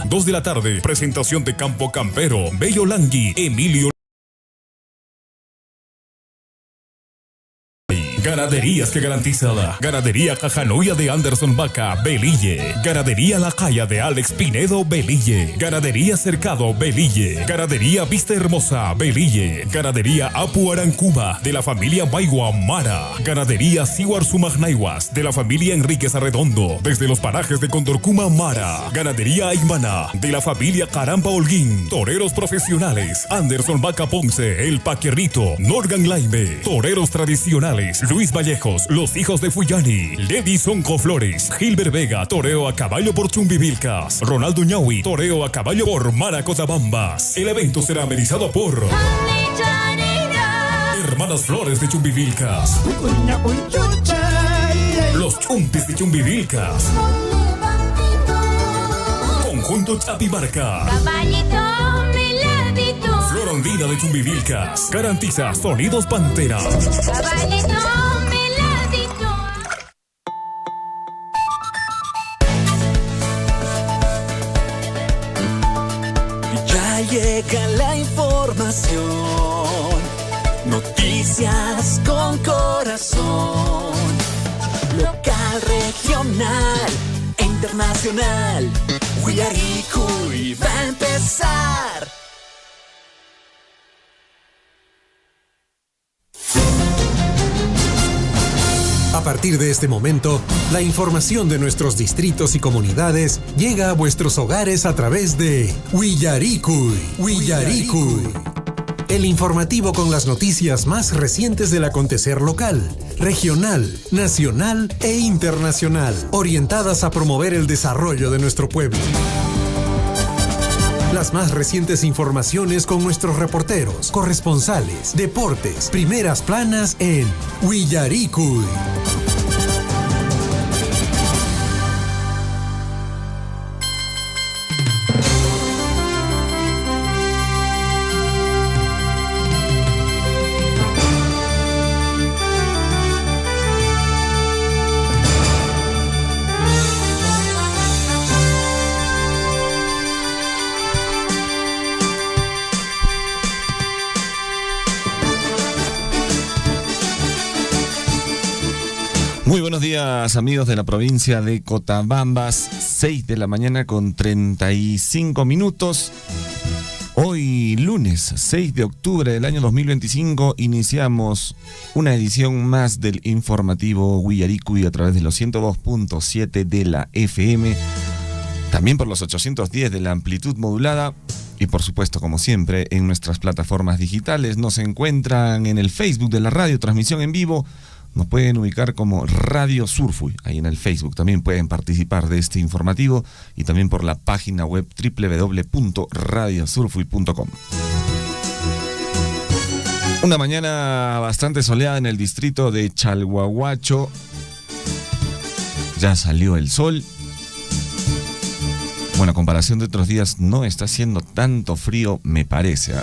2 de la tarde, presentación de Campo Campero, Bello Langui, Emilio. Ganaderías que garantiza la Ganadería Cajanoya de Anderson Vaca, Belille. Ganadería La Calla de Alex Pinedo, Belille. Ganadería Cercado, Belille. Ganadería Vista Hermosa, Belille. Ganadería Apu Arancuba de la familia Baigua Mara. Ganadería Siwar Sumagnaiwas de la familia Enríquez Arredondo desde los parajes de Condorcuma Mara. Ganadería Aymana de la familia Caramba Holguín. Toreros profesionales Anderson Vaca Ponce, El Paquerrito, Norgan Laime. Toreros tradicionales Luis Vallejos, Los Hijos de Fuyani, Lady Sonco Flores, Gilbert Vega, toreo a caballo por Chumbivilcas, Ronaldo Ñahui, toreo a caballo por Maracotabambas. El evento será amenizado por Hermanas Flores de Chumbivilcas, Los Chumpis de Chumbivilcas, Conjunto Chapimarca, Florondina de Chumbivilcas, garantiza sonidos Pantera. Ya llega la información, noticias con corazón, local, regional e internacional. Huillaricuy va a empezar. A partir de este momento, la información de nuestros distritos y comunidades llega a vuestros hogares a través de Huillaricuy. El informativo con las noticias más recientes del acontecer local, regional, nacional e internacional, orientadas a promover el desarrollo de nuestro pueblo. Las más recientes informaciones con nuestros reporteros, corresponsales, deportes, primeras planas en Huillaricuy. Muy buenos días, amigos de la provincia de Cotabambas, 6 de la mañana con 35 minutos. Hoy, lunes 6 de octubre del año 2025, iniciamos una edición más del informativo Huillaricuy a través de los 102.7 de la FM, también por los 810 de la amplitud modulada y por supuesto, como siempre, en nuestras plataformas digitales. Nos encuentran en el Facebook de la radio, transmisión en vivo. Nos pueden ubicar como Radio Surfuy, ahí en el Facebook. También pueden participar de este informativo y también por la página web www.radiosurfuy.com. Una mañana bastante soleada en el distrito de Chalhuahuacho. Ya salió el sol. Bueno, a comparación de otros días, no está haciendo tanto frío, me parece.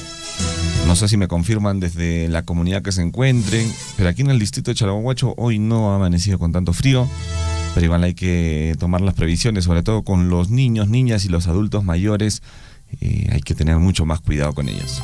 No sé si me confirman desde la comunidad que se encuentren, pero aquí en el distrito de Chalhuahuacho hoy no ha amanecido con tanto frío, pero igual hay que tomar las previsiones, sobre todo con los niños, niñas y los adultos mayores. Hay que tener mucho más cuidado con ellos.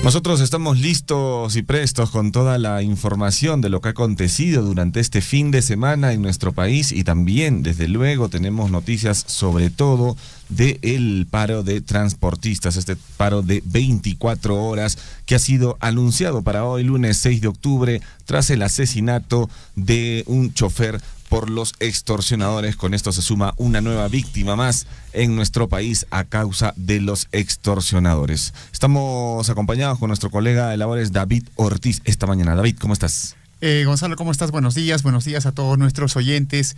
Nosotros estamos listos y prestos con toda la información de lo que ha acontecido durante este fin de semana en nuestro país y también, desde luego, tenemos noticias sobre todo del paro de transportistas, este paro de 24 horas que ha sido anunciado para hoy, lunes 6 de octubre, tras el asesinato de un chofer por los extorsionadores. Con esto se suma una nueva víctima más en nuestro país a causa de los extorsionadores. Estamos acompañados con nuestro colega de labores David Ortiz esta mañana. David, ¿cómo estás? Gonzalo, ¿cómo estás? Buenos días a todos nuestros oyentes,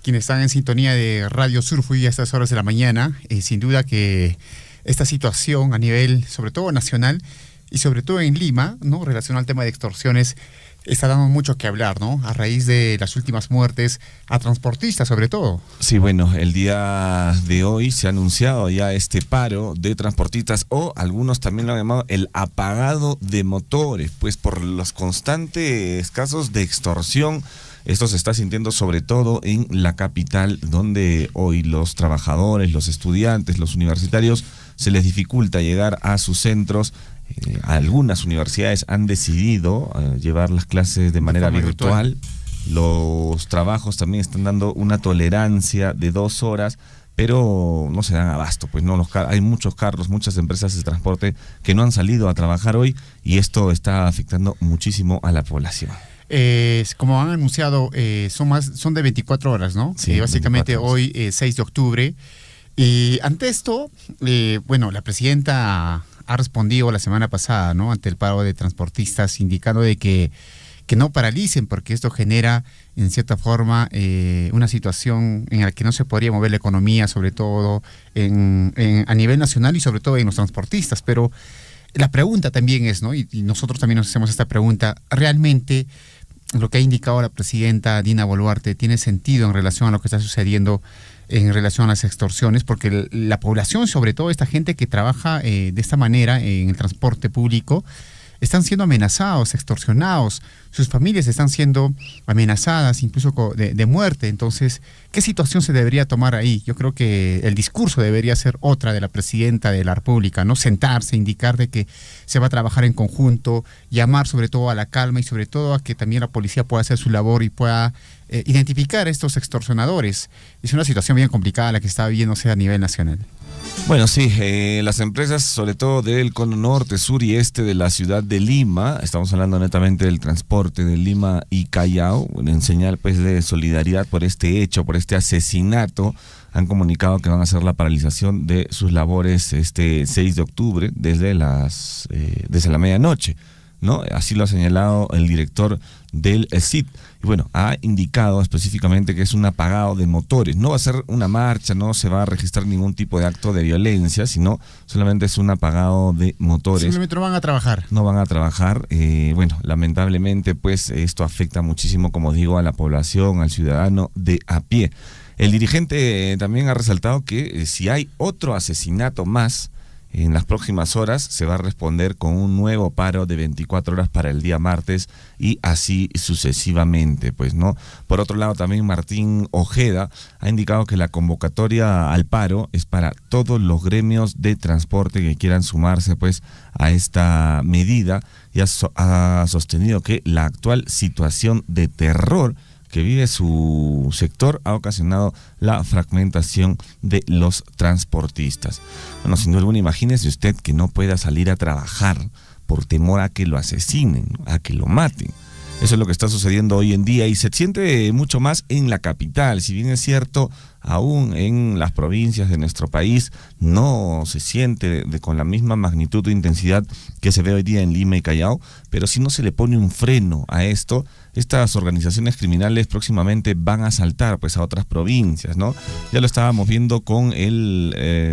quienes están en sintonía de Radio Surfuy a estas horas de la mañana. Sin duda que esta situación a nivel, sobre todo nacional, y sobre todo en Lima, ¿no?, relacionado al tema de extorsiones, está dando mucho que hablar, ¿no? A raíz de las últimas muertes a transportistas, sobre todo. Sí, bueno, el día de hoy se ha anunciado ya este paro de transportistas, o algunos también lo han llamado el apagado de motores, pues por los constantes casos de extorsión Esto se está sintiendo sobre todo en la capital, donde hoy los trabajadores, los estudiantes, los universitarios, se les dificulta llegar a sus centros. Algunas universidades han decidido llevar las clases de manera virtual. Los trabajos también están dando una tolerancia de 2 horas, pero no se dan abasto, pues no, hay muchos carros, muchas empresas de transporte que no han salido a trabajar hoy, y esto está afectando muchísimo a la población. Como han anunciado, son de 24 horas, ¿no? Sí, básicamente 24 horas. hoy, 6 de octubre. Y ante esto, la presidenta ha respondido la semana pasada, ¿no?, ante el paro de transportistas, indicando de que no paralicen, porque esto genera, en cierta forma, una situación en la que no se podría mover la economía, sobre todo a nivel nacional y sobre todo en los transportistas. Pero la pregunta también es, ¿no?, y nosotros también nos hacemos esta pregunta, ¿realmente lo que ha indicado la presidenta Dina Boluarte tiene sentido en relación a lo que está sucediendo en relación a las extorsiones? Porque la población, sobre todo esta gente que trabaja de esta manera en el transporte público, están siendo amenazados, extorsionados, sus familias están siendo amenazadas, incluso de muerte. Entonces, ¿qué situación se debería tomar ahí? Yo creo que el discurso debería ser otra de la presidenta de la República, ¿no? Sentarse, indicar de que se va a trabajar en conjunto, llamar sobre todo a la calma y sobre todo a que también la policía pueda hacer su labor y pueda identificar a estos extorsionadores. Es una situación bien complicada la que está viviéndose a nivel nacional. Bueno, sí, las empresas, sobre todo del cono norte, sur y este de la ciudad de Lima, estamos hablando netamente del transporte de Lima y Callao, en señal pues de solidaridad por este hecho, por este asesinato, han comunicado que van a hacer la paralización de sus labores este 6 de octubre desde la medianoche, ¿no? Así lo ha señalado el director del CIT. Y bueno, ha indicado específicamente que es un apagado de motores. No va a ser una marcha, no se va a registrar ningún tipo de acto de violencia, sino solamente es un apagado de motores. Simplemente no van a trabajar. No van a trabajar. Bueno, lamentablemente pues esto afecta muchísimo, como digo, a la población, al ciudadano de a pie. El dirigente también ha resaltado que si hay otro asesinato más en las próximas horas, se va a responder con un nuevo paro de 24 horas para el día martes y así sucesivamente, pues, ¿no? Por otro lado, también Martín Ojeda ha indicado que la convocatoria al paro es para todos los gremios de transporte que quieran sumarse, pues, a esta medida, y ha sostenido que la actual situación de terror que vive su sector ha ocasionado la fragmentación de los transportistas. Bueno, sin duda alguna, imagínese usted que no pueda salir a trabajar por temor a que lo asesinen, a que lo maten. Eso es lo que está sucediendo hoy en día y se siente mucho más en la capital. Si bien es cierto, aún en las provincias de nuestro país no se siente con la misma magnitud o intensidad que se ve hoy día en Lima y Callao, pero si no se le pone un freno a esto, estas organizaciones criminales próximamente van a saltar pues a otras provincias, ¿no? Ya lo estábamos viendo con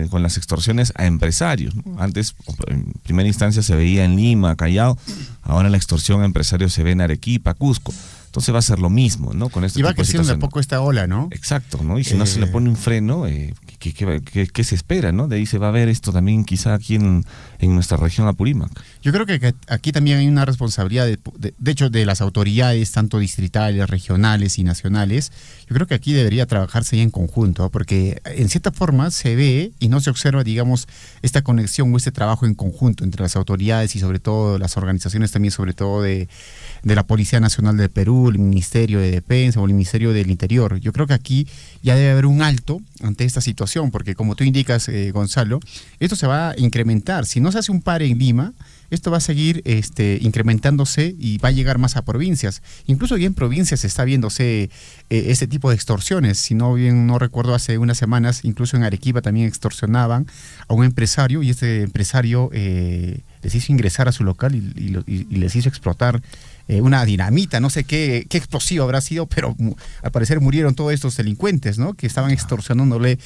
con las extorsiones a empresarios, ¿no? Antes, en primera instancia, se veía en Lima, Callao, ahora la extorsión a empresarios se ve en Arequipa, Cusco. Entonces va a ser lo mismo, ¿no? Con este y va tipo de creciendo de a situación. poco esta ola, ¿no? Exacto, ¿no? Y si no se le pone un freno, ¿qué se espera, no? De ahí se va a ver esto también quizá aquí en nuestra región Apurímac. Yo creo que aquí también hay una responsabilidad, de hecho, de las autoridades, tanto distritales, regionales y nacionales. Yo creo que aquí debería trabajarse en conjunto, ¿no? Porque en cierta forma se ve y no se observa, digamos, esta conexión o este trabajo en conjunto entre las autoridades y sobre todo las organizaciones también, sobre todo de la Policía Nacional del Perú, el Ministerio de Defensa o el Ministerio del Interior. Yo creo que aquí ya debe haber un alto ante esta situación, porque como tú indicas, Gonzalo, esto se va a incrementar. Si no se hace un par en Lima, esto va a seguir incrementándose y va a llegar más a provincias. Incluso ya en provincias está viéndose este tipo de extorsiones. Si no bien no recuerdo, hace unas semanas, incluso en Arequipa también extorsionaban a un empresario y este empresario les hizo ingresar a su local y les hizo explotar una dinamita, no sé qué explosivo habrá sido, pero al parecer murieron todos estos delincuentes, ¿no? Que estaban extorsionándole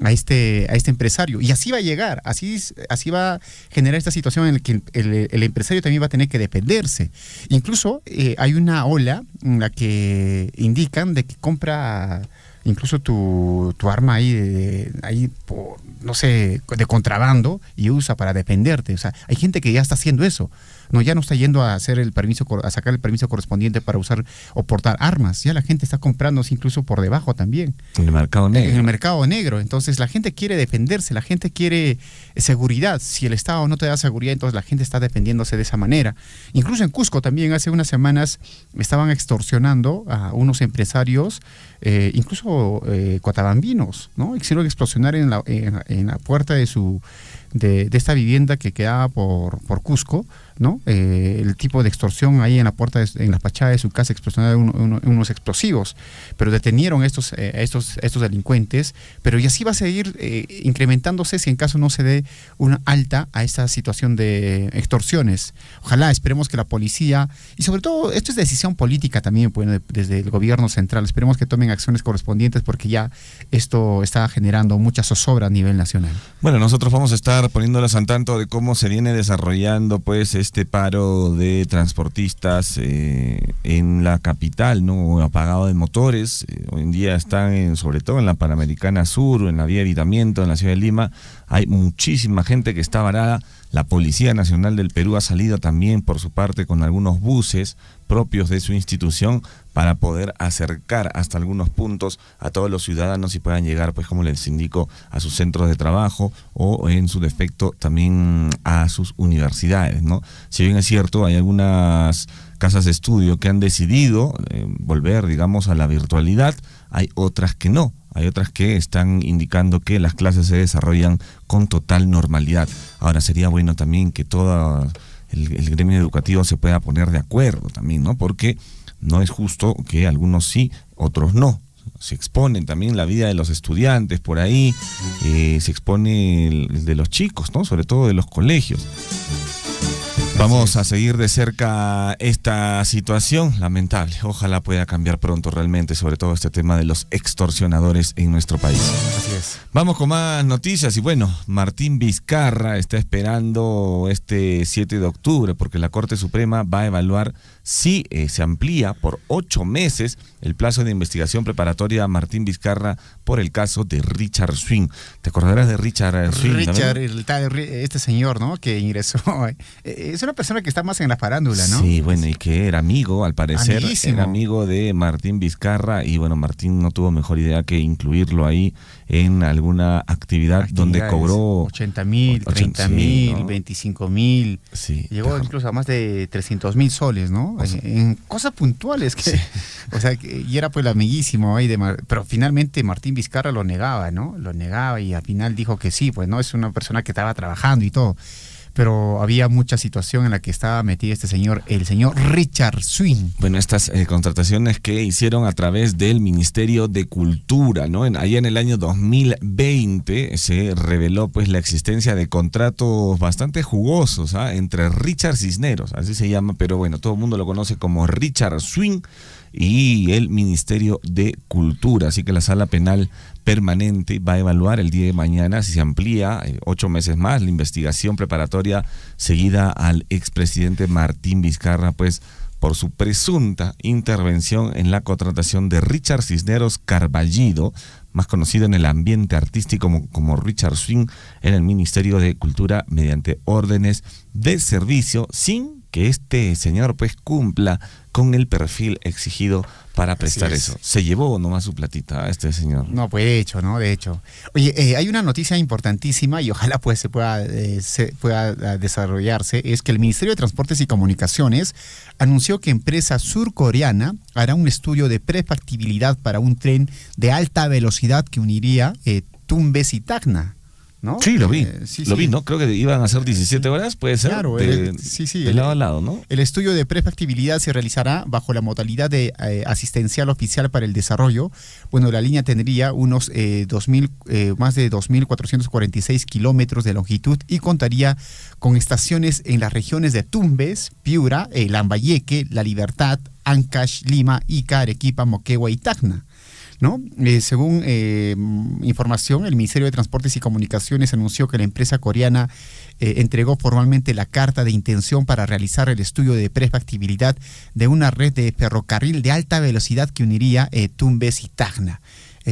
a este empresario. Y así va a llegar, así va a generar esta situación en la que el empresario también va a tener que defenderse. Incluso hay una ola en la que indican de que compra incluso tu arma ahí por, no sé, de contrabando y usa para defenderte. O sea, hay gente que ya está haciendo eso. No, ya no está yendo a hacer el permiso, a sacar el permiso correspondiente para usar o portar armas. Ya la gente está comprándose incluso por debajo también. En el mercado negro. En el mercado negro. Entonces la gente quiere defenderse, la gente quiere seguridad. Si el Estado no te da seguridad, entonces la gente está defendiéndose de esa manera. Incluso en Cusco también hace unas semanas estaban extorsionando a unos empresarios, incluso cotabambinos, ¿no? Quisieron explosionar en la puerta de esta vivienda que quedaba por Cusco, ¿no? El tipo de extorsión ahí en la puerta, en la fachada de su casa, explosionaron unos explosivos, pero detenieron estos delincuentes, pero y así va a seguir incrementándose si en caso no se dé una alta a esta situación de extorsiones. Ojalá, esperemos que la policía, y sobre todo esto es decisión política también, pues, desde el gobierno central, esperemos que tomen acciones correspondientes porque ya esto está generando mucha zozobra a nivel nacional. Bueno, nosotros vamos a estar poniéndolos al tanto de cómo se viene desarrollando pues este paro de transportistas en la capital, ¿no? Apagado de motores. Hoy en día están sobre todo en la Panamericana Sur, en la vía Evitamiento, en la ciudad de Lima. Hay muchísima gente que está varada. La Policía Nacional del Perú ha salido también por su parte con algunos buses propios de su institución para poder acercar hasta algunos puntos a todos los ciudadanos y puedan llegar, pues como les indico, a sus centros de trabajo o en su defecto también a sus universidades, ¿no? Si bien es cierto, hay algunas casas de estudio que han decidido volver, digamos, a la virtualidad, hay otras que no. Hay otras que están indicando que las clases se desarrollan con total normalidad. Ahora sería bueno también que todo el gremio educativo se pueda poner de acuerdo también, ¿no? Porque no es justo que algunos sí, otros no. Se exponen también la vida de los estudiantes por ahí, se expone el de los chicos, ¿no? Sobre todo de los colegios. Vamos a seguir de cerca esta situación lamentable. Ojalá pueda cambiar pronto realmente, sobre todo este tema de los extorsionadores en nuestro país. Así es. Vamos con más noticias y bueno, Martín Vizcarra está esperando este 7 de octubre porque la Corte Suprema va a evaluar si se amplía por 8 meses el plazo de investigación preparatoria a Martín Vizcarra por el caso de Richard Swing. ¿Te acordarás de Richard Swing? Richard, este señor, ¿no? Que ingresó. Es una persona que está más en la farándula, ¿no? Sí, bueno, y que era amigo, al parecer, Amiguísimo. era amigo de Martín Vizcarra y bueno, Martín no tuvo mejor idea que incluirlo ahí en alguna actividad donde cobró 80,000, 30,000, sí, ¿no? 25,000. Sí, Llegó incluso a más de 300,000 soles, ¿no? O sea, en cosas puntuales que, sí. O sea, y era pues el amiguísimo ahí pero finalmente Martín Vizcarra lo negaba, ¿no? Lo negaba y al final dijo que sí, pues no, es una persona que estaba trabajando y todo. Pero había mucha situación en la que estaba metido este señor, el señor Richard Swing. Bueno, estas contrataciones que hicieron a través del Ministerio de Cultura, ¿no? Allá en el año 2020 se reveló pues la existencia de contratos bastante jugosos, ¿ah? Entre Richard Cisneros, así se llama, pero bueno, todo el mundo lo conoce como Richard Swing, y el Ministerio de Cultura. Así que la Sala Penal Permanente va a evaluar el día de mañana si se amplía 8 meses más la investigación preparatoria seguida al expresidente Martín Vizcarra, pues por su presunta intervención en la contratación de Richard Cisneros Carballido, más conocido en el ambiente artístico como Richard Swing, en el Ministerio de Cultura mediante órdenes de servicio sin que este señor pues cumpla con el perfil exigido para prestar eso. Se llevó nomás su platita a este señor. No, pues de hecho, ¿no? De hecho. Oye, hay una noticia importantísima y ojalá pues se pueda desarrollarse, es que el Ministerio de Transportes y Comunicaciones anunció que empresa surcoreana hará un estudio de prefactibilidad para un tren de alta velocidad que uniría Tumbes y Tacna, ¿no? Sí, lo vi. Lo vi, ¿no? Creo que iban a ser 17 horas, puede ser. Claro, de lado a lado, ¿no? El estudio de prefactibilidad se realizará bajo la modalidad de asistencial oficial para el desarrollo. Bueno, la línea tendría unos más de 2.446 kilómetros de longitud y contaría con estaciones en las regiones de Tumbes, Piura, Lambayeque, La Libertad, Ancash, Lima, Ica, Arequipa, Moquegua y Tacna, ¿no? Según información, el Ministerio de Transportes y Comunicaciones anunció que la empresa coreana entregó formalmente la carta de intención para realizar el estudio de prefactibilidad de una red de ferrocarril de alta velocidad que uniría Tumbes y Tacna.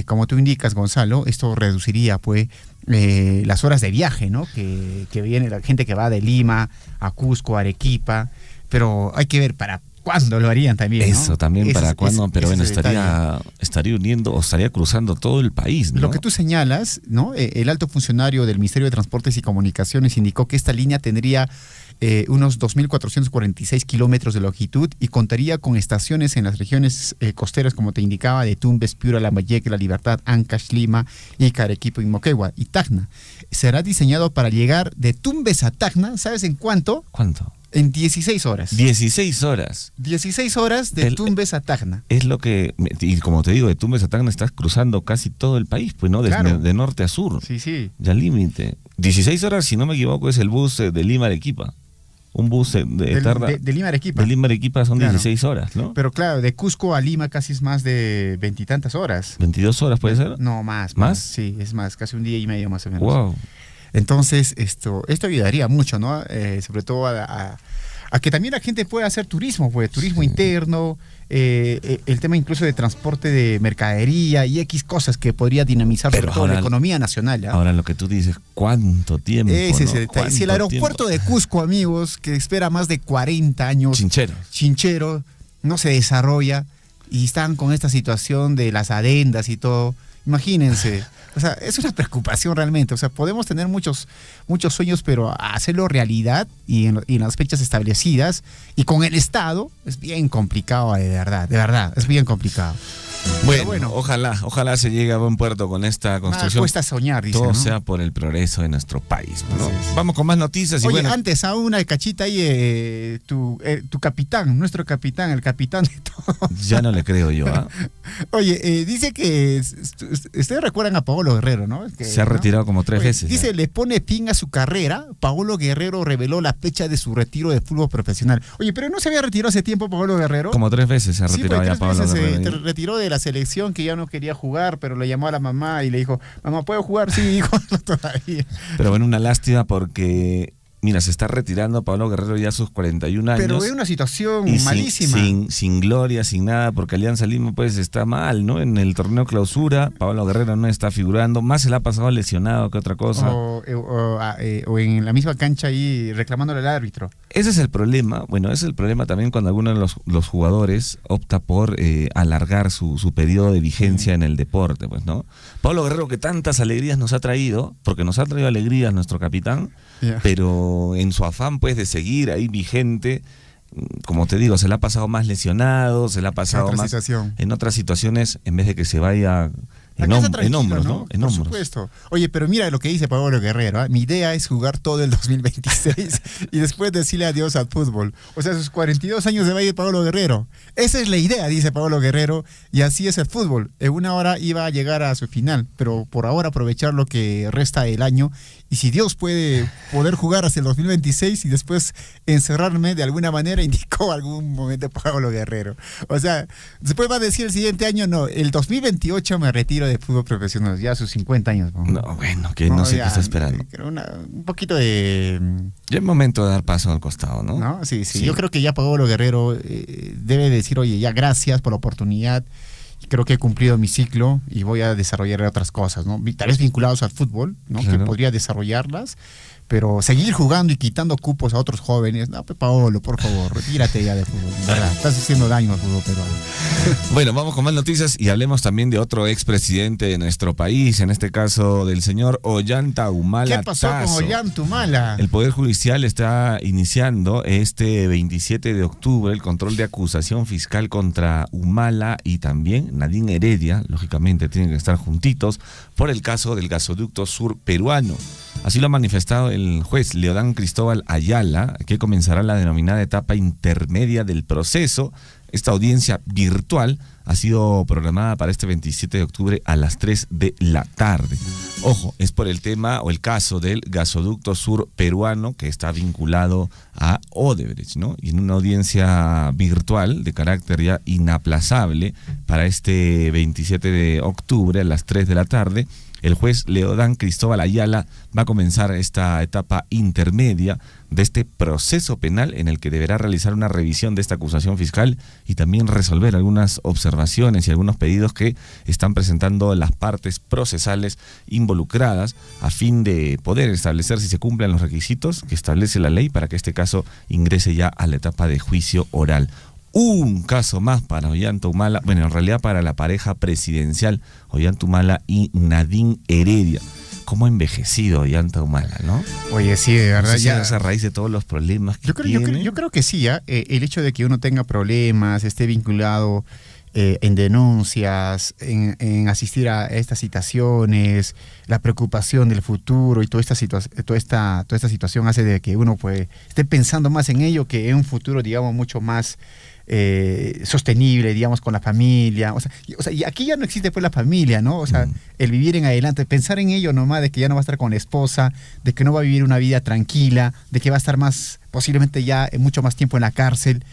como tú indicas, Gonzalo, esto reduciría pues las horas de viaje, ¿no? Que viene la gente que va de Lima a Cusco, a Arequipa, pero hay que ver para cuándo lo harían también, ¿no? Eso también para cuándo, pero bueno, estaría uniendo o estaría cruzando todo el país, ¿no? Lo que tú señalas, ¿no? El alto funcionario del Ministerio de Transportes y Comunicaciones indicó que esta línea tendría unos 2.446 kilómetros de longitud y contaría con estaciones en las regiones costeras, como te indicaba, de Tumbes, Piura, Lambayeque, La Libertad, Ancash, Lima, Ica, Arequipa, Moquegua y Tacna. Será diseñado para llegar de Tumbes a Tacna, ¿sabes en cuánto? ¿Cuánto? En 16 horas. 16 horas. 16 horas de Tumbes a Tacna. Es lo que, y como te digo, de Tumbes a Tacna estás cruzando casi todo el país, pues, ¿no? Claro. De norte a sur. Sí, sí. Ya límite. 16 horas, si no me equivoco, es el bus de Lima a Arequipa. Un bus de Lima a Arequipa. De Lima a Arequipa son Claro. 16 horas, ¿no? Pero claro, de Cusco a Lima casi es más de 20 y tantas horas. 22 horas, ¿puede ser? No, más. ¿Más? Sí, es más, casi un día y medio más o menos. Wow. Entonces, esto ayudaría mucho, ¿no? Sobre todo a que también la gente pueda hacer turismo, pues, turismo interno, el tema incluso de transporte de mercadería y X cosas que podría dinamizar Pero sobre todo la economía nacional. ¿Ya? Ahora lo que tú dices, ¿cuánto tiempo? Ese es ¿no? el detalle. Si el aeropuerto de Cusco, amigos, que espera más de 40 años, Chinchero, no se desarrolla y están con esta situación de las adendas y todo, imagínense. O sea, es una preocupación realmente. O sea, podemos tener muchos sueños, pero hacerlo realidad y en las fechas establecidas y con el Estado es bien complicado, de verdad, es bien complicado. Bueno, ojalá se llegue a buen puerto con esta construcción. Cuesta soñar, dice, todo ¿no? sea por el progreso de nuestro país, ¿no? Sí. Vamos con más noticias. Oye, y bueno, antes, a una cachita ahí, tu capitán, nuestro capitán, el capitán de todo. ya no le creo yo, ¿ah? Oye, dice que ustedes recuerdan a Paolo Guerrero, ¿no? Se ha retirado como 3 veces. Dice, ya. le pone fin a su carrera. Paolo Guerrero reveló la fecha de su retiro de fútbol profesional. Oye, pero ¿no se había retirado hace tiempo Paolo Guerrero? Como 3 veces se ha Sí, retirado pues, ya 3 Pablo veces Guerrero. se retiró de la selección, que ya no quería jugar, pero le llamó a la mamá y le dijo, mamá, ¿puedo jugar? Sí, hijo, todavía. Pero bueno, una lástima porque, mira, se está retirando Pablo Guerrero ya a sus 41 años. Pero es una situación y malísima. sin gloria, sin nada, porque Alianza Lima pues está mal, ¿no? En el torneo clausura, Pablo Guerrero no está figurando, más se le ha pasado lesionado que otra cosa. O en la misma cancha ahí reclamándole al árbitro. Ese es el problema, bueno, ese es el problema también cuando alguno de los jugadores opta por alargar su periodo de vigencia en el deporte, pues, ¿no? Pablo Guerrero, que tantas alegrías nos ha traído, porque nos ha traído alegrías nuestro capitán, pero en su afán pues de seguir ahí vigente, como te digo, se le ha pasado más lesionado, se le ha pasado más en otras situaciones, en vez de que se vaya en hombros, ¿no? En Por hombros. supuesto. Oye, pero mira lo que dice Paolo Guerrero, ¿eh? Mi idea es jugar todo el 2026 y después decirle adiós al fútbol. O sea, sus 42 años se va a ir Paolo Guerrero. Esa es la idea, dice Paolo Guerrero, y así es el fútbol. En una hora iba a llegar a su final, pero por ahora aprovechar lo que resta del año. Y si Dios puede poder jugar hasta el 2026 y después encerrarme de alguna manera, indicó algún momento Paolo Guerrero. O sea, después va a decir el siguiente año, no, el 2028 me retiro de fútbol profesional, ya a sus 50 años. No, bueno, que no sé qué está esperando. Creo un poquito de... Ya es momento de dar paso al costado, ¿no? ¿No? Sí. Yo creo que ya Paolo Guerrero debe decir, oye, ya gracias por la oportunidad. Creo que he cumplido mi ciclo y voy a desarrollar otras cosas, ¿no? Tal vez vinculados al fútbol, ¿no? Claro. Que podría desarrollarlas, pero seguir jugando y quitando cupos a otros jóvenes. No, pues Paolo, por favor, retírate ya del fútbol. ¿Verdad? Estás haciendo daño al fútbol peruano. Bueno, vamos con más noticias y hablemos también de otro expresidente de nuestro país, en este caso del señor Ollanta Humala. ¿Qué pasó con Ollanta Humala? El Poder Judicial está iniciando este 27 de octubre el control de acusación fiscal contra Humala y también Nadine Heredia, lógicamente tienen que estar juntitos, por el caso del gasoducto sur peruano. Así lo ha manifestado el juez Leodán Cristóbal Ayala, que comenzará la denominada etapa intermedia del proceso. Esta audiencia virtual ha sido programada para este 27 de octubre a las 3 de la tarde. Ojo, es por el tema o el caso del gasoducto sur peruano que está vinculado a Odebrecht, ¿no? Y en una audiencia virtual de carácter ya inaplazable para este 27 de octubre a las 3 de la tarde, el juez Leodán Cristóbal Ayala va a comenzar esta etapa intermedia de este proceso penal en el que deberá realizar una revisión de esta acusación fiscal y también resolver algunas observaciones y algunos pedidos que están presentando las partes procesales involucradas a fin de poder establecer si se cumplen los requisitos que establece la ley para que este caso ingrese ya a la etapa de juicio oral. Un caso más para Ollanta Humala, bueno, en realidad para la pareja presidencial Ollanta Humala y Nadine Heredia. ¿Cómo ha envejecido Ollanta Humala, no? Oye, sí, de verdad. No sé si ya es a raíz de todos los problemas que tiene. Yo creo que sí, ¿ya? El hecho de que uno tenga problemas, esté vinculado en denuncias, en asistir a estas citaciones, la preocupación del futuro y toda esta situación hace de que uno pues esté pensando más en ello que en un futuro, digamos, mucho más sostenible, digamos, con la familia. O sea, y aquí ya no existe pues la familia, ¿no? O sea, el vivir en adelante, pensar en ello nomás, de que ya no va a estar con la esposa, de que no va a vivir una vida tranquila, de que va a estar posiblemente ya mucho más tiempo en la cárcel.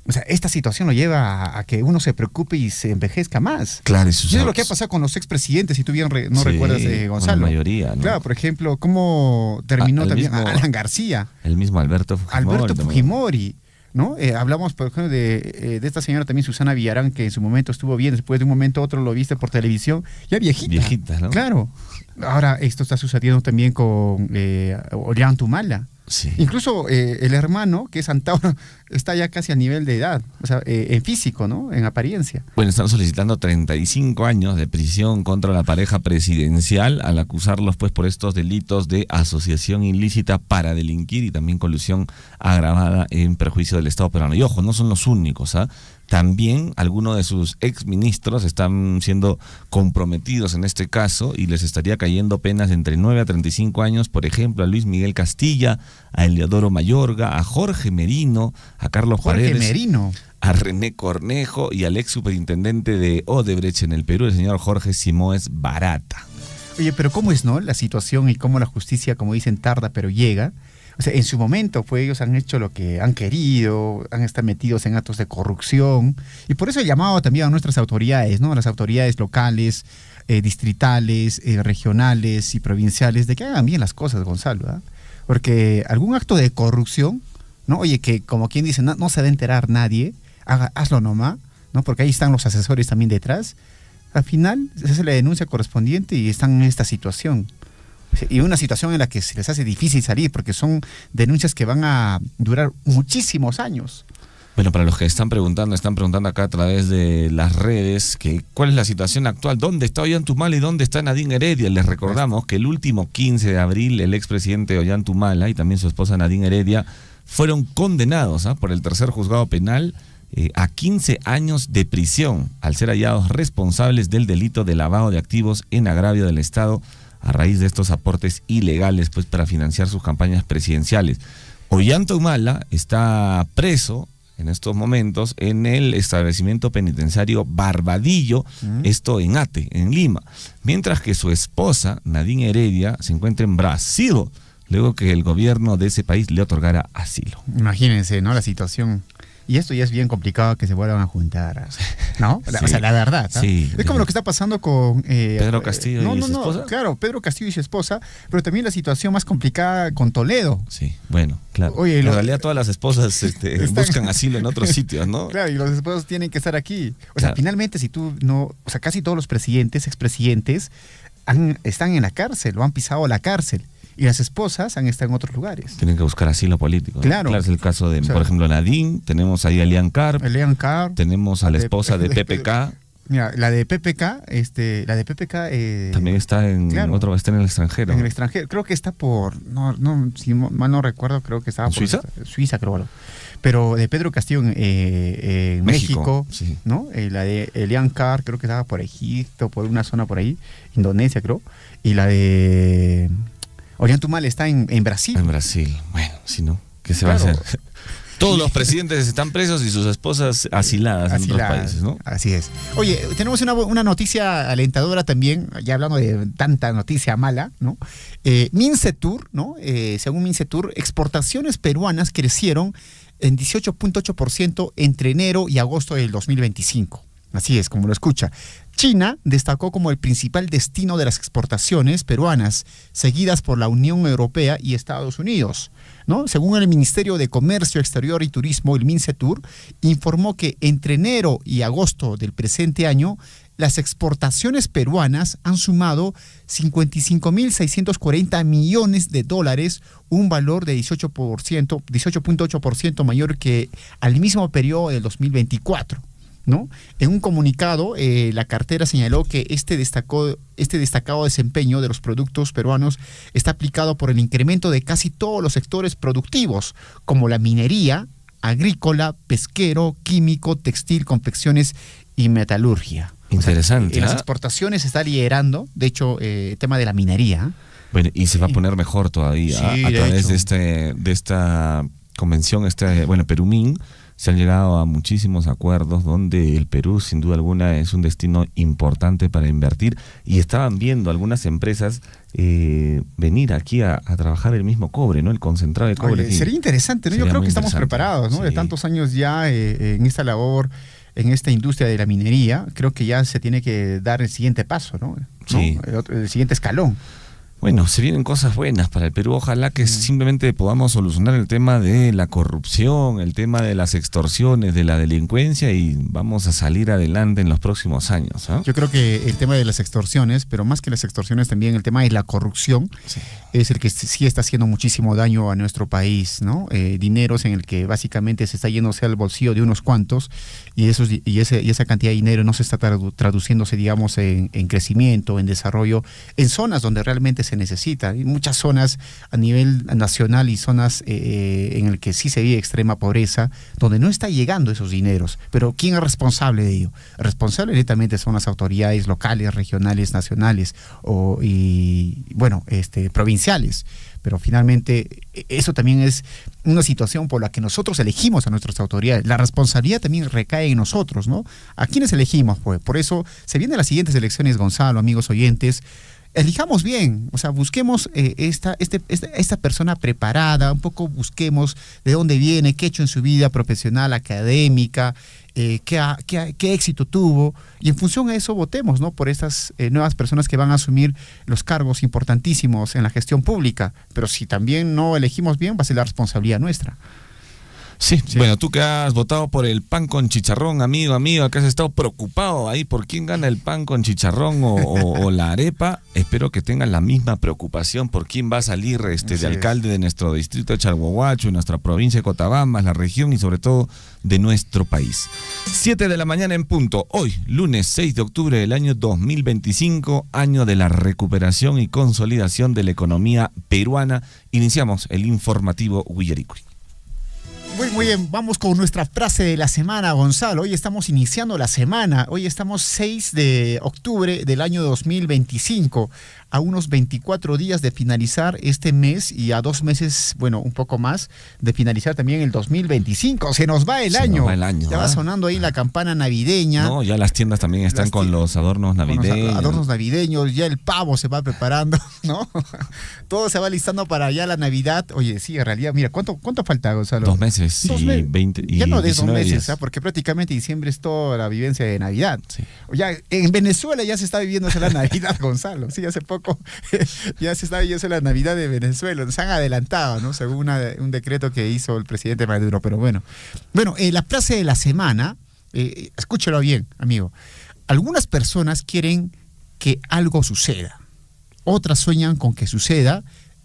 O sea, esta situación lo lleva a que uno se preocupe y se envejezca más. Claro, eso es lo que ha pasado con los expresidentes, si tú bien no recuerdas, Gonzalo. La mayoría, ¿no? Claro, por ejemplo, cómo terminó también Alan García. El mismo Alberto Fujimori. ¿No? Hablamos, por ejemplo, de esta señora también, Susana Villarán, que en su momento estuvo bien, después de un momento a otro lo viste por televisión, ya viejita. Viejita, ¿no? Claro. Ahora esto está sucediendo también con Ollanta Humala. Sí. Incluso el hermano, que es Antauro, está ya casi a nivel de edad, o sea, en físico, ¿no? En apariencia. Bueno, están solicitando 35 años de prisión contra la pareja presidencial al acusarlos pues por estos delitos de asociación ilícita para delinquir y también colusión agravada en perjuicio del Estado peruano. Y ojo, no son los únicos, ¿ah? También algunos de sus exministros están siendo comprometidos en este caso y les estaría cayendo penas de entre 9 a 35 años, por ejemplo, a Luis Miguel Castilla, a Eleodoro Mayorga, a Jorge Merino, a Carlos Paredes, a René Cornejo y al ex superintendente de Odebrecht en el Perú, el señor Jorge Simoes Barata. Oye, pero ¿cómo es, no? La situación y cómo la justicia, como dicen, tarda pero llega. O sea, en su momento, pues ellos han hecho lo que han querido, han estado metidos en actos de corrupción, y por eso he llamado también a nuestras autoridades, ¿no? A las autoridades locales, distritales, regionales y provinciales, de que hagan bien las cosas, Gonzalo, ¿eh? Porque algún acto de corrupción, ¿no? Oye, que como quien dice, no se va a enterar nadie, hazlo nomás, ¿no? Porque ahí están los asesores también detrás. Al final se hace la denuncia correspondiente y están en esta situación. Y una situación en la que se les hace difícil salir, porque son denuncias que van a durar muchísimos años. Bueno, para los que están preguntando acá a través de las redes que cuál es la situación actual, dónde está Ollanta Humala y dónde está Nadine Heredia. Les recordamos que el último 15 de abril el expresidente Ollanta Humala y también su esposa Nadine Heredia fueron condenados por el tercer juzgado penal a 15 años de prisión al ser hallados responsables del delito de lavado de activos en agravio del Estado a raíz de estos aportes ilegales pues para financiar sus campañas presidenciales. Ollanta Humala está preso en estos momentos en el establecimiento penitenciario Barbadillo, esto en Ate, en Lima, mientras que su esposa, Nadine Heredia, se encuentra en Brasil, luego que el gobierno de ese país le otorgara asilo. Imagínense, ¿no? La situación. Y esto ya es bien complicado que se vuelvan a juntar, ¿no? Sí. O sea, la verdad, ¿no? Sí, es como lo que está pasando con Pedro Castillo y su esposa. Claro, Pedro Castillo y su esposa, pero también la situación más complicada con Toledo. Sí, bueno, claro. Oye, en realidad todas las esposas buscan asilo en otros sitios, ¿no? Claro, y los esposos tienen que estar aquí. O sea, finalmente, si tú no... O sea, casi todos los presidentes, expresidentes, están en la cárcel o han pisado la cárcel. Y las esposas han estado en otros lugares. Tienen que buscar asilo político, ¿no? Claro. Es el caso de, por ejemplo, Nadine, tenemos ahí a Elian Carp, tenemos a la esposa de PPK. Mira, la de PPK, también está en está en el extranjero. En el extranjero, creo que está por, si mal no recuerdo, creo que estaba por ¿Suiza? Suiza, creo. Pero de Pedro Castillo en México, sí. ¿no? La de Elian Carp, creo que estaba por Egipto, por una zona por ahí, Indonesia, creo. Y la de Ollanta Humala está en Brasil. En Brasil, bueno, si no, ¿qué se va a hacer? Todos los presidentes están presos y sus esposas asiladas en otros países, ¿no? Así es. Oye, tenemos una noticia alentadora también, ya hablando de tanta noticia mala, ¿no? Mincetur, ¿no? Según Mincetur, exportaciones peruanas crecieron en 18.8% entre enero y agosto del 2025. Así es, como lo escucha. China destacó como el principal destino de las exportaciones peruanas, seguidas por la Unión Europea y Estados Unidos, ¿no? Según el Ministerio de Comercio Exterior y Turismo, el MINCETUR, informó que entre enero y agosto del presente año, las exportaciones peruanas han sumado 55.640 millones de dólares, un valor de 18.8% mayor que al mismo periodo del 2024. ¿No? En un comunicado, la cartera señaló que este destacado desempeño de los productos peruanos está aplicado por el incremento de casi todos los sectores productivos, como la minería, agrícola, pesquero, químico, textil, confecciones y metalurgia. Interesante. En las exportaciones se está liderando, de hecho, el tema de la minería. Bueno, y se va a poner mejor todavía Sí, a de través hecho. de esta convención, Perumín. Se han llegado a muchísimos acuerdos donde el Perú, sin duda alguna, es un destino importante para invertir, y estaban viendo algunas empresas venir aquí a trabajar el mismo cobre, ¿no? El concentrado de cobre. Oye, sería interesante, ¿no? Yo Sería creo muy que estamos interesante. preparados, ¿no? De Sí. tantos años ya en esta labor, en esta industria de la minería, creo que ya se tiene que dar el siguiente paso, ¿no? Sí. El siguiente escalón. Bueno, se vienen cosas buenas para el Perú. Ojalá que simplemente podamos solucionar el tema de la corrupción, el tema de las extorsiones, de la delincuencia, y vamos a salir adelante en los próximos años, ¿no? Yo creo que el tema de las extorsiones, pero más que las extorsiones también el tema de la corrupción, Sí. es el que sí está haciendo muchísimo daño a nuestro país, ¿no? Dineros en el que básicamente se está yéndose al bolsillo de unos cuantos, y esa cantidad de dinero no se está traduciéndose, digamos, en crecimiento, en desarrollo, en zonas donde realmente se necesita. Hay muchas zonas a nivel nacional y zonas en el que sí se vive extrema pobreza, donde no está llegando esos dineros. Pero ¿quién es responsable de ello? Responsable netamente son las autoridades locales, regionales, nacionales provinciales. Pero finalmente eso también es una situación por la que nosotros elegimos a nuestras autoridades. La responsabilidad también recae en nosotros, ¿no? ¿A quiénes elegimos? Pues por eso se vienen las siguientes elecciones, Gonzalo, amigos oyentes. Elijamos bien, o sea, busquemos esta persona preparada, un poco busquemos de dónde viene, qué ha hecho en su vida profesional, académica, qué éxito tuvo, y en función a eso votemos, ¿no? Por estas nuevas personas que van a asumir los cargos importantísimos en la gestión pública. Pero si también no elegimos bien, va a ser la responsabilidad nuestra. Sí, bueno, tú que has votado por el pan con chicharrón, amigo, que has estado preocupado ahí por quién gana el pan con chicharrón o la arepa, espero que tengas la misma preocupación por quién va a salir de alcalde de nuestro distrito de Chalhuahuacho, de nuestra provincia de Cotabambas, la región y sobre todo de nuestro país. 7 de la mañana en punto, hoy, lunes 6 de octubre del año 2025, año de la recuperación y consolidación de la economía peruana. Iniciamos el informativo Huillaricui. Muy bien, vamos con nuestra frase de la semana, Gonzalo. Hoy estamos iniciando la semana, hoy estamos 6 de octubre del año 2025, a unos 24 días de finalizar este mes y a 2 meses, bueno, un poco más, de finalizar también el 2025. Se nos va el año. Nos va el año, ya va sonando ahí la campana navideña. No, ya las tiendas también están con los adornos navideños. Con los adornos navideños, ya el pavo se va preparando, ¿no? Todo se va listando para ya la Navidad. Oye, sí, en realidad, mira, ¿cuánto falta, Gonzalo? 2 meses y 20 y ya no de 2 meses, días. ¿ah? Porque prácticamente diciembre es toda la vivencia de Navidad. Sí. Ya en Venezuela ya se está viviendo la Navidad, Gonzalo. Sí, hace poco ya se está viviendo la Navidad de Venezuela. Se han adelantado, ¿no? Según un decreto que hizo el presidente Maduro. Pero bueno, la frase de la semana, escúchelo bien, amigo. Algunas personas quieren que algo suceda. Otras sueñan con que suceda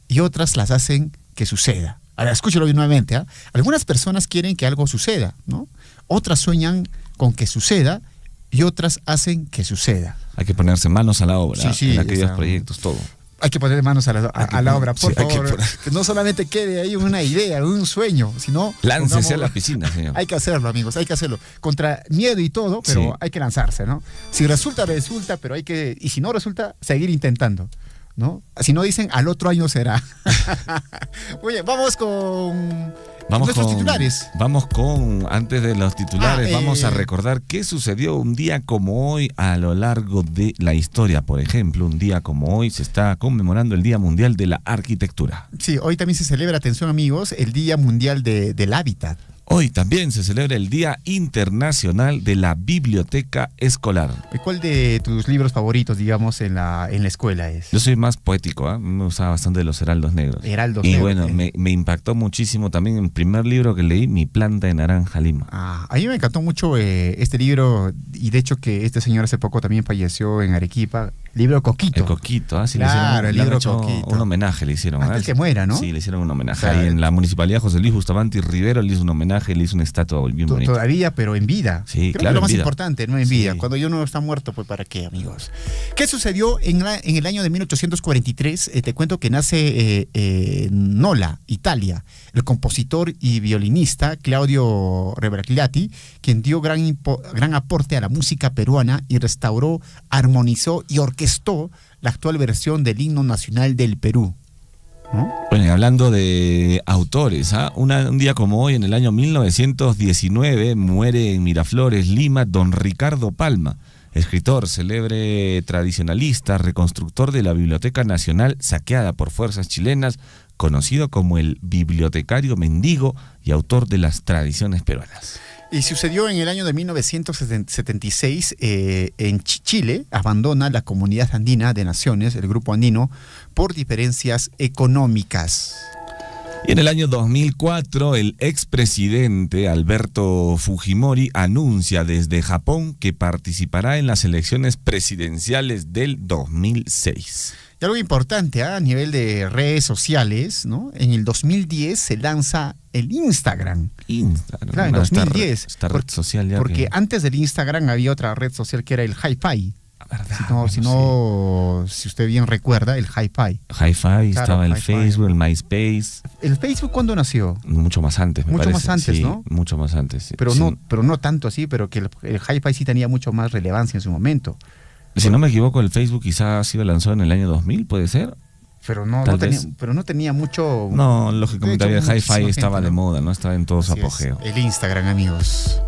y otras las hacen que suceda. Ahora, escúchalo bien nuevamente, ¿eh? Algunas personas quieren que algo suceda, ¿no? Otras sueñan con que suceda y otras hacen que suceda. Hay que ponerse manos a la obra Sí, en aquellos está. proyectos, todo. Hay que poner manos a la obra, por sí, hay que favor. poner- Que no solamente quede ahí una idea, un sueño, sino... Láncese a la piscina, señor. Hay que hacerlo, amigos, hay que hacerlo. Contra miedo y todo, pero Sí. hay que lanzarse, ¿no? Si resulta, pero hay que... Y si no resulta, seguir intentando, ¿no? Si no dicen, al otro año será. Oye, vamos con nuestros titulares. Vamos con, antes de los titulares, vamos a eh, recordar qué sucedió un día como hoy a lo largo de la historia. Por ejemplo, un día como hoy se está conmemorando el Día Mundial de la Arquitectura. Sí, hoy también se celebra, atención amigos, el Día Mundial del Hábitat. Hoy también se celebra el Día Internacional de la Biblioteca Escolar. ¿Cuál de tus libros favoritos, digamos, en la escuela es? Yo soy más poético, me gustaba bastante los Heraldos Negros. Y bueno, me impactó muchísimo también el primer libro que leí, Mi planta de naranja lima. A mí me encantó mucho este libro, y de hecho que este señor hace poco también falleció en Arequipa. Libro Coquito. El Coquito, sí. Claro, el libro Coquito. Un homenaje le hicieron. Hasta el que muera, ¿no? Sí, le hicieron un homenaje. Claro. Ahí en la municipalidad José Luis Bustamante Rivero le hizo un homenaje, le hizo una estatua bien bonita. Todavía, pero en vida. Sí, creo claro, que lo más en vida. importante, no en vida. Sí. Cuando uno está muerto, pues ¿para qué, amigos? ¿Qué sucedió en el año de 1843? Te cuento que nace Nola, Italia. El compositor y violinista Claudio Rebragliati, quien dio gran aporte a la música peruana y restauró, armonizó y orquestó la actual versión del himno nacional del Perú. ¿No? Bueno, y hablando de autores, un día como hoy, en el año 1919, muere en Miraflores, Lima, don Ricardo Palma, escritor, célebre tradicionalista, reconstructor de la Biblioteca Nacional saqueada por fuerzas chilenas, conocido como el bibliotecario mendigo y autor de las tradiciones peruanas. Y sucedió en el año de 1976, en Chile abandona la Comunidad Andina de Naciones, el Grupo Andino, por diferencias económicas. Y en el año 2004, el expresidente Alberto Fujimori anuncia desde Japón que participará en las elecciones presidenciales del 2006. Y algo importante a nivel de redes sociales, ¿no? En el 2010 se lanza el Instagram. Claro, en 2010. Esta red social ya porque que... antes del Instagram había otra red social que era el Hi-Fi. ¿Verdad? Si usted bien recuerda, el Hi-Fi. Hi-Fi, estaba el Facebook, el MySpace. ¿El Facebook cuándo nació? Mucho más antes, me parece. Mucho más antes, sí, ¿no? Mucho más antes, sí. Pero no tanto así, pero que el Hi-Fi sí tenía mucho más relevancia en su momento. Si no me equivoco, el Facebook quizá ha sido lanzado en el año 2000, ¿puede ser? Pero no tenía mucho... No, lógicamente había muchísima Hi-Fi, gente, estaba ¿no? de moda, ¿no? Estaba en todo su Así apogeo. es, el Instagram, amigos.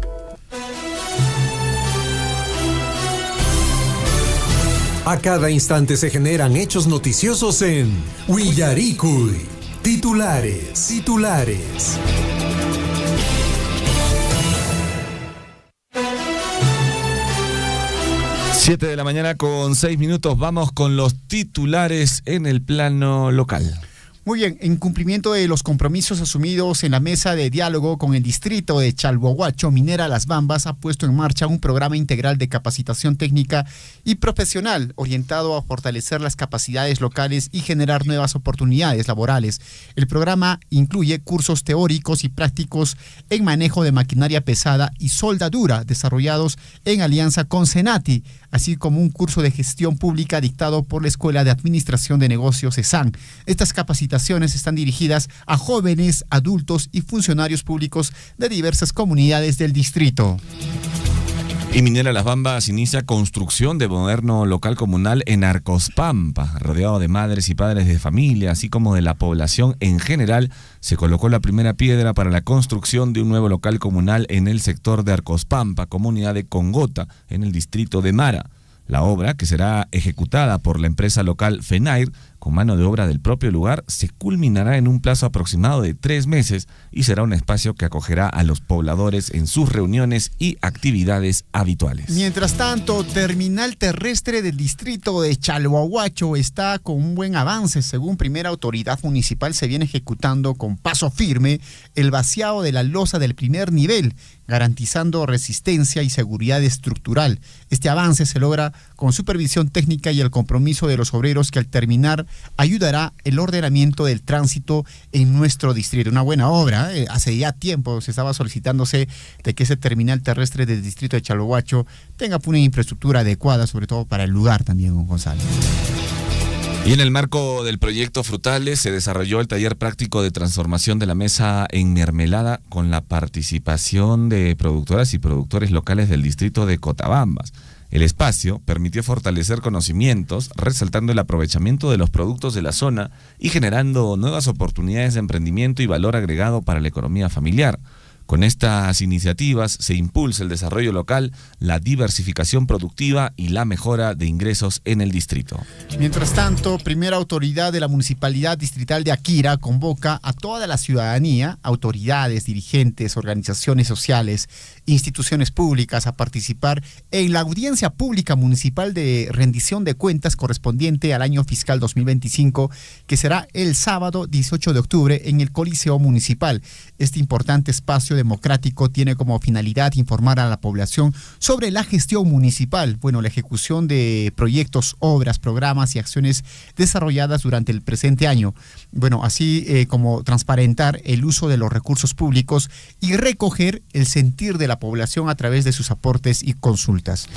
A cada instante se generan hechos noticiosos en Willaricui. Titulares. 7 de la mañana con 6 minutos, vamos con los titulares en el plano local. Muy bien, en cumplimiento de los compromisos asumidos en la mesa de diálogo con el distrito de Chalhuahuacho, Minera Las Bambas ha puesto en marcha un programa integral de capacitación técnica y profesional orientado a fortalecer las capacidades locales y generar nuevas oportunidades laborales. El programa incluye cursos teóricos y prácticos en manejo de maquinaria pesada y soldadura desarrollados en alianza con Senati, así como un curso de gestión pública dictado por la Escuela de Administración de Negocios ESAN. Estas capacitaciones están dirigidas a jóvenes, adultos y funcionarios públicos de diversas comunidades del distrito. Y Minera Las Bambas inicia construcción de moderno local comunal en Arcospampa, rodeado de madres y padres de familia, así como de la población en general. Se colocó la primera piedra para la construcción de un nuevo local comunal en el sector de Arcospampa, comunidad de Congota, en el distrito de Mara. La obra, que será ejecutada por la empresa local FENAIR, con mano de obra del propio lugar, se culminará en un plazo aproximado de 3 meses y será un espacio que acogerá a los pobladores en sus reuniones y actividades habituales. Mientras tanto, terminal terrestre del distrito de Chalhuahuacho está con un buen avance. Según primera autoridad municipal, se viene ejecutando con paso firme el vaciado de la losa del primer nivel, garantizando resistencia y seguridad estructural. Este avance se logra con supervisión técnica y el compromiso de los obreros que al terminar ayudará el ordenamiento del tránsito en nuestro distrito. Una buena obra, hace ya tiempo se estaba solicitándose de que ese terminal terrestre del distrito de Chalhuahuacho tenga una infraestructura adecuada, sobre todo para el lugar también, don Gonzalo. Y en el marco del proyecto Frutales se desarrolló el taller práctico de transformación de la mesa en mermelada con la participación de productoras y productores locales del distrito de Cotabambas. El espacio permitió fortalecer conocimientos, resaltando el aprovechamiento de los productos de la zona y generando nuevas oportunidades de emprendimiento y valor agregado para la economía familiar. Con estas iniciativas se impulsa el desarrollo local, la diversificación productiva y la mejora de ingresos en el distrito. Mientras tanto, primera autoridad de la Municipalidad Distrital de Akira convoca a toda la ciudadanía, autoridades, dirigentes, organizaciones sociales, instituciones públicas a participar en la audiencia pública municipal de rendición de cuentas correspondiente al año fiscal 2025, que será el sábado 18 de octubre en el Coliseo Municipal. Este importante espacio democrático tiene como finalidad informar a la población sobre la gestión municipal, la ejecución de proyectos, obras, programas y acciones desarrolladas durante el presente año. Así como transparentar el uso de los recursos públicos y recoger el sentir de la población a través de sus aportes y consultas.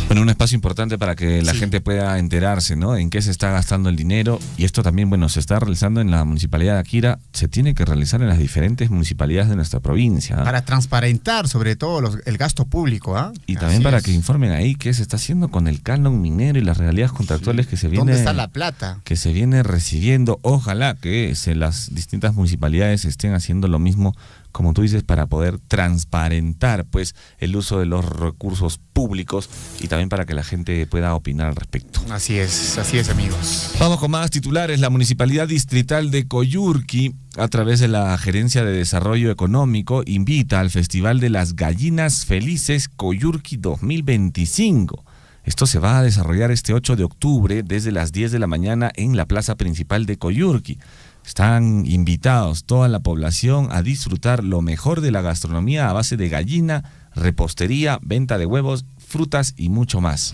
Bueno, un espacio importante para que la gente pueda enterarse, ¿no? En qué se está gastando el dinero. Y esto también, se está realizando en la Municipalidad de Akira. Se tiene que realizar en las diferentes municipalidades de nuestra provincia. Para transparentar, sobre todo, el gasto público. Y también para que informen ahí qué se está haciendo con el canon minero y las realidades contractuales que se viene... ¿Dónde está la plata? Que se viene recibiendo. Ojalá que las distintas municipalidades estén haciendo lo mismo, como tú dices, para poder transparentar el uso de los recursos públicos y también para que la gente pueda opinar al respecto. Así es, amigos. Vamos con más titulares. La Municipalidad Distrital de Coyurqui, a través de la Gerencia de Desarrollo Económico, invita al Festival de las Gallinas Felices Coyurqui 2025. Esto se va a desarrollar este 8 de octubre desde las 10 de la mañana en la plaza principal de Coyurqui. Están invitados toda la población a disfrutar lo mejor de la gastronomía a base de gallina, repostería, venta de huevos, frutas y mucho más.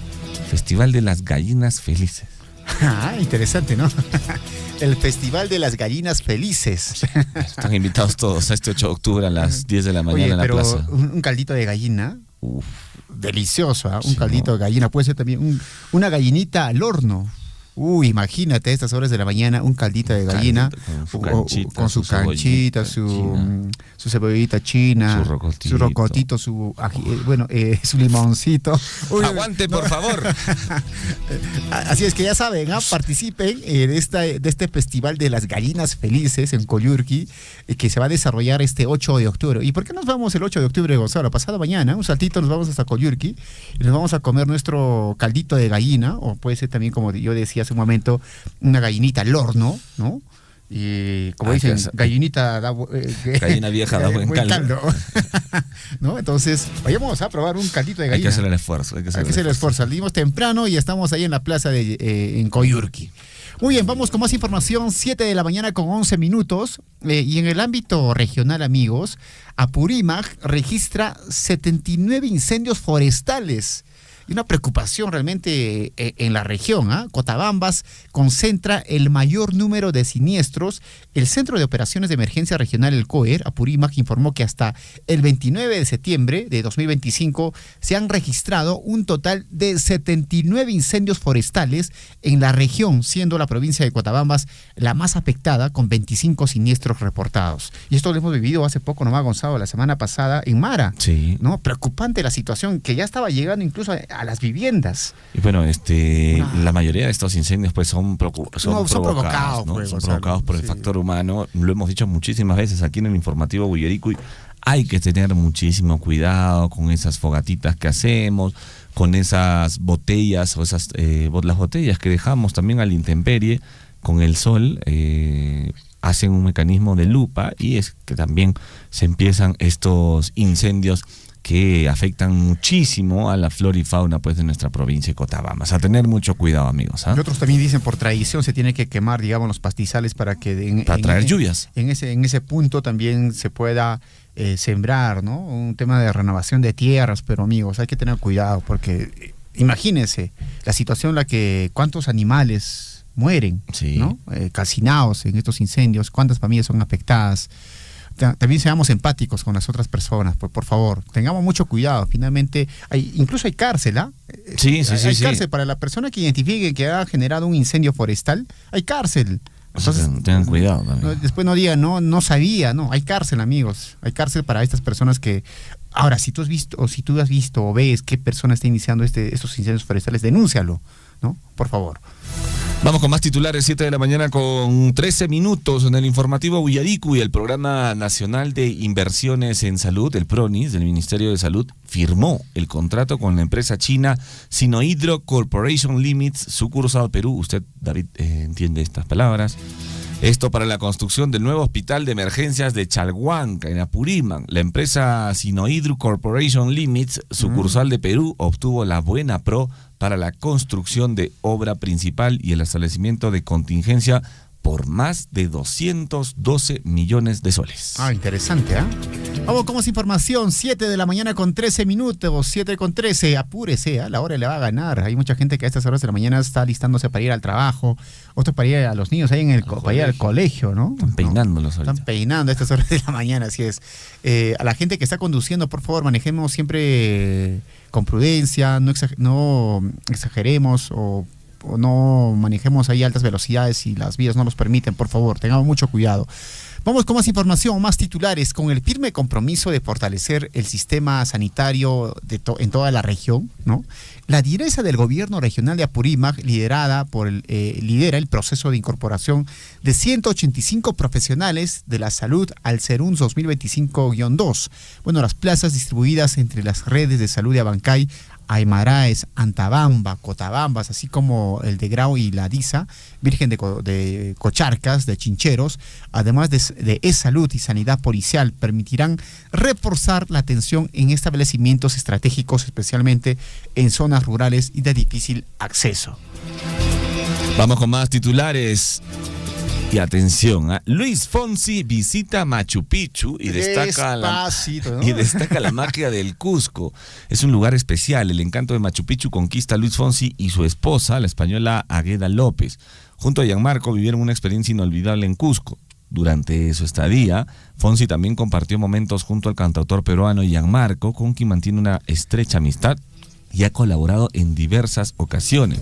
Festival de las Gallinas Felices. Interesante, ¿no? El Festival de las Gallinas Felices. Están invitados todos a este 8 de octubre a las 10 de la mañana en la plaza. Un caldito de gallina, delicioso, un caldito de gallina. Puede ser también una gallinita al horno. Imagínate a estas horas de la mañana un caldito de gallina con su canchita, su cebollita china, su rocotito, su limoncito. Aguante, por favor. Así es que ya saben, participen de este Festival de las Gallinas Felices en Coyurqui, que se va a desarrollar este 8 de octubre. ¿Y por qué nos vamos el 8 de octubre, Gonzalo? Pasado mañana, un saltito, nos vamos hasta Coyurqui y nos vamos a comer nuestro caldito de gallina, o puede ser también, como yo decía hace un momento, una gallinita al horno, ¿no? Y como dicen, gallinita gallina vieja da buen caldo. ¿No? Entonces, vayamos a probar un caldito de gallina. Hay que hacer el esfuerzo. Hay que hacer el esfuerzo. Salimos temprano y estamos ahí en la plaza en Coyurqui. Muy bien, vamos con más información. 7 de la mañana con 11 minutos. Y en el ámbito regional, amigos, Apurímac registra 79 incendios forestales. Y una preocupación realmente en la región. Cotabambas concentra el mayor número de siniestros. El Centro de Operaciones de Emergencia Regional, el COER, Apurímac, informó que hasta el 29 de septiembre de 2025 se han registrado un total de 79 incendios forestales en la región, siendo la provincia de Cotabambas la más afectada, con 25 siniestros reportados. Y esto lo hemos vivido hace poco, nomás, Gonzalo, la semana pasada en Mara. Sí. ¿No? Preocupante la situación, que ya estaba llegando incluso a las viviendas. Y bueno, la mayoría de estos incendios son provocados, ¿no? Son provocados por el factor humano. Lo hemos dicho muchísimas veces aquí en el informativo Guillericuy. Hay que tener muchísimo cuidado con esas fogatitas que hacemos, con esas botellas o las botellas que dejamos también a la intemperie con el sol. Hacen un mecanismo de lupa y es que también se empiezan estos incendios que afectan muchísimo a la flora y fauna de nuestra provincia de Cotabambas. A tener mucho cuidado, amigos. Y otros también dicen, por tradición se tiene que quemar, digamos, los pastizales para que para traer lluvias. En ese punto también se pueda sembrar, ¿no? Un tema de renovación de tierras, pero amigos, hay que tener cuidado porque imagínense la situación en la que cuántos animales mueren, sí, ¿no? Calcinados en estos incendios, cuántas familias son afectadas. También seamos empáticos con las otras personas, por favor, tengamos mucho cuidado. Finalmente, incluso hay cárcel, Sí. Hay cárcel para la persona que identifique que ha generado un incendio forestal, hay cárcel. Entonces, tengan cuidado también. Después no digan, no sabía, no, hay cárcel, amigos, hay cárcel para estas personas que... Ahora, si tú has visto o ves qué persona está iniciando estos incendios forestales, denúncialo, ¿no? Por favor. Vamos con más titulares, 7 de la mañana con 13 minutos en el informativo Huillaricu. Y el Programa Nacional de Inversiones en Salud, el PRONIS, del Ministerio de Salud, firmó el contrato con la empresa china Sinohydro Corporation Limits, sucursal Perú. Usted, David, entiende estas palabras. Esto para la construcción del nuevo hospital de emergencias de Chalhuanca, en Apurímac. La empresa Sinohydro Corporation Limits, sucursal de Perú, obtuvo la buena pro para la construcción de obra principal y el establecimiento de contingencia por más de 212 millones de soles. Ah, interesante, ¿eh? Vamos con más información, 7 de la mañana con 13 minutos, 7 con 13, apúrese, ¿eh? La hora le va a ganar. Hay mucha gente que a estas horas de la mañana está alistándose para ir al trabajo, otros para ir a los niños ahí para ir al colegio, ¿no? Están peinándolos ahorita. Están peinando a estas horas de la mañana, así es. A la gente que está conduciendo, por favor, manejemos siempre con prudencia, no exageremos o no manejemos ahí altas velocidades si las vías no los permiten, por favor, tengamos mucho cuidado. Vamos con más información, más titulares. Con el firme compromiso de fortalecer el sistema sanitario en toda la región, ¿no? La direza del gobierno regional de Apurímac, lidera el proceso de incorporación de 185 profesionales de la salud al CERUNS 2025-2. Bueno, las plazas distribuidas entre las redes de salud de Abancay, Aymaraes, Antabamba, Cotabambas, así como el de Grau y la DISA, Virgen de Cocharcas, de Chincheros, además de E-Salud y Sanidad Policial, permitirán reforzar la atención en establecimientos estratégicos, especialmente en zonas rurales y de difícil acceso. Vamos con más titulares. Y atención, Luis Fonsi visita Machu Picchu y destaca la magia del Cusco. Es un lugar especial. El encanto de Machu Picchu conquista a Luis Fonsi y su esposa, la española Agueda López. Junto a Gianmarco vivieron una experiencia inolvidable en Cusco. Durante su estadía, Fonsi también compartió momentos junto al cantautor peruano Gianmarco, con quien mantiene una estrecha amistad y ha colaborado en diversas ocasiones.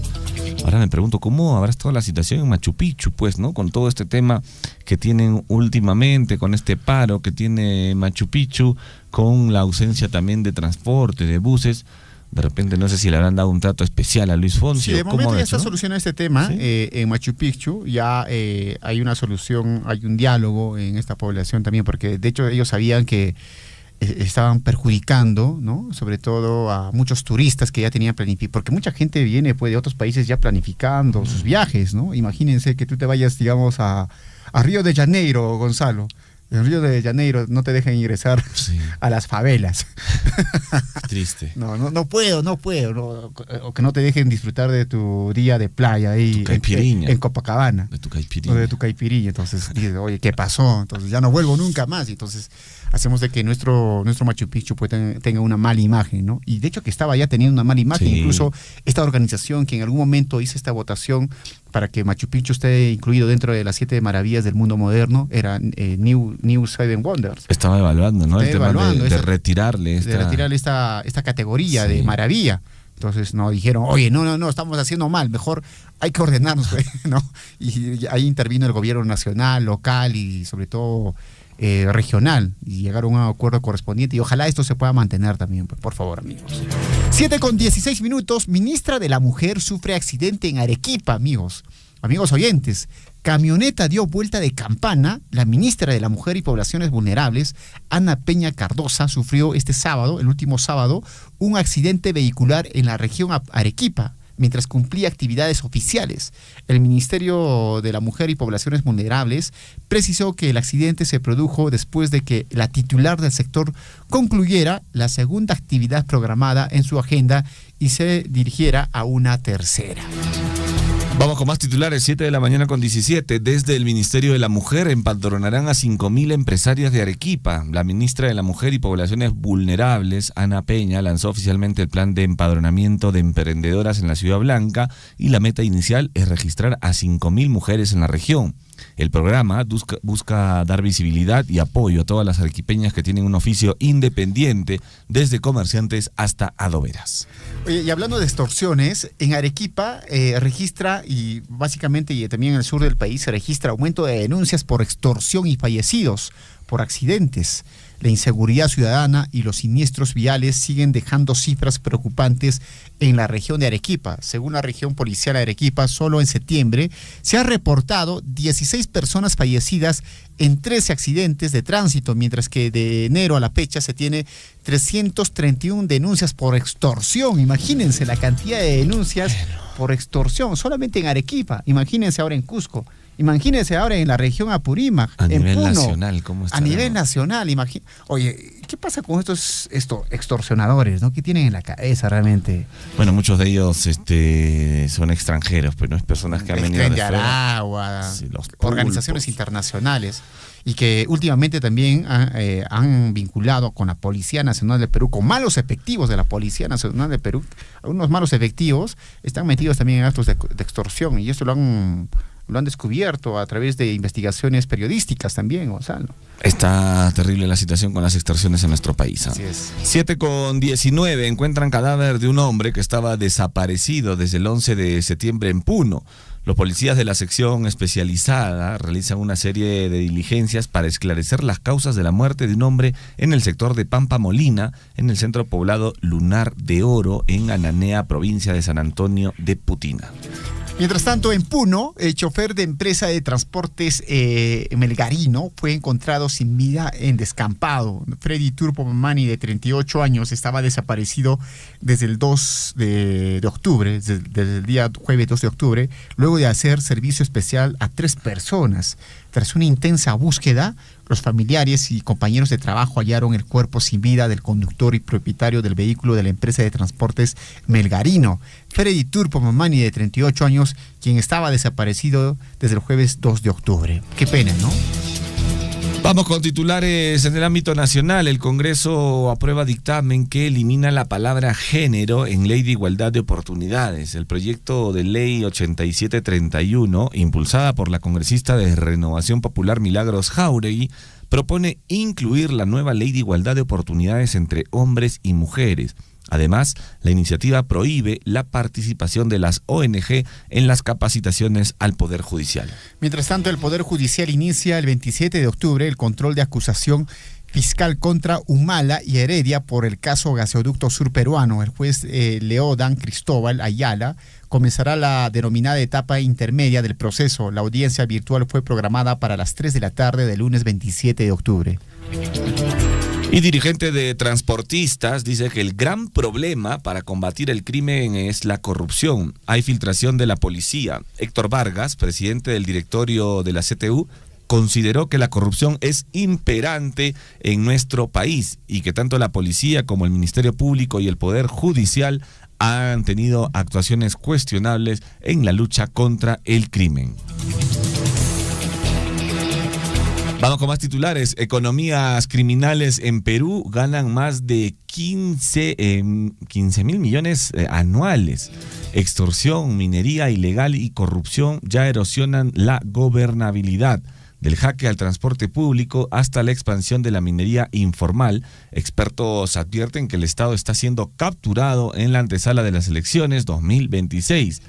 Ahora me pregunto, ¿cómo habrá estado la situación en Machu Picchu? Pues, ¿no? Con todo este tema que tienen últimamente, con este paro que tiene Machu Picchu, con la ausencia también de transporte, de buses. De repente no sé si le habrán dado un trato especial a Luis Fonsi. Sí, de momento ya está solucionado este tema. ¿Sí? En Machu Picchu ya hay una solución, hay un diálogo en esta población también, porque de hecho ellos sabían que estaban perjudicando, ¿no? Sobre todo a muchos turistas que ya tenían planificado, porque mucha gente viene pues de otros países ya planificando sus viajes, ¿no? Imagínense que tú te vayas, digamos, a Río de Janeiro, Gonzalo. En Río de Janeiro no te dejan ingresar a las favelas. Triste. No puedo. O que no te dejen disfrutar de tu día de playa ahí en Copacabana. De tu caipirinha. O de tu caipirinha. Entonces dices, oye, ¿qué pasó? Entonces ya no vuelvo nunca más. Y entonces hacemos de que nuestro Machu Picchu pues, tenga una mala imagen, ¿no? Y de hecho que estaba ya teniendo una mala imagen. Sí. Incluso esta organización que en algún momento hizo esta votación para que Machu Picchu esté incluido dentro de las 7 maravillas del mundo moderno, era New Seven Wonders. Estaba evaluando, ¿no? Estaba evaluando de retirarle esta categoría de maravilla. Entonces no dijeron, oye, no, estamos haciendo mal, mejor hay que ordenarnos, ¿no? Y ahí intervino el gobierno nacional, local y sobre todo regional, y llegaron a un acuerdo correspondiente, y ojalá esto se pueda mantener también, pues, por favor, amigos. 7:16, ministra de la Mujer sufre accidente en Arequipa, amigos oyentes. Camioneta dio vuelta de campana. La ministra de la Mujer y Poblaciones Vulnerables, Ana Peña Cardosa, sufrió este sábado, el último sábado, un accidente vehicular en la región Arequipa, mientras cumplía actividades oficiales. El Ministerio de la Mujer y Poblaciones Vulnerables precisó que el accidente se produjo después de que la titular del sector concluyera la segunda actividad programada en su agenda y se dirigiera a una tercera. Vamos con más titulares, 7 de la mañana con 17. Desde el Ministerio de la Mujer empadronarán a 5.000 empresarias de Arequipa. La ministra de la Mujer y Poblaciones Vulnerables, Ana Peña, lanzó oficialmente el plan de empadronamiento de emprendedoras en la Ciudad Blanca y la meta inicial es registrar a 5.000 mujeres en la región. El programa busca dar visibilidad y apoyo a todas las arequipeñas que tienen un oficio independiente, desde comerciantes hasta adoberas. Oye, y hablando de extorsiones, en Arequipa registra, y básicamente y también en el sur del país, se registra aumento de denuncias por extorsión y fallecidos por accidentes. La inseguridad ciudadana y los siniestros viales siguen dejando cifras preocupantes en la región de Arequipa. Según la región policial de Arequipa, solo en septiembre se ha reportado 16 personas fallecidas en 13 accidentes de tránsito, mientras que de enero a la fecha se tiene 331 denuncias por extorsión. Imagínense la cantidad de denuncias por extorsión solamente en Arequipa. Imagínense ahora en Cusco. Imagínense ahora en la región Apurímac, A en nivel Puno, nacional, ¿cómo está? a nivel nacional, oye, ¿qué pasa con estos extorsionadores, ¿no? ¿Qué tienen en la cabeza realmente? Bueno, muchos de ellos son extranjeros, pero no es personas que han venido de fuera. Aragua, Sí, los organizaciones pulpos. internacionales, y que últimamente también han vinculado con la Policía Nacional del Perú, con malos efectivos de la Policía Nacional del Perú. Algunos malos efectivos están metidos también en actos de extorsión, y esto lo han descubierto a través de investigaciones periodísticas también, Gonzalo. Está terrible la situación con las extorsiones en nuestro país. Así es. 7:19, encuentran cadáver de un hombre que estaba desaparecido desde el 11 de septiembre en Puno. Los policías de la sección especializada realizan una serie de diligencias para esclarecer las causas de la muerte de un hombre en el sector de Pampa Molina, en el centro poblado Lunar de Oro, en Ananea, provincia de San Antonio de Putina. Mientras tanto, en Puno, el chofer de empresa de transportes Melgarino fue encontrado sin vida en descampado. Freddy Turpo Mamani, de 38 años, estaba desaparecido desde el 2 de octubre, desde el día jueves 2 de octubre, luego de hacer servicio especial a 3 personas. Tras una intensa búsqueda, los familiares y compañeros de trabajo hallaron el cuerpo sin vida del conductor y propietario del vehículo de la empresa de transportes Melgarino, Freddy Turpo Mamani, de 38 años, quien estaba desaparecido desde el jueves 2 de octubre. Qué pena, ¿no? Vamos con titulares en el ámbito nacional. El Congreso aprueba dictamen que elimina la palabra género en Ley de Igualdad de Oportunidades. El proyecto de ley 8731, impulsada por la congresista de Renovación Popular Milagros Jáuregui, propone incluir la nueva Ley de Igualdad de Oportunidades entre hombres y mujeres. Además, la iniciativa prohíbe la participación de las ONG en las capacitaciones al Poder Judicial. Mientras tanto, el Poder Judicial inicia el 27 de octubre el control de acusación fiscal contra Humala y Heredia por el caso Gasoducto Sur Peruano. El juez Leodan Cristóbal Ayala comenzará la denominada etapa intermedia del proceso. La audiencia virtual fue programada para las 3 de la tarde del lunes 27 de octubre. Y dirigente de transportistas dice que el gran problema para combatir el crimen es la corrupción. Hay filtración de la policía. Héctor Vargas, presidente del directorio de la CTU, consideró que la corrupción es imperante en nuestro país y que tanto la policía como el Ministerio Público y el Poder Judicial han tenido actuaciones cuestionables en la lucha contra el crimen. Vamos con más titulares. Economías criminales en Perú ganan más de 15 mil millones anuales. Extorsión, minería ilegal y corrupción ya erosionan la gobernabilidad. Del jaque al transporte público hasta la expansión de la minería informal, expertos advierten que el Estado está siendo capturado en la antesala de las elecciones 2026.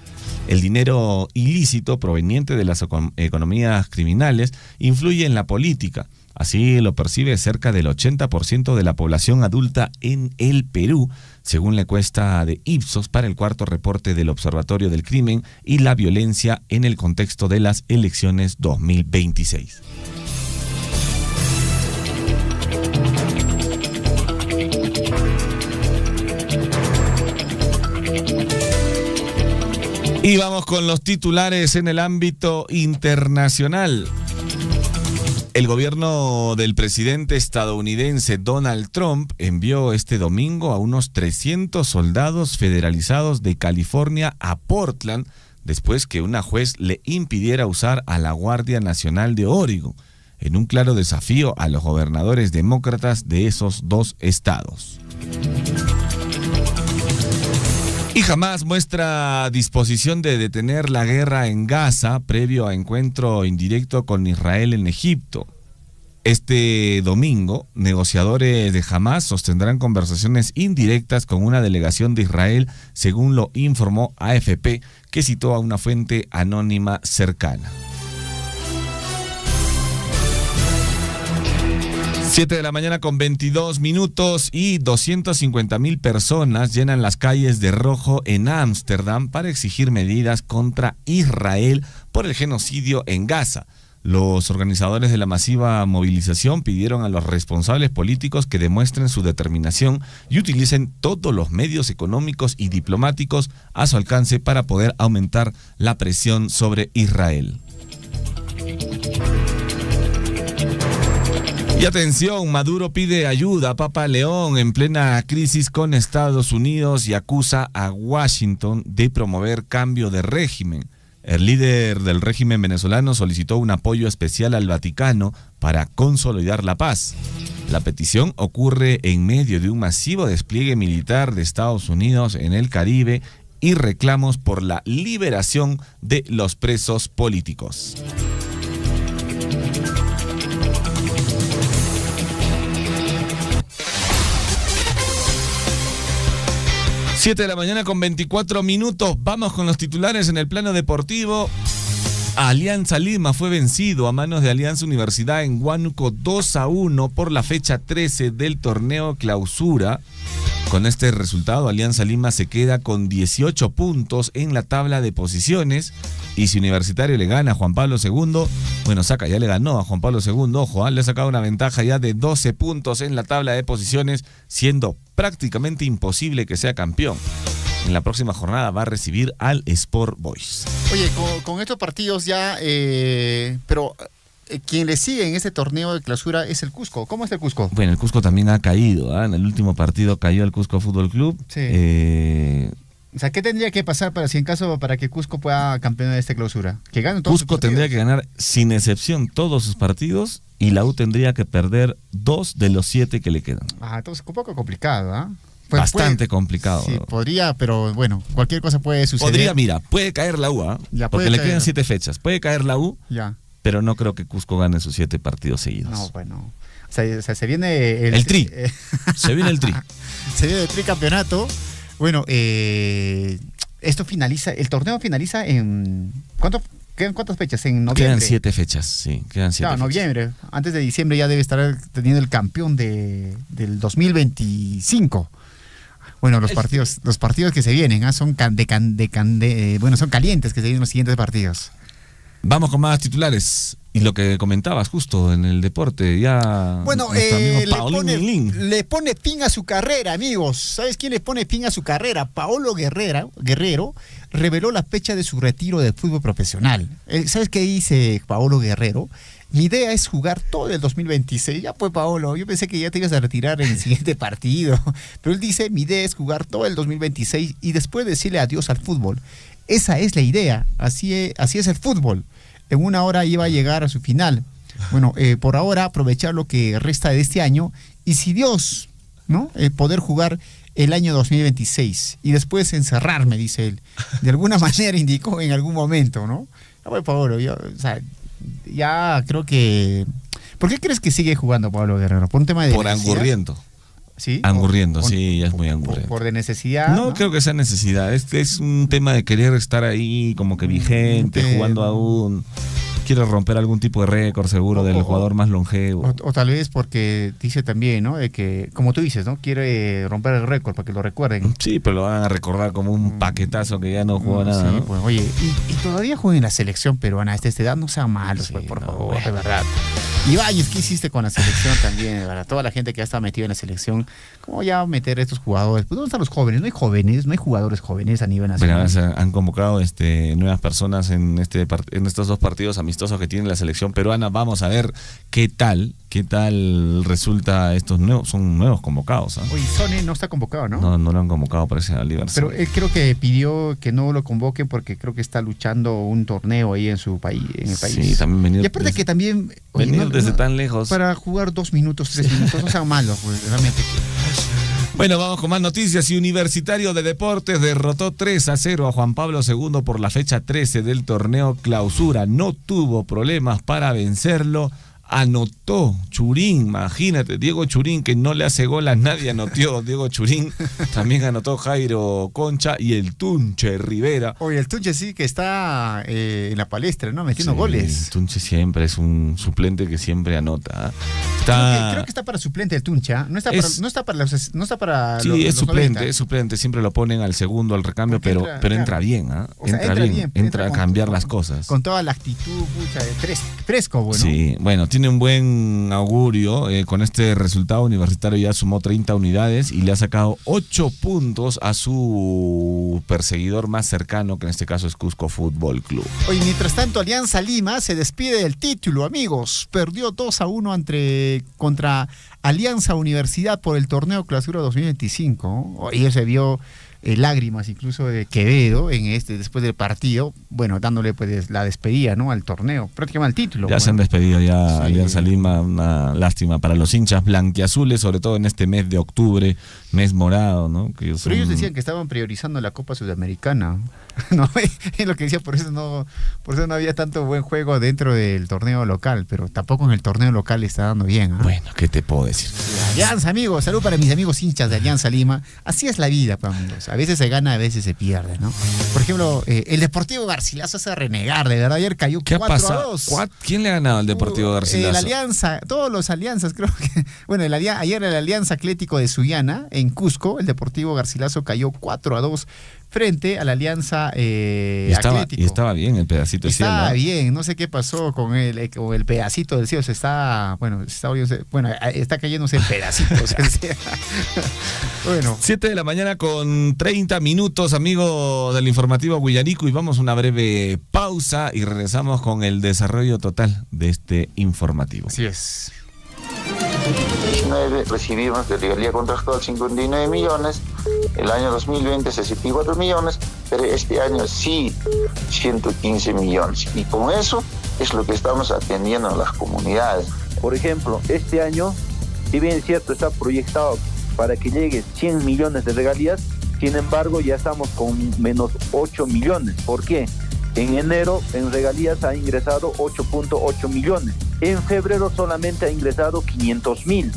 El dinero ilícito proveniente de las economías criminales influye en la política. Así lo percibe cerca del 80% de la población adulta en el Perú, según la encuesta de Ipsos para el cuarto reporte del Observatorio del Crimen y la Violencia en el contexto de las elecciones 2026. Y vamos con los titulares en el ámbito internacional. El gobierno del presidente estadounidense Donald Trump envió este domingo a unos 300 soldados federalizados de California a Portland después que una juez le impidiera usar a la Guardia Nacional de Oregon, en un claro desafío a los gobernadores demócratas de esos dos estados. Y Hamás muestra disposición de detener la guerra en Gaza previo a encuentro indirecto con Israel en Egipto. Este domingo, negociadores de Hamás sostendrán conversaciones indirectas con una delegación de Israel, según lo informó AFP, que citó a una fuente anónima cercana. 7 de la mañana con 22 minutos y 250.000 personas llenan las calles de rojo en Ámsterdam para exigir medidas contra Israel por el genocidio en Gaza. Los organizadores de la masiva movilización pidieron a los responsables políticos que demuestren su determinación y utilicen todos los medios económicos y diplomáticos a su alcance para poder aumentar la presión sobre Israel. Y atención, Maduro pide ayuda a Papa León en plena crisis con Estados Unidos y acusa a Washington de promover cambio de régimen. El líder del régimen venezolano solicitó un apoyo especial al Vaticano para consolidar la paz. La petición ocurre en medio de un masivo despliegue militar de Estados Unidos en el Caribe y reclamos por la liberación de los presos políticos. 7 de la mañana con 24 minutos. Vamos con los titulares en el plano deportivo. Alianza Lima fue vencido a manos de Alianza Universidad en Huánuco 2-1 por la fecha 13 del torneo Clausura. Con este resultado, Alianza Lima se queda con 18 puntos en la tabla de posiciones. Y si Universitario le gana a Juan Pablo II, ya le ganó a Juan Pablo II, ojo, le ha sacado una ventaja ya de 12 puntos en la tabla de posiciones, siendo prácticamente imposible que sea campeón. En la próxima jornada va a recibir al Sport Boys. Oye, con estos partidos ya, pero quien le sigue en este torneo de Clausura es el Cusco. ¿Cómo es el Cusco? Bueno, el Cusco también ha caído, En el último partido cayó el Cusco Fútbol Club. Sí. O sea, ¿qué tendría que pasar para que Cusco pueda campeonar de esta Clausura? Que gane todos sus Cusco partidos. tendría que ganar sin excepción todos sus partidos y la U tendría que perder 2 de los 7 que le quedan. Entonces un poco complicado, Bastante complicado. Sí, podría, pero bueno, cualquier cosa puede suceder. Puede caer la U, Ya, porque le quedan 7 fechas. Puede caer la U, ya, pero no creo que Cusco gane sus 7 partidos seguidos. No, bueno. O sea, se viene el tri. Se viene el tri. Se viene el tricampeonato. Bueno, esto finaliza, el torneo finaliza en... ¿Quedan cuántas fechas? En noviembre. Quedan 7 fechas, sí. Quedan 7 fechas. Noviembre. Antes de diciembre ya debe estar teniendo el campeón del 2025. Bueno, los partidos que se vienen, son son calientes que se vienen los siguientes partidos. Vamos con más titulares. Y lo que comentabas justo en el deporte, ya... Bueno, le pone fin a su carrera, amigos. ¿Sabes quién le pone fin a su carrera? Paolo Guerrero reveló la fecha de su retiro del fútbol profesional. ¿Sabes qué dice Paolo Guerrero? Mi idea es jugar todo el 2026. Ya pues, Paolo, yo pensé que ya te ibas a retirar en el siguiente partido. Pero él dice, mi idea es jugar todo el 2026 y después decirle adiós al fútbol. Esa es la idea. Así es el fútbol. En una hora iba a llegar a su final. Bueno, por ahora aprovechar lo que resta de este año y si Dios, poder jugar el año 2026 y después encerrarme, dice él. De alguna manera indicó en algún momento, ¿no? Bueno, Pablo, ya creo que... ¿Por qué crees que sigue jugando Pablo Guerrero? ¿Por un tema de Por angurriento. ¿Sí? Angurriendo, sí, ya es muy angurriento. ¿Por de necesidad? No creo que sea necesidad. Es un tema de querer estar ahí como que vigente, jugando aún. Quiere romper algún tipo de récord seguro del jugador más longevo. O tal vez porque dice también, ¿no? De que, como tú dices, ¿no? Quiere romper el récord para que lo recuerden. Sí, pero lo van a recordar como un paquetazo que ya no jugó nada. Sí, ¿no? Pues, oye, y todavía juega en la selección peruana a esta edad, no sean malos, sí, por favor, de verdad. Y Ibáñez, ¿qué hiciste con la selección también? De verdad, toda la gente que ha estado metida en la selección, ¿cómo ya meter a estos jugadores? Pues, ¿dónde están los jóvenes? No hay jugadores jóvenes a nivel nacional. Bueno, han convocado nuevas personas en estos 2 partidos amistosos que tiene la selección peruana. Vamos a ver qué tal resulta estos nuevos, son nuevos convocados. Oye, Sone no está convocado, ¿no? No lo han convocado, parece, al Libertad. Pero él creo que pidió que no lo convoquen porque creo que está luchando un torneo ahí en su país, en el país. Sí, también venir. Y aparte que también venir desde tan lejos. Para jugar 2 minutos, 3 minutos, no sean malos, pues realmente. Bueno, vamos con más noticias. Y Universitario de Deportes derrotó 3-0 a Juan Pablo II por la fecha 13 del torneo Clausura. No tuvo problemas para vencerlo. Anotó Churín, imagínate, Diego Churín, que no le hace gol a nadie, anotó Diego Churín. También anotó Jairo Concha y el Tunche Rivera. Oye, el Tunche sí que está en la palestra, ¿no? Metiendo goles. El Tunche siempre es un suplente que siempre anota. Creo que está para suplente el Tuncha. No está para Sí, los es suplente, 90. es suplente. Siempre lo ponen al segundo, al recambio, pero entra bien, ¿ah? O sea, Entra a cambiar las cosas. Con toda la actitud, fresco, bueno. Sí, bueno, tiene un buen augurio. Con este resultado, Universitario ya sumó 30 unidades y le ha sacado 8 puntos a su perseguidor más cercano, que en este caso es Cusco Fútbol Club. Oye, mientras tanto, Alianza Lima se despide del título, amigos. Perdió 2-1 contra Alianza Universidad por el torneo Clausura 2025. Ayer se vio lágrimas incluso de Quevedo después del partido, bueno, dándole pues la despedida, ¿no?, al torneo, prácticamente al título. Ya se han despedido ya, sí. Alianza Lima, una lástima para los hinchas blanquiazules, sobre todo en este mes de octubre, mes morado, ¿no? Pero ellos decían que estaban priorizando la Copa Sudamericana, ¿no? Es lo que decía, por eso no había tanto buen juego dentro del torneo local, pero tampoco en el torneo local le está dando bien, ¿eh? Bueno, ¿qué te puedo decir? Alianza, amigos, salud para mis amigos hinchas de Alianza Lima. Así es la vida, pues, amigos. A veces se gana, a veces se pierde, ¿no? Por ejemplo, el Deportivo Garcilaso hace renegar, de verdad. Ayer cayó 4-2. ¿Quién le ha ganado al Deportivo Garcilaso? La Alianza, todos los alianzas, creo que. Bueno, ayer el Alianza Atlético de Sullana, en Cusco, el Deportivo Garcilaso cayó 4-2 frente a la Alianza Atlético. Y estaba bien el pedacito del cielo. Estaba bien, no sé qué pasó con el pedacito del cielo. Está cayéndose el pedacito. Bueno. 7 de la mañana con 30 minutos, amigo del informativo Huillarico, y vamos a una breve pausa y regresamos con el desarrollo total de este informativo. Así es. 2019 recibimos de regalía contractual 59 millones, el año 2020 64 millones, pero este año sí 115 millones. Y con eso es lo que estamos atendiendo a las comunidades. Por ejemplo, este año, si bien es cierto, está proyectado para que llegue 100 millones de regalías, sin embargo ya estamos con menos 8 millones. ¿Por qué? En enero en regalías ha ingresado 8.8 millones. En febrero solamente ha ingresado 500.000.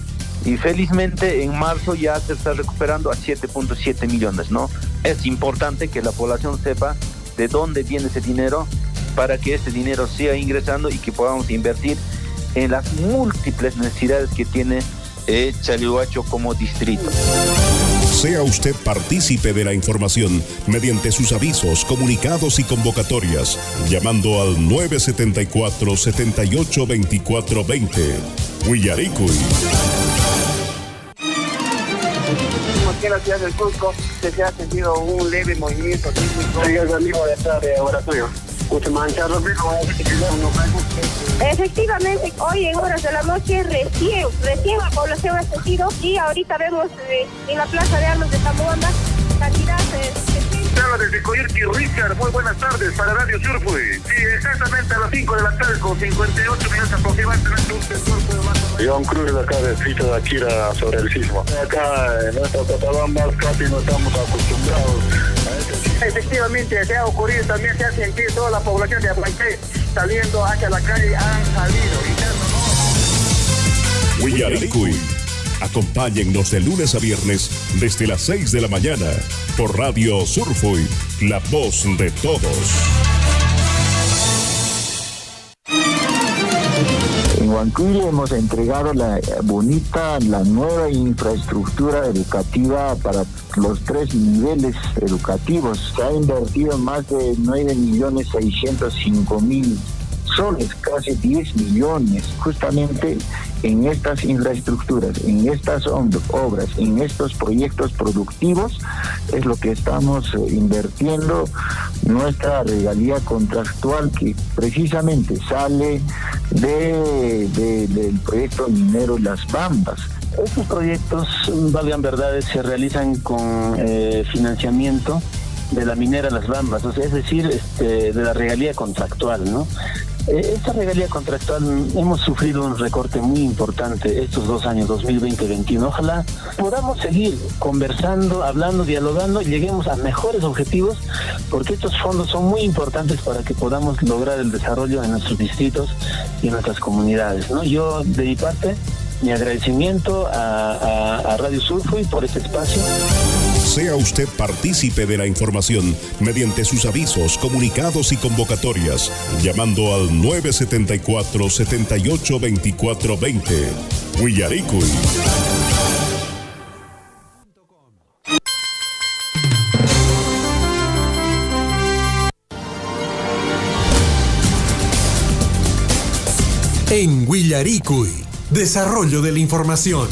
Y felizmente en marzo ya se está recuperando a 7.7 millones, ¿no? Es importante que la población sepa de dónde viene ese dinero para que ese dinero siga ingresando y que podamos invertir en las múltiples necesidades que tiene Chalhuacho como distrito. Sea usted partícipe de la información mediante sus avisos, comunicados y convocatorias, llamando al 974-782420. Huillaricuy. Aquí en la ciudad del Cusco se ha sentido un leve movimiento sísmico. Soy el amigo de esta de laboratorio. Efectivamente, hoy en horas de la noche recién la población ha sentido, y ahorita vemos en la Plaza de Armas de Zamboanga cantidad de... Habla desde Coyerqui, Richard, muy buenas tardes para Radio Surfui. Sí, exactamente a las 5 de la tarde con 58 minutos aproximadamente. John Cruz, acá de Distrito de Akira, sobre el sismo. Acá en nuestra Cochabamba casi no estamos acostumbrados a este sismo. Efectivamente, se ha ocurrido, también se ha sentido toda la población de Abancay saliendo hacia la calle, han salido. Huillaricuy. Acompáñennos de lunes a viernes desde las 6 de la mañana por Radio Surfui, la voz de todos. En Huancuire hemos entregado la nueva infraestructura educativa para los 3 niveles educativos. Se ha invertido más de 9.605.000 soles, casi 10 millones, justamente en estas infraestructuras, en estas obras, en estos proyectos productivos, es lo que estamos invirtiendo nuestra regalía contractual, que precisamente sale del proyecto minero Las Bambas. Estos proyectos, valgan verdades, se realizan con financiamiento de la minera Las Bambas, o sea, es decir, de la regalía contractual, ¿no? Esta regalía contractual hemos sufrido un recorte muy importante estos 2 años, 2020-2021. Ojalá podamos seguir conversando, hablando, dialogando y lleguemos a mejores objetivos, porque estos fondos son muy importantes para que podamos lograr el desarrollo en nuestros distritos y en nuestras comunidades, ¿no? Yo, de mi parte, mi agradecimiento a Radio Surfui por este espacio. Sea usted partícipe de la información mediante sus avisos, comunicados y convocatorias, llamando al 974-782420. Huillaricuy. En Huillaricuy, desarrollo de la información.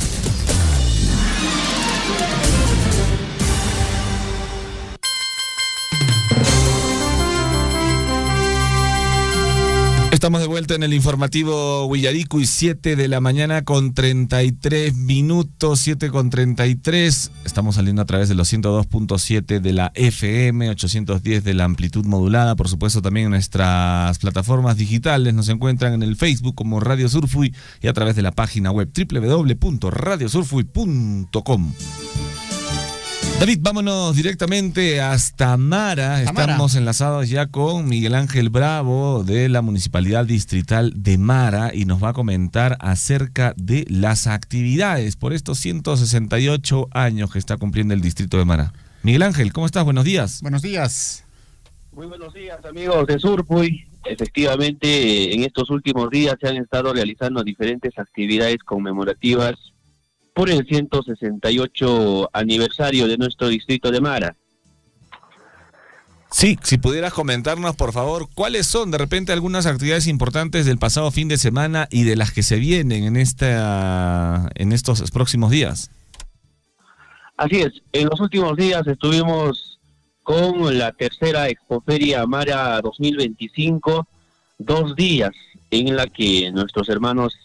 Estamos de vuelta en el informativo Huillaricuy, 7 de la mañana con 33 minutos, 7 con 33. Estamos saliendo a través de los 102.7 de la FM, 810 de la amplitud modulada. Por supuesto, también en nuestras plataformas digitales nos encuentran en el Facebook como Radio Surfuy y a través de la página web www.radiosurfuy.com. David, vámonos directamente hasta Mara. Estamos enlazados ya con Miguel Ángel Bravo de la Municipalidad Distrital de Mara y nos va a comentar acerca de las actividades por estos 168 años que está cumpliendo el distrito de Mara. Miguel Ángel, ¿cómo estás? Buenos días. Buenos días. Muy buenos días, amigos de Surfuy. Efectivamente, en estos últimos días se han estado realizando diferentes actividades conmemorativas por el 168 aniversario de nuestro distrito de Mara. Sí, si pudieras comentarnos, por favor, ¿cuáles son de repente algunas actividades importantes del pasado fin de semana y de las que se vienen en estos próximos días? Así es, en los últimos días estuvimos con la tercera Expoferia Mara 2025, 2 días en la que nuestros hermanos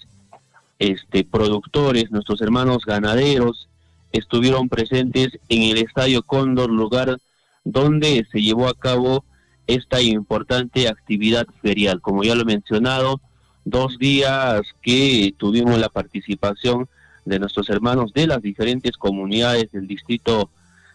productores, nuestros hermanos ganaderos estuvieron presentes en el Estadio Cóndor, lugar donde se llevó a cabo esta importante actividad ferial. Como ya lo he mencionado, 2 días que tuvimos la participación de nuestros hermanos de las diferentes comunidades del distrito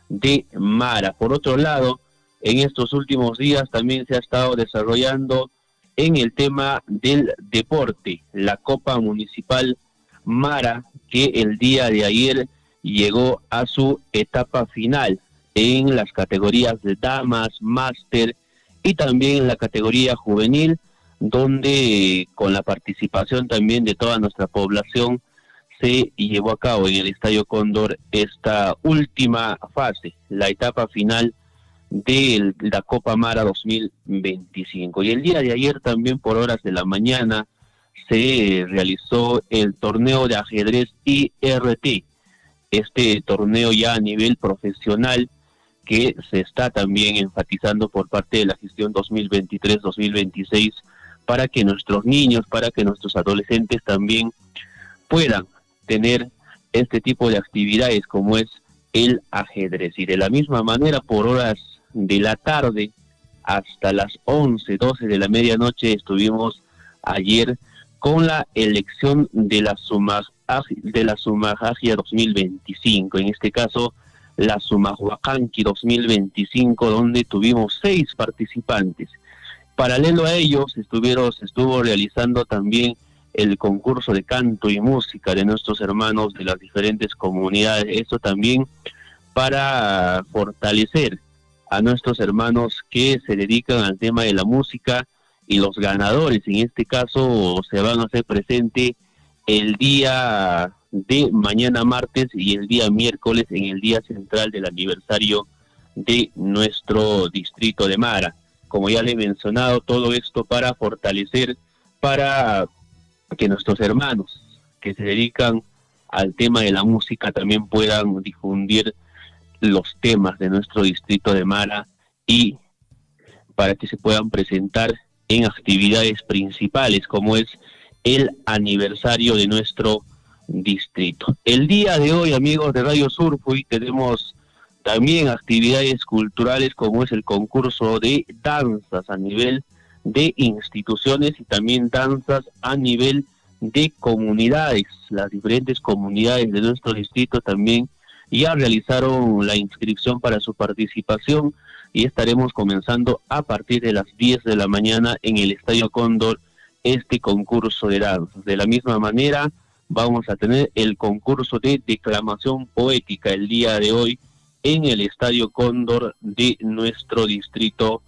de Mara. Por otro lado, en estos últimos días también se ha estado desarrollando en el tema del deporte, la Copa Municipal Mara, que el día de ayer llegó a su etapa final en las categorías de damas, máster y también en la categoría juvenil, donde con la participación también de toda nuestra población se llevó a cabo en el Estadio Cóndor esta última fase, la etapa final de la Copa Mara 2025. Y el día de ayer también por horas de la mañana se realizó el torneo de ajedrez IRT, este torneo ya a nivel profesional que se está también enfatizando por parte de la gestión 2023-2026 para que nuestros niños, para que nuestros adolescentes también puedan tener este tipo de actividades como es el ajedrez. Y de la misma manera, por horas de la tarde hasta las 11, 12 de la medianoche estuvimos ayer con la elección de la Sumajagia 2025, en este caso la Sumahuacanqui 2025, donde tuvimos 6 participantes. Paralelo a ellos estuvo realizando también el concurso de canto y música de nuestros hermanos de las diferentes comunidades, esto también para fortalecer a nuestros hermanos que se dedican al tema de la música, y los ganadores en este caso se van a hacer presente el día de mañana martes y el día miércoles en el día central del aniversario de nuestro distrito de Mara. Como ya le he mencionado, todo esto para fortalecer, para que nuestros hermanos que se dedican al tema de la música también puedan difundir los temas de nuestro distrito de Mara y para que se puedan presentar en actividades principales como es el aniversario de nuestro distrito. El día de hoy, amigos de Radio Surfuy, tenemos también actividades culturales como es el concurso de danzas a nivel de instituciones y también danzas a nivel de comunidades. Las diferentes comunidades de nuestro distrito también ya realizaron la inscripción para su participación y estaremos comenzando a partir de las 10 de la mañana en el Estadio Cóndor este concurso de danzas. De la misma manera vamos a tener el concurso de declamación poética el día de hoy en el Estadio Cóndor de nuestro distrito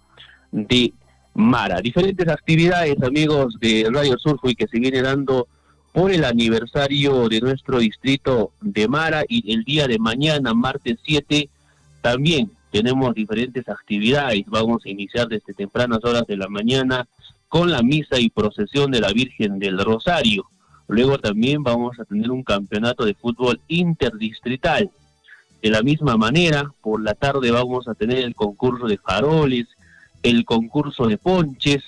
de Mara. Diferentes actividades, amigos de Radio Surfuy, que se viene dando por el aniversario de nuestro distrito de Mara, y el día de mañana, martes 7, también tenemos diferentes actividades. Vamos a iniciar desde tempranas horas de la mañana con la misa y procesión de la Virgen del Rosario. Luego también vamos a tener un campeonato de fútbol interdistrital. De la misma manera, por la tarde vamos a tener el concurso de faroles, el concurso de ponches,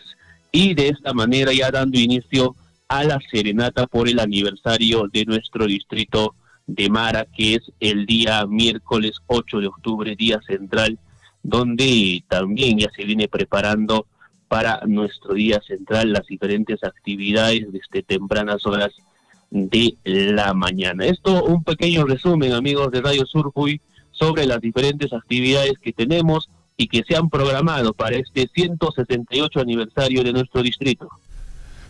y de esta manera ya dando inicio a la serenata por el aniversario de nuestro distrito de Mara, que es el día miércoles 8 de octubre, día central, donde también ya se viene preparando para nuestro día central las diferentes actividades desde tempranas horas de la mañana. Esto un pequeño resumen, amigos de Radio Surjuy, sobre las diferentes actividades que tenemos y que se han programado para este 168 aniversario de nuestro distrito.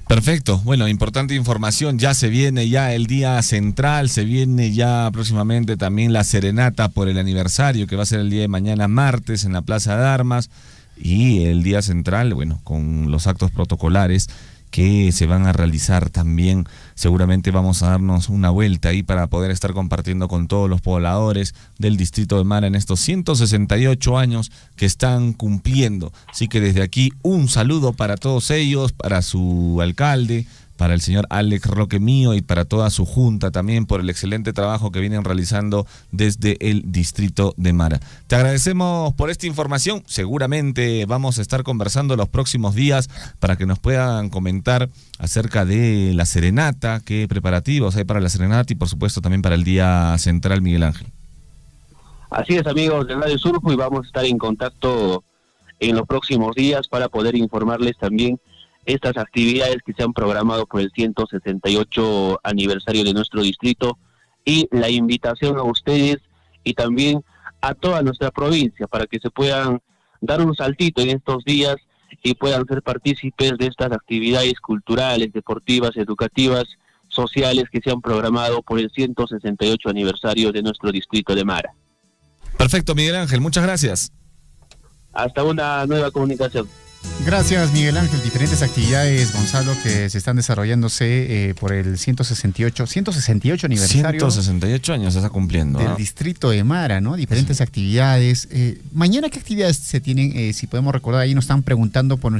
Perfecto, bueno, importante información, ya se viene ya el día central, se viene ya próximamente también la serenata por el aniversario, que va a ser el día de mañana martes en la Plaza de Armas, y el día central, bueno, con los actos protocolares que se van a realizar también. Seguramente vamos a darnos una vuelta ahí para poder estar compartiendo con todos los pobladores del distrito de Mara en estos 168 años que están cumpliendo. Así que desde aquí un saludo para todos ellos, para su alcalde, para el señor Alex Roque Mío y para toda su junta también por el excelente trabajo que vienen realizando desde el distrito de Mara. Te agradecemos por esta información. Seguramente vamos a estar conversando los próximos días para que nos puedan comentar acerca de la serenata, qué preparativos hay para la serenata y por supuesto también para el día central, Miguel Ángel. Así es, amigos de Radio Surjuy, y vamos a estar en contacto en los próximos días para poder informarles también estas actividades que se han programado por el 168 aniversario de nuestro distrito, y la invitación a ustedes y también a toda nuestra provincia para que se puedan dar un saltito en estos días y puedan ser partícipes de estas actividades culturales, deportivas, educativas, sociales que se han programado por el 168 aniversario de nuestro distrito de Mara. Perfecto, Miguel Ángel, muchas gracias. Hasta una nueva comunicación. Gracias, Miguel Ángel. Diferentes actividades, Gonzalo, que se están desarrollándose por el 168 aniversario. 168 años se está cumpliendo. Del distrito de Mara, ¿no? Diferentes actividades. Mañana, ¿qué actividades se tienen? Si podemos recordar, ahí nos están preguntando por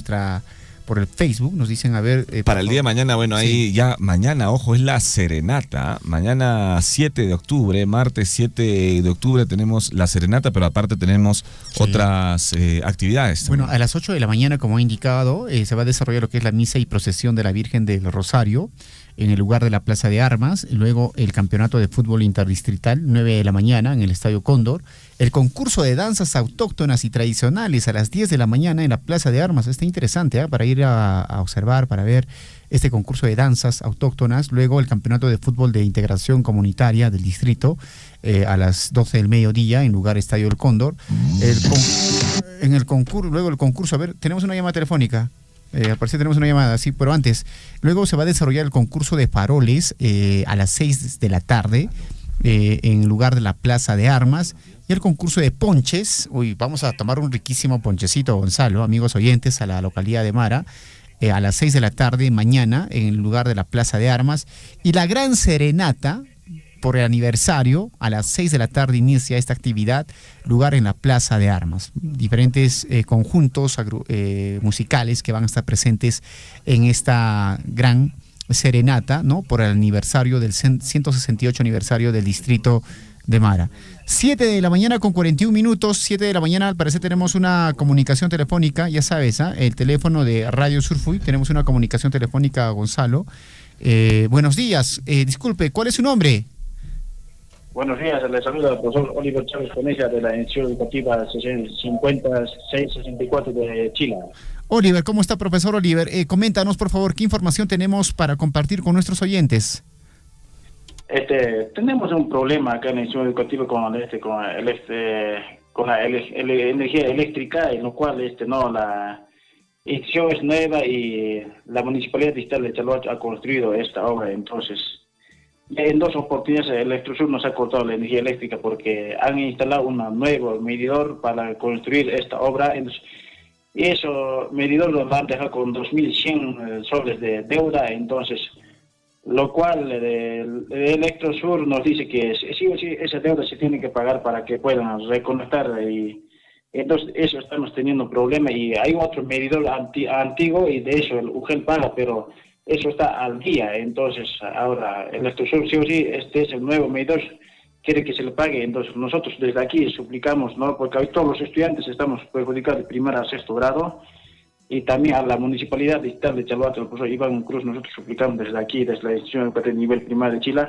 el Facebook, nos dicen, a ver... para el día de mañana, bueno, sí. Ahí ya mañana, ojo, es la serenata. Mañana 7 de octubre, martes 7 de octubre tenemos la serenata, pero aparte tenemos otras actividades también. Bueno, a las 8 de la mañana, como ha indicado, se va a desarrollar lo que es la misa y procesión de la Virgen del Rosario en el lugar de la Plaza de Armas, luego el campeonato de fútbol interdistrital, 9 de la mañana en el Estadio Cóndor, el concurso de danzas autóctonas y tradicionales a las 10 de la mañana en la Plaza de Armas. Está interesante para ir a observar, para ver este concurso de danzas autóctonas, luego el campeonato de fútbol de integración comunitaria del distrito a las 12 del mediodía en lugar Estadio del Cóndor, luego el concurso, a ver, tenemos una llamada telefónica. Al parecer tenemos una llamada, sí, pero antes. Luego se va a desarrollar el concurso de faroles a las 6 de la tarde en lugar de la Plaza de Armas. Y el concurso de ponches. Vamos a tomar un riquísimo ponchecito, Gonzalo, amigos oyentes, a la localidad de Mara, a las 6 de la tarde mañana en lugar de la Plaza de Armas. Y la gran serenata por el aniversario, a las 6 de la tarde inicia esta actividad, lugar en la Plaza de Armas. Diferentes conjuntos musicales que van a estar presentes en esta gran serenata, ¿no? Por el aniversario del 168 aniversario del distrito de Mara. 7 de la mañana con 41 minutos, 7 de la mañana, al parecer tenemos una comunicación telefónica, ya sabes, el teléfono de Radio Surfuy, tenemos una comunicación telefónica, Gonzalo. Buenos días, disculpe, ¿cuál es su nombre? Buenos días, le saluda el profesor Oliver Chávez Conella de la Institución Educativa 5664 de Chile. Oliver, ¿cómo está, profesor Oliver? Coméntanos, por favor, ¿qué información tenemos para compartir con nuestros oyentes? Tenemos un problema acá en el Instituto Educativo con la energía eléctrica, en lo cual la institución es nueva y la Municipalidad Distrital de Chalahuacho ha construido esta obra. Entonces, en dos oportunidades Electrosur nos ha cortado la energía eléctrica porque han instalado un nuevo medidor para construir esta obra. Y eso medidor lo van a dejar con 2.100 soles de deuda. Entonces, lo cual el Electrosur nos dice que sí o sí esa deuda se tiene que pagar para que puedan reconectar, y entonces eso estamos teniendo problema. Y hay otro medidor antiguo y de eso el UGEL paga, pero eso está al día. Entonces ahora el Electrosur sí o sí, este es el nuevo medidor, quiere que se le pague. Entonces nosotros desde aquí suplicamos, ¿no? Porque hoy todos los estudiantes estamos perjudicados de primer a sexto grado, y también a la Municipalidad Distrital de Chalhuatl, el profesor Iván Cruz, nosotros suplicamos desde aquí, desde la institución educativa de nivel primario de Chile,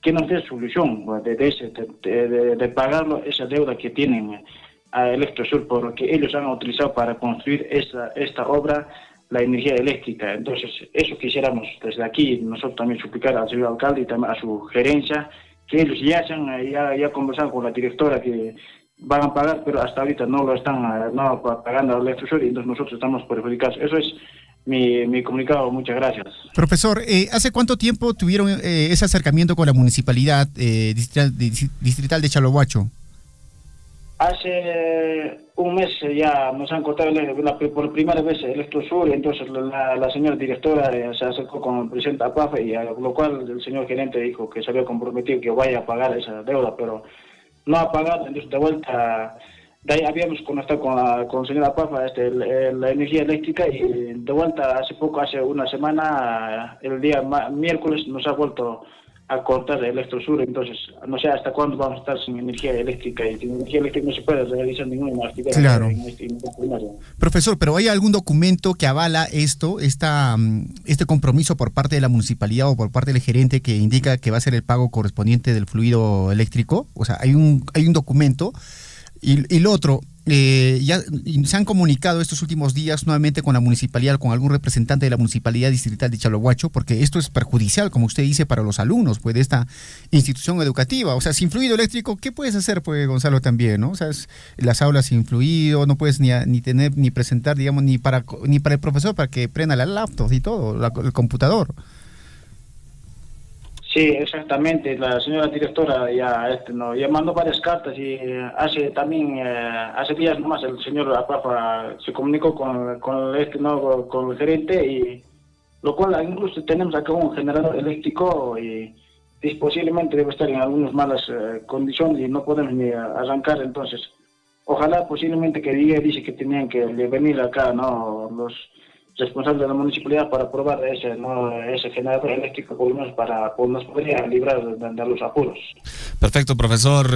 que nos dé solución de pagarlo esa deuda que tienen a Electrosur, porque ellos han utilizado para construir esta obra la energía eléctrica. Entonces, eso quisiéramos desde aquí, nosotros también suplicar al señor alcalde y también a su gerencia, que ellos ya conversaron con la directora que van a pagar, pero hasta ahorita no lo están pagando al Electrosur, y entonces nosotros estamos perjudicados. Eso es mi comunicado. Muchas gracias. Profesor, ¿hace cuánto tiempo tuvieron ese acercamiento con la municipalidad distrital de Chalhuacho? Hace un mes ya nos han cortado por primera vez el Electrosur, y entonces la señora directora se acercó con el presidente APAFE, y a lo cual el señor gerente dijo que se había comprometido que vaya a pagar esa deuda, pero no ha pagado. Entonces de vuelta, de ahí habíamos conectado con el señor APAFA la energía eléctrica, y de vuelta hace una semana, el día miércoles, nos ha vuelto a cortar el Electrosur. Entonces no sé hasta cuándo vamos a estar sin energía eléctrica, y sin energía eléctrica no se puede realizar ninguna actividad. Claro. En este primario. Profesor, ¿pero hay algún documento que avala este compromiso por parte de la municipalidad o por parte del gerente que indica que va a ser el pago correspondiente del fluido eléctrico? O sea, hay un documento. Y lo otro, ya se han comunicado estos últimos días nuevamente con la municipalidad, con algún representante de la municipalidad distrital de Chalhuacho, porque esto es perjudicial, como usted dice, para los alumnos pues, de esta institución educativa. O sea, sin fluido eléctrico, ¿qué puedes hacer, pues, Gonzalo, también, ¿no? O sea, las aulas sin fluido, no puedes ni presentar, digamos, ni para el profesor para que prenda la laptop y todo, el computador. Sí, exactamente. La señora directora ya mandó varias cartas, y hace días nomás el señor APAFA se comunicó con el gerente, y lo cual incluso tenemos acá un generador eléctrico, y posiblemente debe estar en algunas malas condiciones y no podemos ni arrancar. Entonces, ojalá posiblemente que dice que tenían que venir acá, ¿no?, los responsables de la municipalidad para probar ese generador eléctrico, por lo menos nos podría librar de los apuros. Perfecto, profesor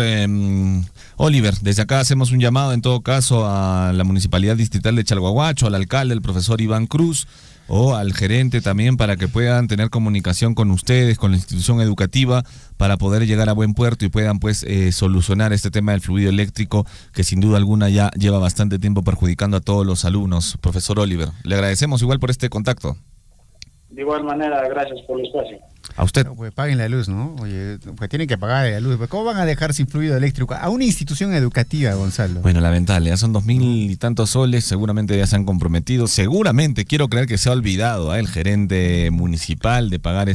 Oliver. Desde acá hacemos un llamado en todo caso a la Municipalidad Distrital de Chalhuacho, al alcalde, el profesor Iván Cruz, o al gerente también, para que puedan tener comunicación con ustedes, con la institución educativa, para poder llegar a buen puerto y puedan pues solucionar este tema del fluido eléctrico, que sin duda alguna ya lleva bastante tiempo perjudicando a todos los alumnos. Profesor Oliver, le agradecemos igual por este contacto. De igual manera, gracias por el espacio. A usted. No, pues paguen la luz, ¿no? Oye, pues tienen que pagar la luz. ¿Cómo van a dejar sin fluido eléctrico a una institución educativa, Gonzalo? Bueno, lamentable, ya son 2.000 y tantos soles, seguramente ya se han comprometido, seguramente, quiero creer que se ha olvidado el gerente municipal de pagar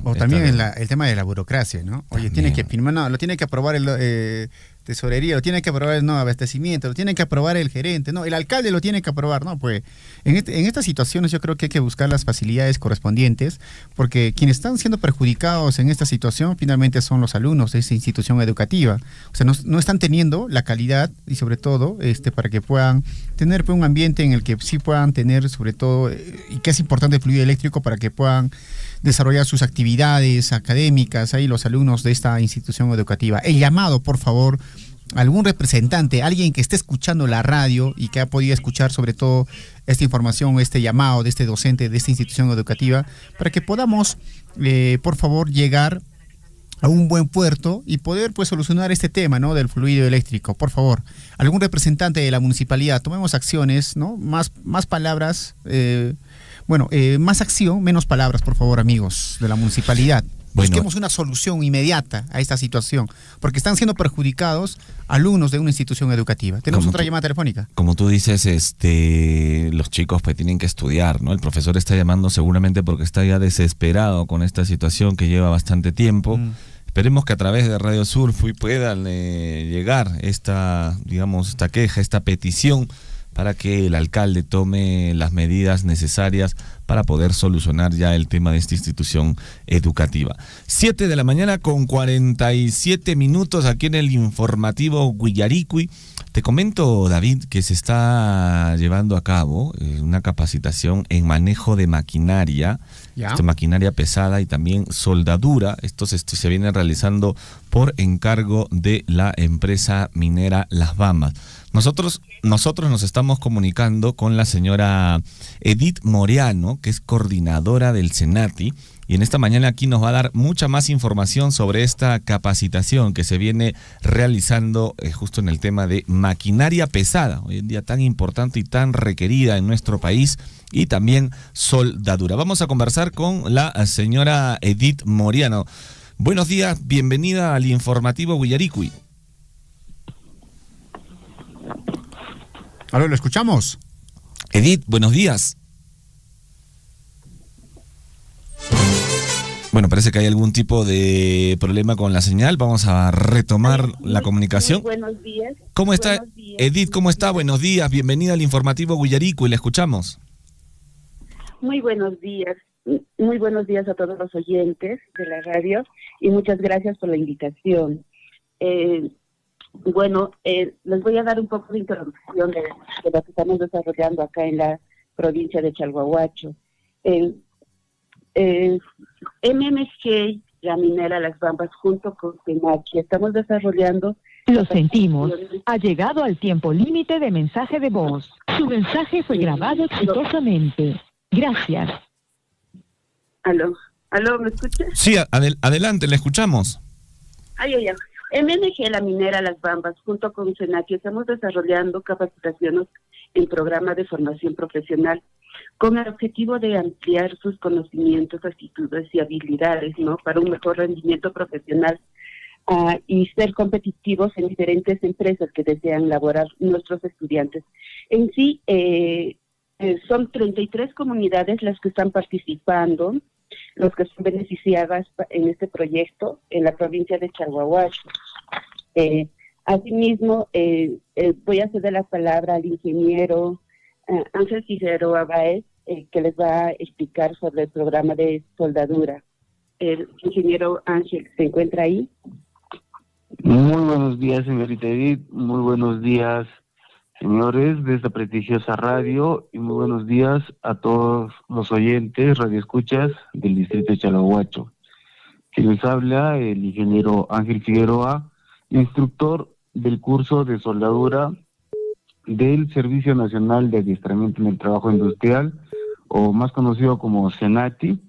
O también el tema de la burocracia, ¿no? Oye, tiene que firmar, no, lo tiene que aprobar el tesorería, lo tiene que aprobar el abastecimiento, lo tiene que aprobar el gerente, no, el alcalde lo tiene que aprobar, ¿no? Pues en estas situaciones yo creo que hay que buscar las facilidades correspondientes, porque quienes están siendo perjudicados en esta situación finalmente son los alumnos de esta institución educativa. O sea, no están teniendo la calidad, y sobre todo para que puedan tener pues, un ambiente en el que sí puedan tener, sobre todo, y que es importante el fluido eléctrico para que puedan desarrollar sus actividades académicas, ahí los alumnos de esta institución educativa. El llamado, por favor, algún representante, alguien que esté escuchando la radio y que ha podido escuchar sobre todo esta información, este llamado de este docente de esta institución educativa, para que podamos, por favor, llegar a un buen puerto y poder pues solucionar este tema, ¿no?, del fluido eléctrico. Por favor, algún representante de la municipalidad, tomemos acciones, ¿no? Más palabras, más acción, menos palabras, por favor, amigos de la municipalidad. Busquemos una solución inmediata a esta situación, porque están siendo perjudicados alumnos de una institución educativa. Tenemos otra llamada telefónica. Como tú dices, los chicos pues tienen que estudiar, ¿no? El profesor está llamando seguramente porque está ya desesperado con esta situación que lleva bastante tiempo. Esperemos que a través de Radio Surfui puedan llegar esta queja, esta petición, para que el alcalde tome las medidas necesarias para poder solucionar ya el tema de esta institución educativa. 7 de la mañana con 47 minutos aquí en el informativo Guillaricui. Te comento, David, que se está llevando a cabo una capacitación en manejo de maquinaria, maquinaria pesada y también soldadura. Esto se viene realizando por encargo de la empresa minera Las Bambas. Nosotros nos estamos comunicando con la señora Edith Moreano, que es coordinadora del Senati, y en esta mañana aquí nos va a dar mucha más información sobre esta capacitación que se viene realizando justo en el tema de maquinaria pesada, hoy en día tan importante y tan requerida en nuestro país, y también soldadura. Vamos a conversar con la señora Edith Moreano. Buenos días, bienvenida al informativo Guillaricui. Aló, ¿lo escuchamos? Edith, buenos días. Bueno, parece que hay algún tipo de problema con la señal. Vamos a retomar la comunicación. Buenos días. ¿Cómo está, Edith? ¿Cómo está? Buenos días. Bienvenida al informativo Guillaricui. Le escuchamos. Muy buenos días. Muy buenos días a todos los oyentes de la radio y muchas gracias por la invitación. Les voy a dar un poco de introducción de lo que estamos desarrollando acá en la provincia de Chalhuahuacho. MMG, la minera Las Bambas, junto con Senaki, estamos desarrollando... Lo sentimos. Ha llegado al tiempo límite de mensaje de voz. Su mensaje fue grabado exitosamente. Gracias. ¿Aló, me escuchas? Sí, adelante, le escuchamos. MMG, la minera Las Bambas, junto con Senaki, estamos desarrollando capacitaciones en programa de formación profesional con el objetivo de ampliar sus conocimientos, actitudes y habilidades, ¿no?, para un mejor rendimiento profesional y ser competitivos en diferentes empresas que desean laborar nuestros estudiantes. En sí, son 33 comunidades las que están participando, los que son beneficiadas en este proyecto en la provincia de Chalhuahuacho. Asimismo, voy a ceder la palabra al ingeniero Ángel Figueroa Báez, que les va a explicar sobre el programa de soldadura. El ingeniero Ángel, ¿se encuentra ahí? Muy buenos días, señorita Edith. Muy buenos días, señores de esta prestigiosa radio, y muy buenos días a todos los oyentes, radioescuchas del distrito de Chalhuahuacho. Que les habla el ingeniero Ángel Figueroa, instructor del curso de soldadura del Servicio Nacional de Adiestramiento en el Trabajo Industrial, o más conocido como Senati,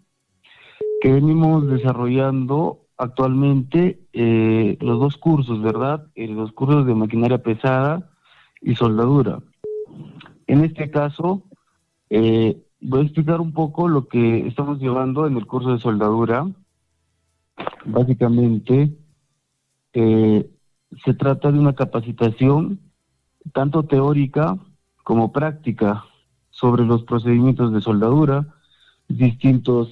que venimos desarrollando actualmente los dos cursos, ¿verdad? Los cursos de maquinaria pesada y soldadura. En este caso, voy a explicar un poco lo que estamos llevando en el curso de soldadura. Básicamente, se trata de una capacitación tanto teórica como práctica sobre los procedimientos de soldadura, distintos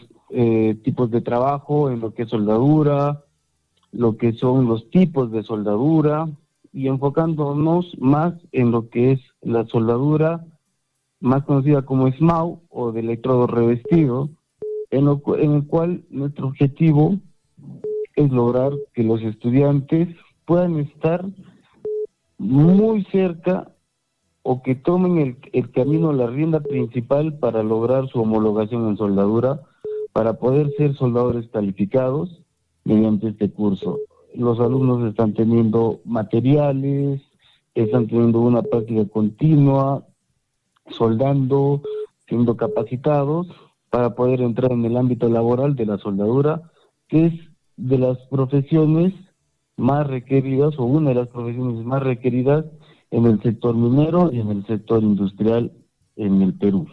tipos de trabajo en lo que es soldadura, lo que son los tipos de soldadura, y enfocándonos más en lo que es la soldadura más conocida como SMAU o de electrodo revestido, en el cual nuestro objetivo es lograr que los estudiantes puedan estar muy cerca o que tomen el camino, la rienda principal para lograr su homologación en soldadura, para poder ser soldadores calificados mediante este curso. Los alumnos están teniendo materiales, están teniendo una práctica continua, soldando, siendo capacitados para poder entrar en el ámbito laboral de la soldadura, que es de las profesiones más requeridas, o una de las profesiones más requeridas en el sector minero y en el sector industrial en el Perú.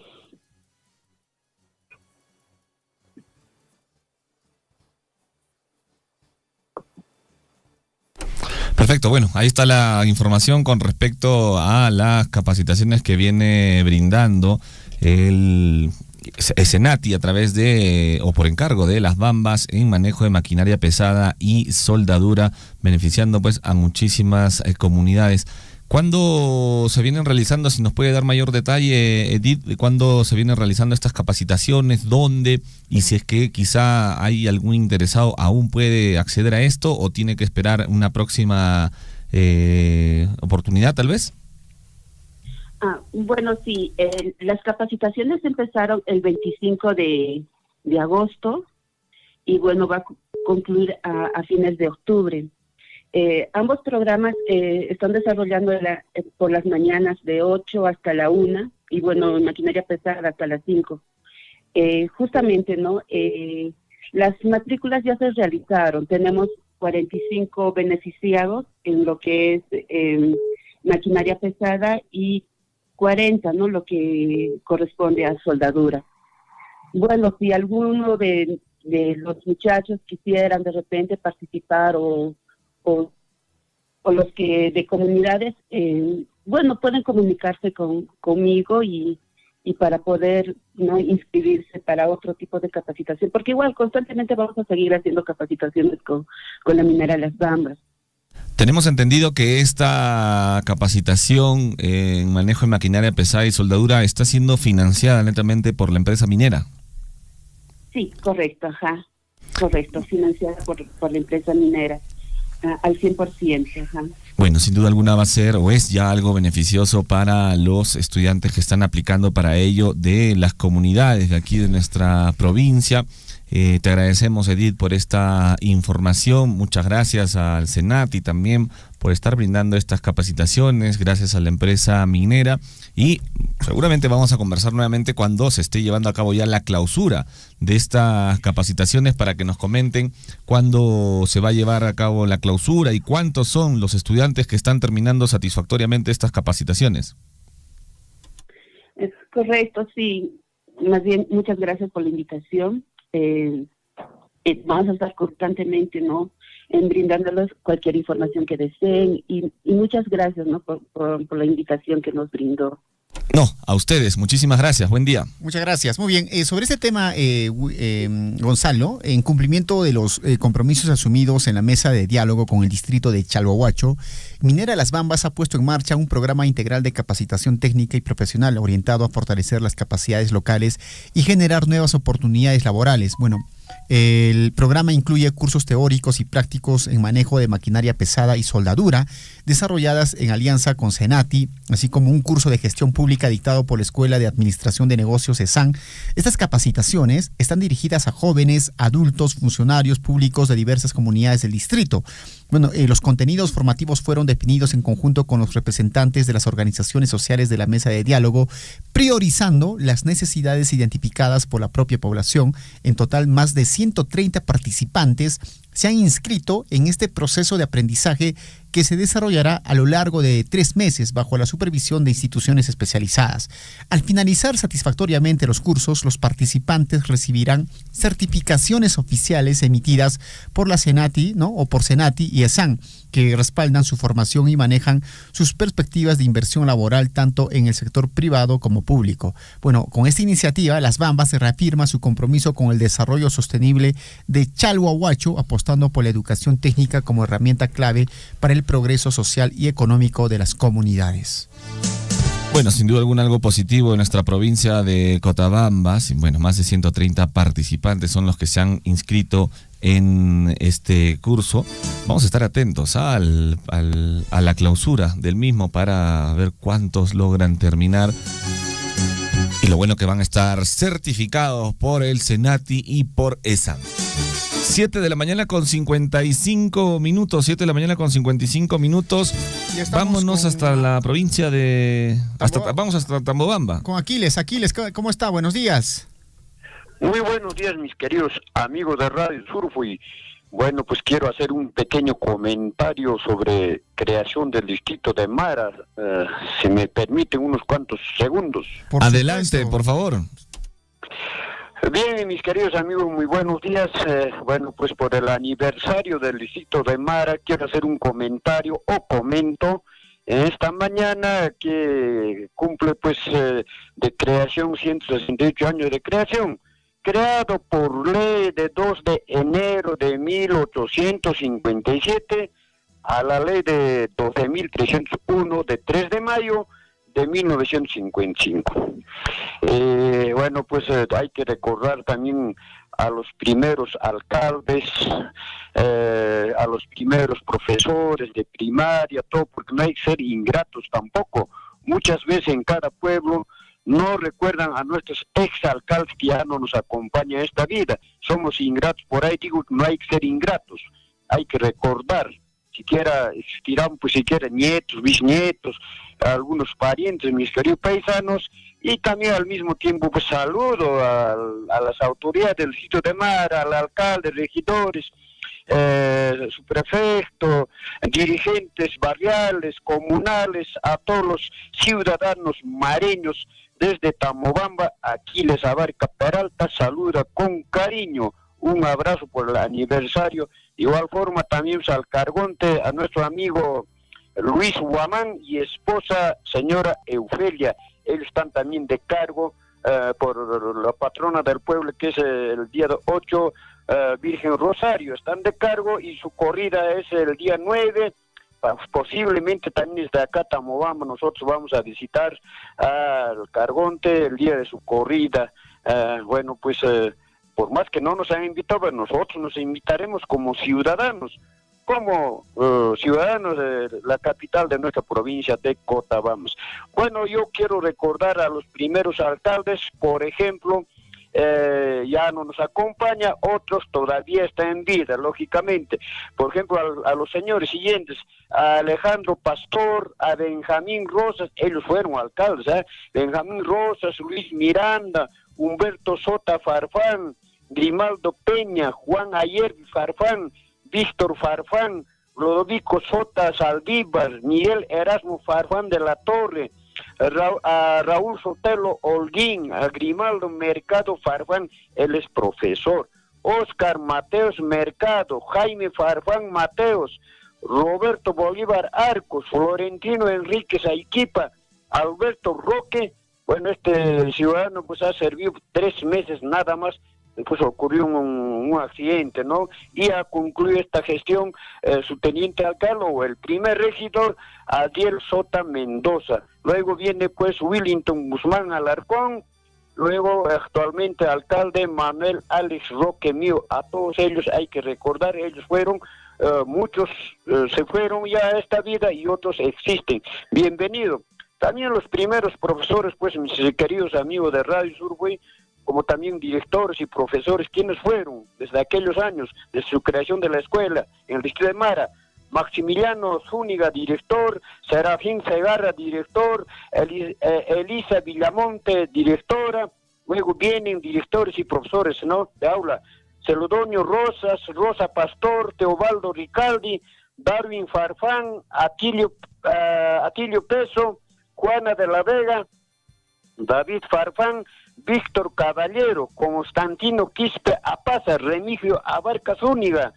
Perfecto, bueno, ahí está la información con respecto a las capacitaciones que viene brindando el Senati a través de, o por encargo de Las Bambas, en manejo de maquinaria pesada y soldadura, beneficiando pues a muchísimas comunidades. ¿Cuándo se vienen realizando, si nos puede dar mayor detalle, Edith, de cuándo se vienen realizando estas capacitaciones, dónde, y si es que quizá hay algún interesado aún puede acceder a esto o tiene que esperar una próxima oportunidad tal vez? Bueno, sí, las capacitaciones empezaron el 25 de agosto y bueno, va a concluir a fines de octubre. Ambos programas están desarrollando por las mañanas de 8 hasta la 1 y bueno, maquinaria pesada hasta las 5. Justamente, ¿no? Las matrículas ya se realizaron, tenemos 45 beneficiados en lo que es maquinaria pesada y 40, ¿no? Lo que corresponde a soldadura. Bueno, si alguno de los muchachos quisieran de repente participar o los que de comunidades, bueno, pueden comunicarse conmigo y para poder, ¿no?, inscribirse para otro tipo de capacitación, porque igual constantemente vamos a seguir haciendo capacitaciones con la minera Las Bambas. Tenemos entendido que esta capacitación en manejo de maquinaria pesada y soldadura está siendo financiada netamente por la empresa minera. Sí, correcto, correcto, financiada por la empresa minera al 100%. Bueno, sin duda alguna va a ser o es ya algo beneficioso para los estudiantes que están aplicando para ello de las comunidades de aquí de nuestra provincia. Te agradecemos, Edith, por esta información. Muchas gracias al Senati también por estar brindando estas capacitaciones, gracias a la empresa minera, y seguramente vamos a conversar nuevamente cuando se esté llevando a cabo ya la clausura de estas capacitaciones para que nos comenten cuándo se va a llevar a cabo la clausura y cuántos son los estudiantes que están terminando satisfactoriamente estas capacitaciones. Es correcto, sí. Más bien, muchas gracias por la invitación. Vamos a estar constantemente, ¿no?, en brindándoles cualquier información que deseen y muchas gracias, ¿no?, por la invitación que nos brindó. No, a ustedes, muchísimas gracias, buen día. Muchas gracias. Muy bien, sobre este tema, Gonzalo, en cumplimiento de los compromisos asumidos en la mesa de diálogo con el distrito de Chalhuahuacho, Minera Las Bambas ha puesto en marcha un programa integral de capacitación técnica y profesional orientado a fortalecer las capacidades locales y generar nuevas oportunidades laborales. Bueno, el programa incluye cursos teóricos y prácticos en manejo de maquinaria pesada y soldadura, desarrolladas en alianza con Senati, así como un curso de gestión pública dictado por la Escuela de Administración de Negocios ESAN. Estas capacitaciones están dirigidas a jóvenes, adultos, funcionarios públicos de diversas comunidades del distrito. Bueno, los contenidos formativos fueron definidos en conjunto con los representantes de las organizaciones sociales de la mesa de diálogo, priorizando las necesidades identificadas por la propia población. En total, más de 130 participantes se han inscrito en este proceso de aprendizaje que se desarrollará a lo largo de 3 meses bajo la supervisión de instituciones especializadas. Al finalizar satisfactoriamente los cursos, los participantes recibirán certificaciones oficiales emitidas por la Senati, ¿no?, o por Senati y ESAN, que respaldan su formación y manejan sus perspectivas de inversión laboral tanto en el sector privado como público. Bueno, con esta iniciativa, Las Bambas se reafirma su compromiso con el desarrollo sostenible de Chalhuahuacho, apostando por la educación técnica como herramienta clave para el progreso social y económico de las comunidades. Bueno, sin duda alguna algo positivo en nuestra provincia de Cotabamba. Bueno, más de 130 participantes son los que se han inscrito en este curso. Vamos a estar atentos a la clausura del mismo para ver cuántos logran terminar. Y lo bueno que van a estar certificados por el Senati y por ESAN. 7 de la mañana con 55 minutos, 7 de la mañana con 55 minutos. Vámonos hasta la provincia de... vamos hasta Tambobamba. Con Aquiles, ¿cómo está? Buenos días. Muy buenos días, mis queridos amigos de Radio Surfui. Bueno, pues quiero hacer un pequeño comentario sobre creación del distrito de Mara. Si me permiten unos cuantos segundos. Adelante, por favor. Bien, mis queridos amigos, muy buenos días. Bueno, pues por el aniversario del distrito de Mara, quiero hacer un comentario o comento esta mañana que cumple pues de creación 168 años de creación. Creado por ley de 2 de enero de 1857 a la ley de 12.301 de 3 de mayo de 1955. Bueno, pues hay que recordar también a los primeros alcaldes, a los primeros profesores de primaria, todo, porque no hay que ser ingratos tampoco. Muchas veces en cada pueblo no recuerdan a nuestros exalcaldes que ya no nos acompañan en esta vida. Somos ingratos, por ahí digo que no hay que ser ingratos, hay que recordar. Siquiera existirán, pues siquiera nietos, bisnietos, algunos parientes, mis queridos paisanos, y también al mismo tiempo pues saludo a las autoridades del distrito de Mara, al alcalde, regidores, su prefecto, dirigentes barriales, comunales, a todos los ciudadanos mareños desde Tamobamba, Aquiles Abarca Peralta, saluda con cariño, un abrazo por el aniversario. De igual forma también al Cargonte, a nuestro amigo Luis Guamán y esposa señora Eufelia, ellos están también de cargo por la patrona del pueblo, que es el día 8, Virgen Rosario, están de cargo, y su corrida es el día 9, posiblemente también desde acá Tamobamba nosotros vamos a visitar al Cargonte el día de su corrida. Bueno, pues por más que no nos han invitado, nosotros nos invitaremos como ciudadanos de la capital de nuestra provincia de Cotobamba. Bueno, yo quiero recordar a los primeros alcaldes, por ejemplo, ya no nos acompaña, otros todavía están en vida, lógicamente. Por ejemplo, a los señores siguientes, a Alejandro Pastor, a Benjamín Rosas, ellos fueron alcaldes, Benjamín Rosas, Luis Miranda, Humberto Sota Farfán, Grimaldo Peña, Juan Ayerbi Farfán, Víctor Farfán, Ludovico Sota Saldívar, Miguel Erasmo Farfán de la Torre, a Raúl Sotelo Holguín, a Grimaldo Mercado Farfán, él es profesor, Oscar Mateos Mercado, Jaime Farfán Mateos, Roberto Bolívar Arcos, Florentino Enríquez Aiquipa, Alberto Roque. Bueno, este ciudadano pues ha servido 3 meses nada más, después ocurrió un accidente, ¿no? Y ha concluido esta gestión su teniente alcalde o el primer regidor, Adiel Sota Mendoza. Luego viene pues Willington Guzmán Alarcón, luego actualmente alcalde Manuel Alex Roque Mío. A todos ellos hay que recordar, ellos fueron, muchos se fueron ya a esta vida y otros existen. Bienvenido. También los primeros profesores, pues mis queridos amigos de Radio Surfui, como también directores y profesores, quienes fueron desde aquellos años, desde su creación de la escuela en el distrito de Mara: Maximiliano Zúñiga, director; Serafín Segarra, director; Elisa Villamonte, directora. Luego vienen directores y profesores, ¿no?, de aula: Celudonio Rosas, Rosa Pastor, Teobaldo Ricaldi, Darwin Farfán, Atilio Peso, Juana de la Vega, David Farfán, Víctor Caballero, Constantino Quispe Apaza, Remigio Abarca Zúñiga,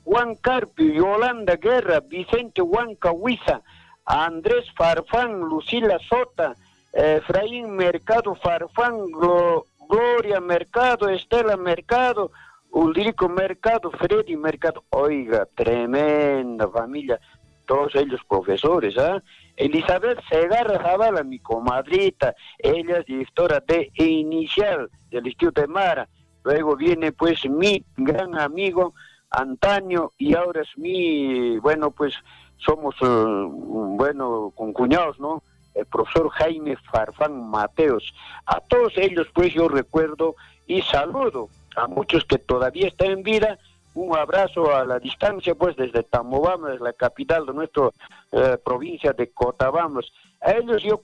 Juan Carpio, Yolanda Guerra, Vicente Huanca Huiza, Andrés Farfán, Lucila Sota, Efraín Mercado Farfán, Gloria Mercado, Estela Mercado, Ulrico Mercado, Freddy Mercado. Oiga, tremenda familia, todos ellos profesores, ¿ah? Elizabeth Segarra Zavala, mi comadrita, ella es directora de Inicial del Instituto de Mara. Luego viene pues mi gran amigo Antonio, y ahora es bueno, pues somos, bueno, concuñados, ¿no?, el profesor Jaime Farfán Mateos. A todos ellos pues yo recuerdo y saludo, a muchos que todavía están en vida. Un abrazo a la distancia, pues, desde Tamobamba, desde la capital de nuestra provincia de Cotobamba. A ellos yo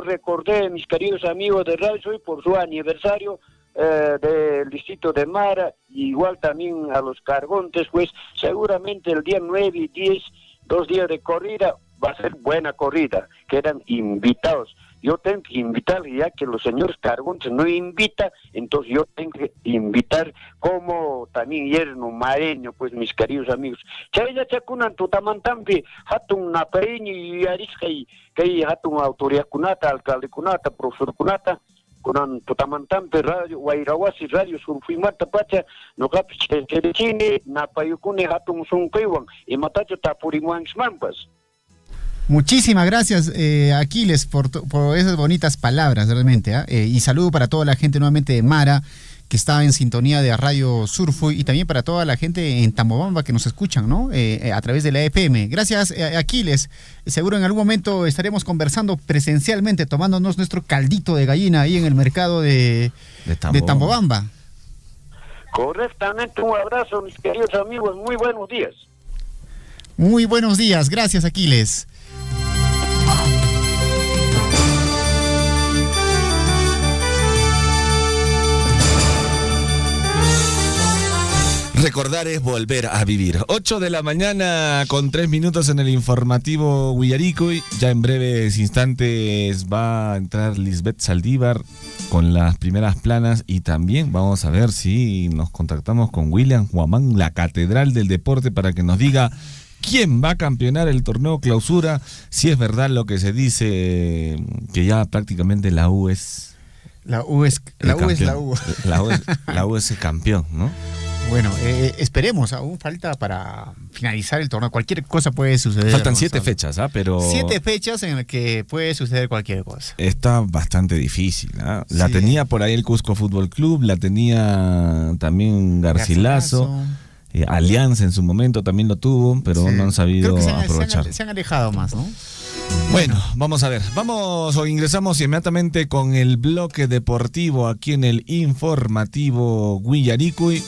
recordé, mis queridos amigos de Radio hoy, por su aniversario del distrito de Mara, igual también a los Cargontes, pues, seguramente el día 9 y 10, 2 días de corrida, va a ser buena corrida, quedan invitados. Yo tengo que invitar, ya que los señores Cargontes no invitan, entonces yo tengo que invitar como también yerno mareño, pues, mis queridos amigos. Chaya chakunan tutamantampi, hatun napaini y ariskai, que hatun autoridad kunata, alcalde kunata, profesor kunata, kunan Putamantampe radio Wayrawasi radio Surfuimata pacha noqapi chini napayukuni hatun sunquywan imatachu tapurimuansmanpas. Muchísimas gracias, Aquiles, por esas bonitas palabras, realmente. Y saludo para toda la gente nuevamente de Mara, que está en sintonía de Radio Surfuy, y también para toda la gente en Tambobamba que nos escuchan, ¿no? A través de la FM. Gracias, Aquiles. Seguro en algún momento estaremos conversando presencialmente, tomándonos nuestro caldito de gallina ahí en el mercado de Tambobamba. Correctamente, un abrazo, mis queridos amigos. Muy buenos días. Muy buenos días. Gracias, Aquiles. Recordar es volver a vivir. 8 de la mañana con 3 minutos en el informativo Huillaricuy. Ya en breves instantes va a entrar Lisbeth Saldívar con las primeras planas, y también vamos a ver si nos contactamos con William Huamán, la catedral del deporte, para que nos diga quién va a campeonar el torneo clausura, si es verdad lo que se dice, que ya prácticamente la U es... La U es la U. La U es el campeón, ¿no? Bueno, esperemos, aún falta para finalizar el torneo, cualquier cosa puede suceder. Faltan 7 fechas, pero... 7 fechas en las que puede suceder cualquier cosa. Está bastante difícil, ¿eh? La tenía por ahí el Cusco Fútbol Club, la tenía también Garcilaso. Alianza en su momento también lo tuvo, pero no han sabido aprovechar. Se han alejado más, ¿no? Bueno, vamos a ver. Vamos o ingresamos inmediatamente con el bloque deportivo aquí en el informativo Huillaricuy.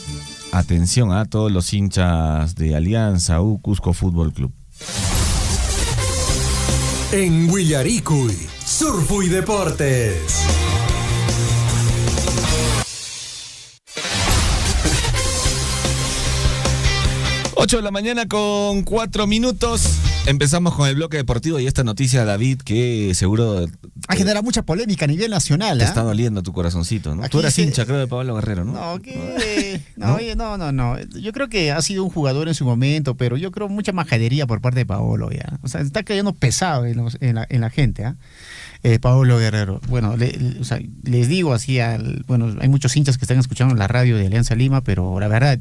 Atención a todos los hinchas de Alianza U Cusco Fútbol Club. En Huillaricuy, Surfuy Deportes. Ocho de la mañana con 4 minutos. Empezamos con el bloque deportivo y esta noticia, David, que seguro... Ha generado mucha polémica a nivel nacional. Te está doliendo tu corazoncito, ¿no? Tú eras hincha, creo, de Pablo Guerrero, ¿no? No. Yo creo que ha sido un jugador en su momento, pero yo creo mucha majadería por parte de Paolo ya. O sea, está cayendo pesado en la gente, ¿ah? Paolo Guerrero. Bueno, les digo así, bueno, hay muchos hinchas que están escuchando la radio de Alianza Lima, pero la verdad...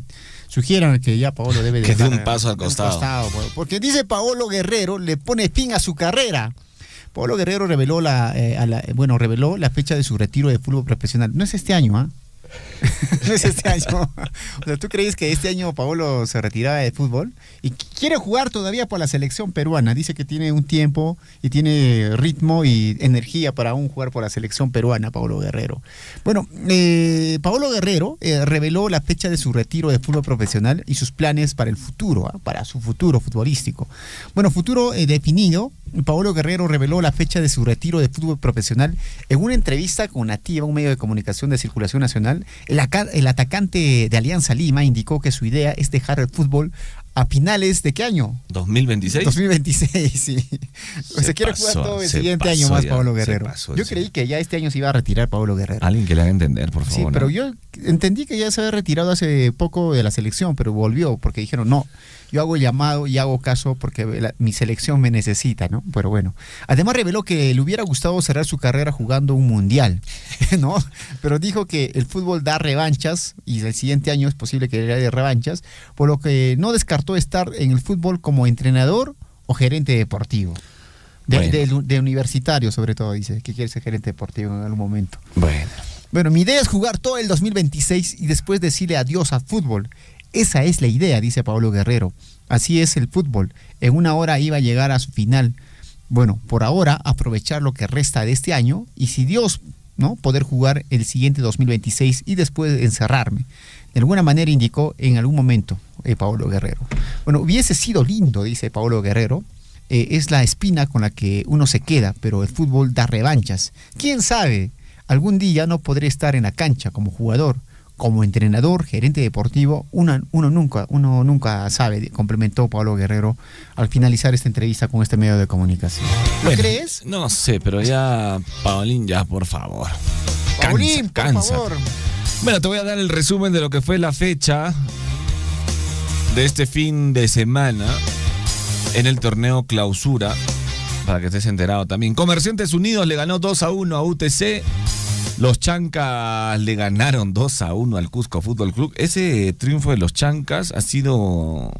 Sugieran que ya Paolo debe de que dé un paso al costado. Porque dice Paolo Guerrero le pone fin a su carrera. Paolo Guerrero reveló reveló la fecha de su retiro de fútbol profesional. No es este año, ¿ah? No es este año. O sea, ¿tú crees que este año Paolo se retiraba de fútbol? Y quiere jugar todavía por la selección peruana. Dice que tiene un tiempo y tiene ritmo y energía para aún jugar por la selección peruana, Paolo Guerrero. Bueno, Paolo Guerrero reveló la fecha de su retiro de fútbol profesional y sus planes para el futuro, para su futuro futbolístico. Bueno, futuro definido. Paolo Guerrero reveló la fecha de su retiro de fútbol profesional en una entrevista con Nativa, un medio de comunicación de circulación nacional. El atacante de Alianza Lima indicó que su idea es dejar el fútbol a finales ¿de qué año? 2026. 2026, sí. Se quiere jugar todo el siguiente año más, Paolo Guerrero. Yo creí que ya este año se iba a retirar Paolo Guerrero. Alguien que le haga entender, por favor. Sí, pero yo entendí que ya se había retirado hace poco de la selección, pero volvió porque dijeron, no, yo hago el llamado y hago caso porque mi selección me necesita, ¿no? Pero bueno. Además reveló que le hubiera gustado cerrar su carrera jugando un mundial, ¿no? Pero dijo que el fútbol da revanchas y el siguiente año es posible que le dé revanchas, por lo que no descartó estar en el fútbol como entrenador o gerente deportivo. De universitario, sobre todo, dice que quiere ser gerente deportivo en algún momento. Bueno, mi idea es jugar todo el 2026 y después decirle adiós al fútbol. Esa es la idea, dice Paolo Guerrero. Así es el fútbol. En una hora iba a llegar a su final. Bueno, por ahora aprovechar lo que resta de este año y si Dios, ¿no? Poder jugar el siguiente 2026 y después encerrarme. De alguna manera indicó en algún momento Paolo Guerrero. Bueno, hubiese sido lindo, dice Paolo Guerrero. Es la espina con la que uno se queda, pero el fútbol da revanchas. ¿Quién sabe? Algún día no podré estar en la cancha como jugador, como entrenador, gerente deportivo, uno nunca sabe, complementó Paolo Guerrero al finalizar esta entrevista con este medio de comunicación. ¿Lo crees? No sé, pero ya, Paulín, ya, por favor. Paulín, por favor. Bueno, te voy a dar el resumen de lo que fue la fecha de este fin de semana en el torneo clausura, para que estés enterado también. Comerciantes Unidos le ganó 2-1 a UTC. Los Chancas le ganaron 2-1 al Cusco Fútbol Club. Ese triunfo de los Chancas ha sido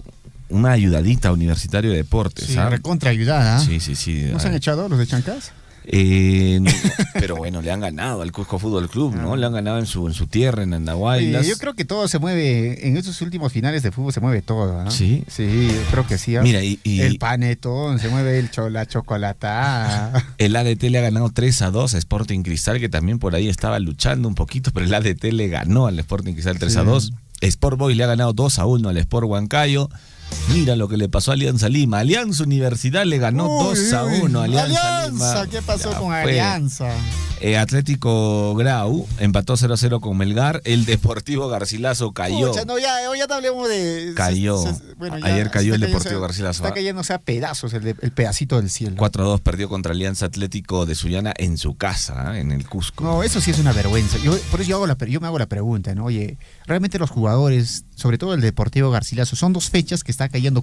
una ayudadita a Universitario de Deportes. Sí, recontra ayudada. Sí, sí, sí. ¿No se han echado los de Chancas? No, pero bueno, le han ganado al Cusco Fútbol Club, ¿no? Le han ganado en su tierra, en Andahuaylas. Yo creo que todo se mueve, en estos últimos finales de fútbol se mueve todo, ¿no? Sí. Sí, yo creo que sí. Mira, el panetón, se mueve la chocolata. El ADT le ha ganado 3-2 a Sporting Cristal, que también por ahí estaba luchando un poquito, pero el ADT le ganó al Sporting Cristal 3-2. Sport Boys le ha ganado 2-1 al Sport Huancayo. Mira lo que le pasó a Alianza Lima. Alianza Universidad le ganó 2-1 a Alianza Lima. ¿Qué pasó con fue. Alianza? Atlético Grau empató 0-0 con Melgar. El Deportivo Garcilaso cayó. Pucha, no, ya no hablemos de... Cayó. Ayer cayó el Deportivo Garcilaso. Está cayéndose a pedazos el pedacito del cielo. 4-2 perdió contra Alianza Atlético de Sullana en su casa, en el Cusco. No, eso sí es una vergüenza. Por eso yo me hago la pregunta, ¿no? Oye, realmente los jugadores, sobre todo el Deportivo Garcilaso, son 2 fechas que está cayendo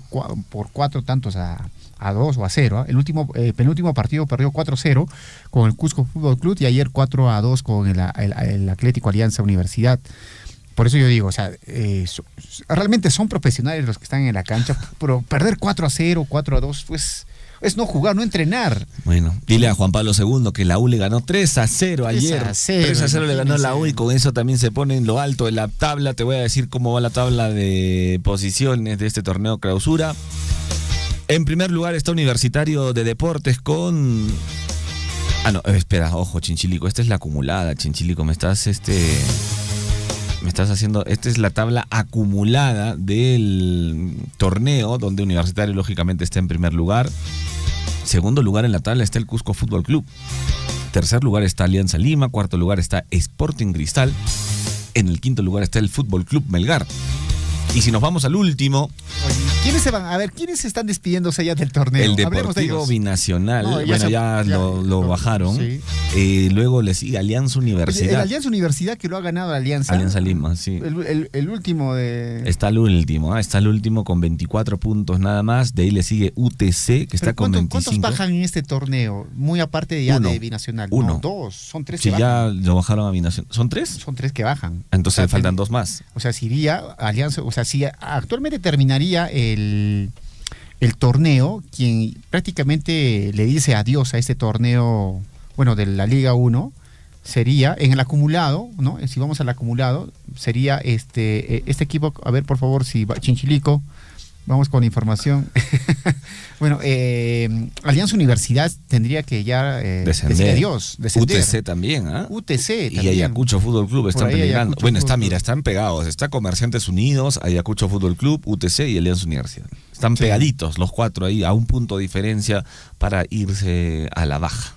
por 4 tantos a 2 o a 0. El penúltimo partido perdió 4-0 con el Cusco Fútbol Club y ayer 4-2 con el Atlético Alianza Universidad. Por eso yo digo, o sea, realmente son profesionales los que están en la cancha, pero perder 4-0, 4-2, pues es no jugar, no entrenar. Bueno, dile a Juan Pablo II que la U le ganó 3-0 ayer. 3-0 le ganó la U y con eso también se pone en lo alto de la tabla. Te voy a decir cómo va la tabla de posiciones de este torneo clausura. En primer lugar está Universitario de Deportes con... espera, ojo, Chinchilico, esta es la acumulada, Chinchilico, me estás haciendo... Esta es la tabla acumulada del torneo, donde Universitario lógicamente está en primer lugar. Segundo lugar en la tabla está el Cusco Fútbol Club. Tercer lugar está Alianza Lima. Cuarto lugar está Sporting Cristal. En el quinto lugar está el Fútbol Club Melgar. Y si nos vamos al último... Oye, ¿quiénes se van? A ver, ¿quiénes están despidiéndose ya del torneo? El Deportivo Binacional, lo bajaron. Sí. Luego le sigue Alianza Universidad. El Alianza Universidad que lo ha ganado Alianza. Alianza Lima, sí. El último de... Está el último con 24 puntos nada más. De ahí le sigue UTC, que está con 25. ¿Cuántos bajan en este torneo? Muy aparte de Binacional. Uno. No, 2, son 3 sí, que bajan. Sí, ya lo bajaron a Binacional. ¿Son 3? Son 3 que bajan. Entonces faltan 2 más. O sea, si iría Alianza... O sea, si actualmente terminaría el torneo, quien prácticamente le dice adiós a este torneo, bueno, de la Liga 1, sería en el acumulado, ¿no? Si vamos al acumulado, sería este equipo, a ver por favor, si Chinchilico, vamos con información. Bueno, Alianza Universidad tendría que ya descender. Descender. UTC también, ¿ah? UTC y también. Ayacucho Fútbol Club están peligrando. Bueno, Fútbol están pegados. Está Comerciantes Unidos, Ayacucho Fútbol Club, UTC y Alianza Universidad. Están pegaditos los 4 ahí, a un punto de diferencia para irse a la baja.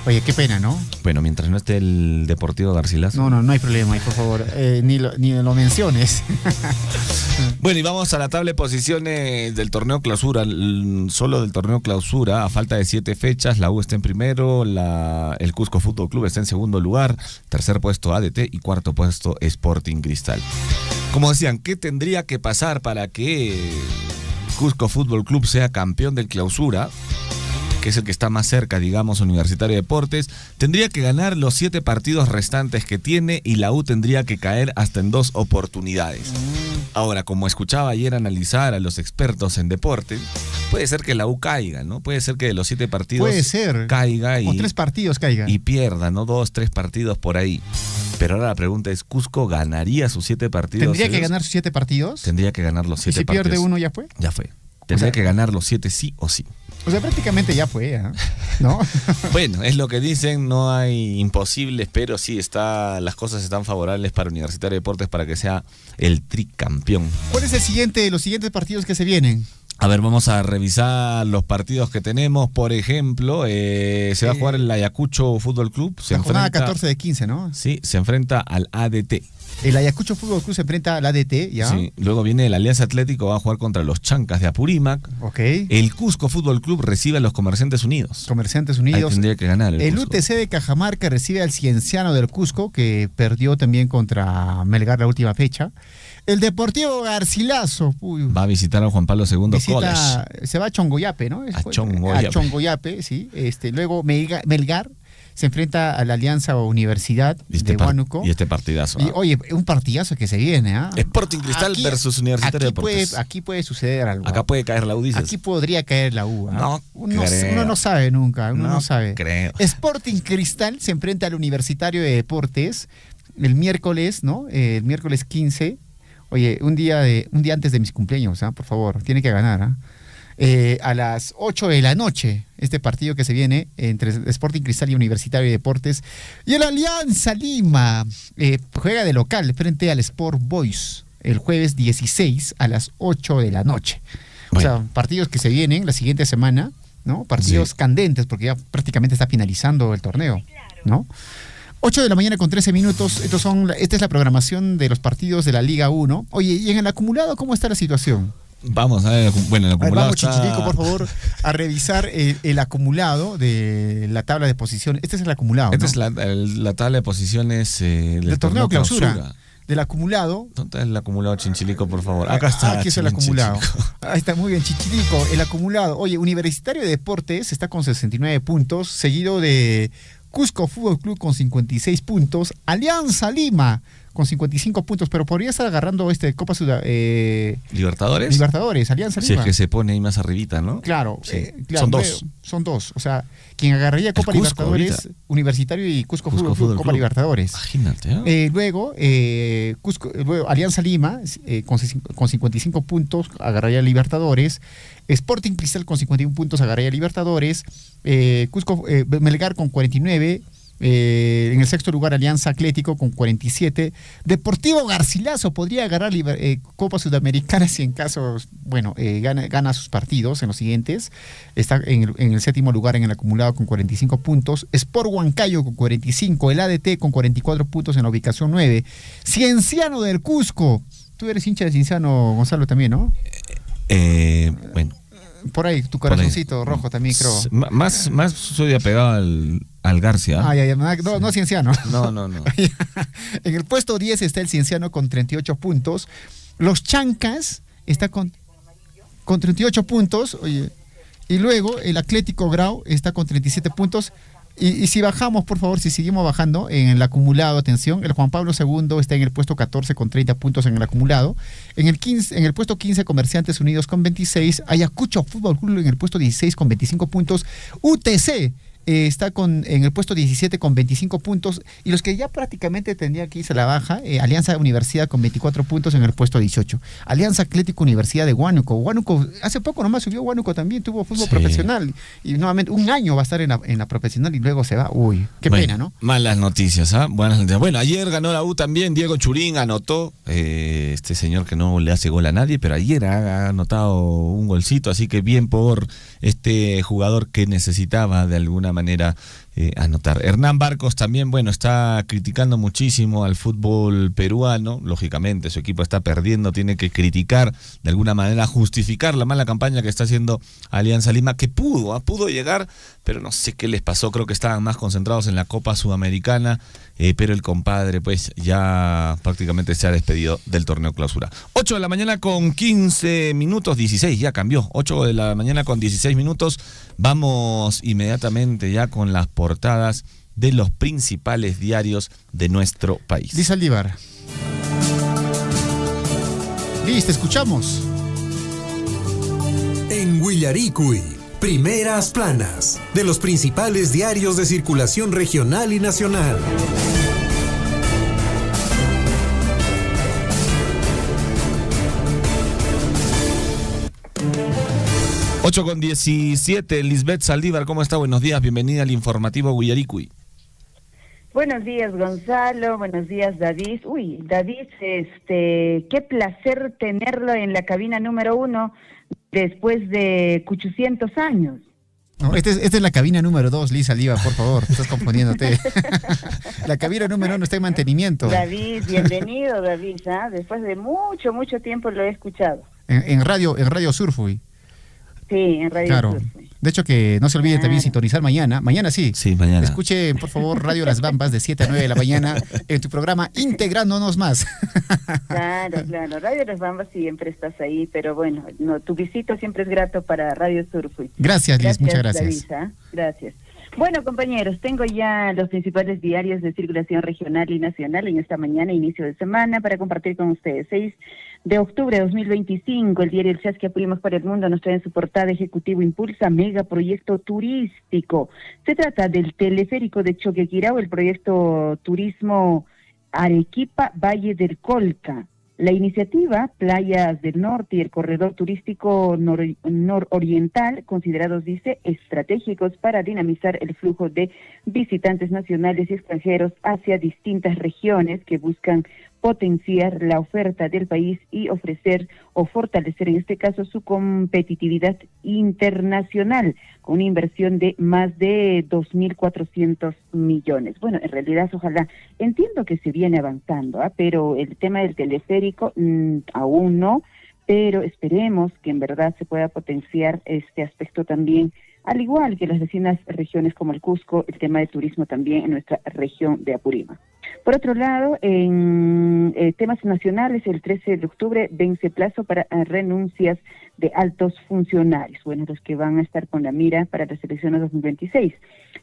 Oye, qué pena, ¿no? Bueno, mientras no esté el Deportivo Garcilaso. No hay problema, por favor, ni lo menciones. Bueno, y vamos a la tabla de posiciones del torneo clausura. Solo del torneo clausura, a falta de 7 fechas, la U está en primero, el Cusco Fútbol Club está en segundo lugar, tercer puesto ADT y cuarto puesto Sporting Cristal. Como decían, ¿qué tendría que pasar para que Cusco Fútbol Club sea campeón del clausura? Que es el que está más cerca, digamos, Universitario de Deportes. Tendría que ganar los 7 partidos restantes que tiene y la U tendría que caer hasta en 2 oportunidades. Ahora, como escuchaba ayer analizar a los expertos en deporte, puede ser que la U caiga, ¿no? Puede ser que de los 7 partidos caiga y... O 3 partidos caigan. Y pierda, ¿no? 2, 3 partidos por ahí. Pero ahora la pregunta es, ¿Cusco ganaría sus 7 partidos? ¿Tendría que ganar sus 7 partidos? Tendría que ganar los 7 partidos. ¿Y si pierde uno ya fue? Ya fue. Tendría que ganar los 7 sí o sí. O sea, prácticamente ya fue, ¿no? Bueno, es lo que dicen, no hay imposibles, pero sí las cosas están favorables para Universitario de Deportes para que sea el tricampeón. ¿Cuál es los siguientes partidos que se vienen? A ver, vamos a revisar los partidos que tenemos. Por ejemplo, se va a jugar el Ayacucho Fútbol Club. La jornada 14 de 15, ¿no? Sí, se enfrenta al ADT. El Ayacucho Fútbol Club se enfrenta al ADT, ¿ya? Sí, luego viene el Alianza Atlético, va a jugar contra los Chancas de Apurímac. Ok. El Cusco Fútbol Club recibe a los Comerciantes Unidos. Comerciantes Unidos. Ahí tendría que ganar el UTC de Cajamarca recibe al Cienciano del Cusco, que perdió también contra Melgar la última fecha. El Deportivo Garcilaso va a visitar a Juan Pablo II College. Se va a Chongoyape, ¿no? A Chongoyape. A Chongoyape, sí. Luego Melgar se enfrenta a la Alianza Universidad de Huánuco. Y este partidazo. Y oye, un partidazo que se viene, ¿ah? Sporting Cristal versus Universitario de Deportes. Aquí puede suceder algo. Acá puede caer la U, dices. Aquí podría caer la U. ¿Ah? No, uno no sabe nunca, uno no sabe. Creo. Sporting Cristal se enfrenta al Universitario de Deportes el miércoles, ¿no? El miércoles 15. Oye, un día antes de mis cumpleaños, ¿ah? Por favor, tiene que ganar, ¿ah? A las 8 de la noche, este partido que se viene entre Sporting Cristal y Universitario de Deportes. Y el Alianza Lima juega de local frente al Sport Boys el jueves 16 a las 8 de la noche. Bueno. O sea, partidos que se vienen la siguiente semana, ¿no? Partidos candentes, porque ya prácticamente está finalizando el torneo, ¿no? 8 de la mañana con 13 minutos. Esta es la programación de los partidos de la Liga 1. Oye, ¿y en el acumulado cómo está la situación? Vamos a ver, bueno, el acumulado vamos, Chichilico, por favor, a revisar el acumulado de la tabla de posiciones. Este es el acumulado, Esta ¿no? es la tabla de posiciones del torneo clausura. Del acumulado. ¿Dónde está el acumulado, Chinchilico, por favor? Acá está. Aquí es el acumulado. Ahí está, muy bien, Chichilico. El acumulado. Oye, Universitario de Deportes está con 69 puntos, seguido de Cusco Fútbol Club con 56 puntos, Alianza Lima con 55 puntos, pero podría estar agarrando Copa ¿Libertadores? Libertadores, Alianza Lima. Si es que se pone ahí más arribita, ¿no? Claro, sí. Claro, Son dos. Son dos. O sea, quien agarraría Copa Libertadores, ahorita. Universitario y Cusco Fútbol Club, Copa Libertadores. Imagínate. Luego, Alianza Lima con 55 puntos agarraría Libertadores. Sporting Cristal con 51 puntos agarraría Libertadores. Melgar con 49. En el sexto lugar, Alianza Atlético con 47. Deportivo Garcilaso podría agarrar Copa Sudamericana si en caso, gana sus partidos en los siguientes. Está en el séptimo lugar en el acumulado con 45 puntos. Sport Huancayo con 45. El ADT con 44 puntos en la ubicación 9. Cienciano del Cusco. Tú eres hincha de Cienciano, Gonzalo, también, ¿no? Bueno. Por ahí, tu corazoncito rojo también, creo. Más soy apegado al Garcia. No Cienciano. No. En el puesto 10 está el Cienciano con 38 puntos. Los Chancas está con 38 puntos. Oye, y luego el Atlético Grau está con 37 puntos. Y si bajamos, por favor, si seguimos bajando en el acumulado, atención, el Juan Pablo II está en el puesto 14 con 30 puntos en el acumulado. En el puesto 15, Comerciantes Unidos con 26. Ayacucho Fútbol Club en el puesto 16 con 25 puntos. UTC está en el puesto 17 con 25 puntos. Y los que ya prácticamente tendrían que irse a la baja, Alianza Universidad con 24 puntos en el puesto 18. Alianza Atlético Universidad de Huánuco. Huánuco, hace poco nomás subió Huánuco también, tuvo fútbol profesional. Y nuevamente, un año va a estar en la profesional y luego se va. Uy, qué pena, ¿no? Malas noticias, ¿ah? Buenas noticias. Bueno, ayer ganó la U también, Diego Churín anotó, este señor que no le hace gol a nadie, pero ayer ha anotado un golcito, así que bien por este jugador que necesitaba de alguna manera anotar. Hernán Barcos también, está criticando muchísimo al fútbol peruano, lógicamente su equipo está perdiendo, tiene que criticar de alguna manera, justificar la mala campaña que está haciendo Alianza Lima, que pudo llegar, pero no sé qué les pasó, creo que estaban más concentrados en la Copa Sudamericana, pero el compadre pues ya prácticamente se ha despedido del torneo clausura. 8 de la mañana con 15 minutos, 16, ya cambió, 8 de la mañana con 16 minutos, vamos inmediatamente ya con las portadas de los principales diarios de nuestro país. Liz Aldívar. Liz, te escuchamos. En Huillaricuy, primeras planas de los principales diarios de circulación regional y nacional. Ocho con 17, Lisbeth Saldívar, ¿cómo está? Buenos días, bienvenida al informativo Huillaricuy. Buenos días, Gonzalo, buenos días, David. David, qué placer tenerlo en la cabina número 1 después de 800 años. No, esta es la cabina número 2, Liz Aldívar, por favor, estás componiéndote. La cabina número 1 está en mantenimiento. David, bienvenido, David, después de mucho tiempo lo he escuchado. En Radio Surfui. Sí, en Radio Claro. Surfui. De hecho, que no se olviden también sintonizar mañana. Mañana sí. Sí, mañana. Escuchen, por favor, Radio Las Bambas de 7 a 9 de la mañana en tu programa Integrándonos Más. Claro. Radio Las Bambas siempre estás ahí, pero tu visita siempre es grato para Radio Surfui. Gracias, Liz, muchas gracias. David, gracias. Bueno, compañeros, tengo ya los principales diarios de circulación regional y nacional en esta mañana, inicio de semana, para compartir con ustedes. 6 de octubre de 2025, el diario El Chasqui Apurímac para el Mundo nos trae en su portada: Ejecutivo impulsa megaproyecto turístico. Se trata del teleférico de Choquequirao, el proyecto Turismo Arequipa Valle del Colca. La iniciativa Playas del Norte y el corredor turístico nororiental, considerados, dice, estratégicos para dinamizar el flujo de visitantes nacionales y extranjeros hacia distintas regiones que buscan potenciar la oferta del país y ofrecer o fortalecer, en este caso, su competitividad internacional, con una inversión de más de 2.400 millones. Bueno, en realidad, ojalá, entiendo que se viene avanzando, pero el tema del teleférico aún no, pero esperemos que en verdad se pueda potenciar este aspecto también, al igual que las vecinas regiones como el Cusco, el tema de turismo también en nuestra región de Apurímac. Por otro lado, en temas nacionales, el 13 de octubre vence plazo para renuncias de altos funcionarios, bueno, los que van a estar con la mira para las elecciones 2026.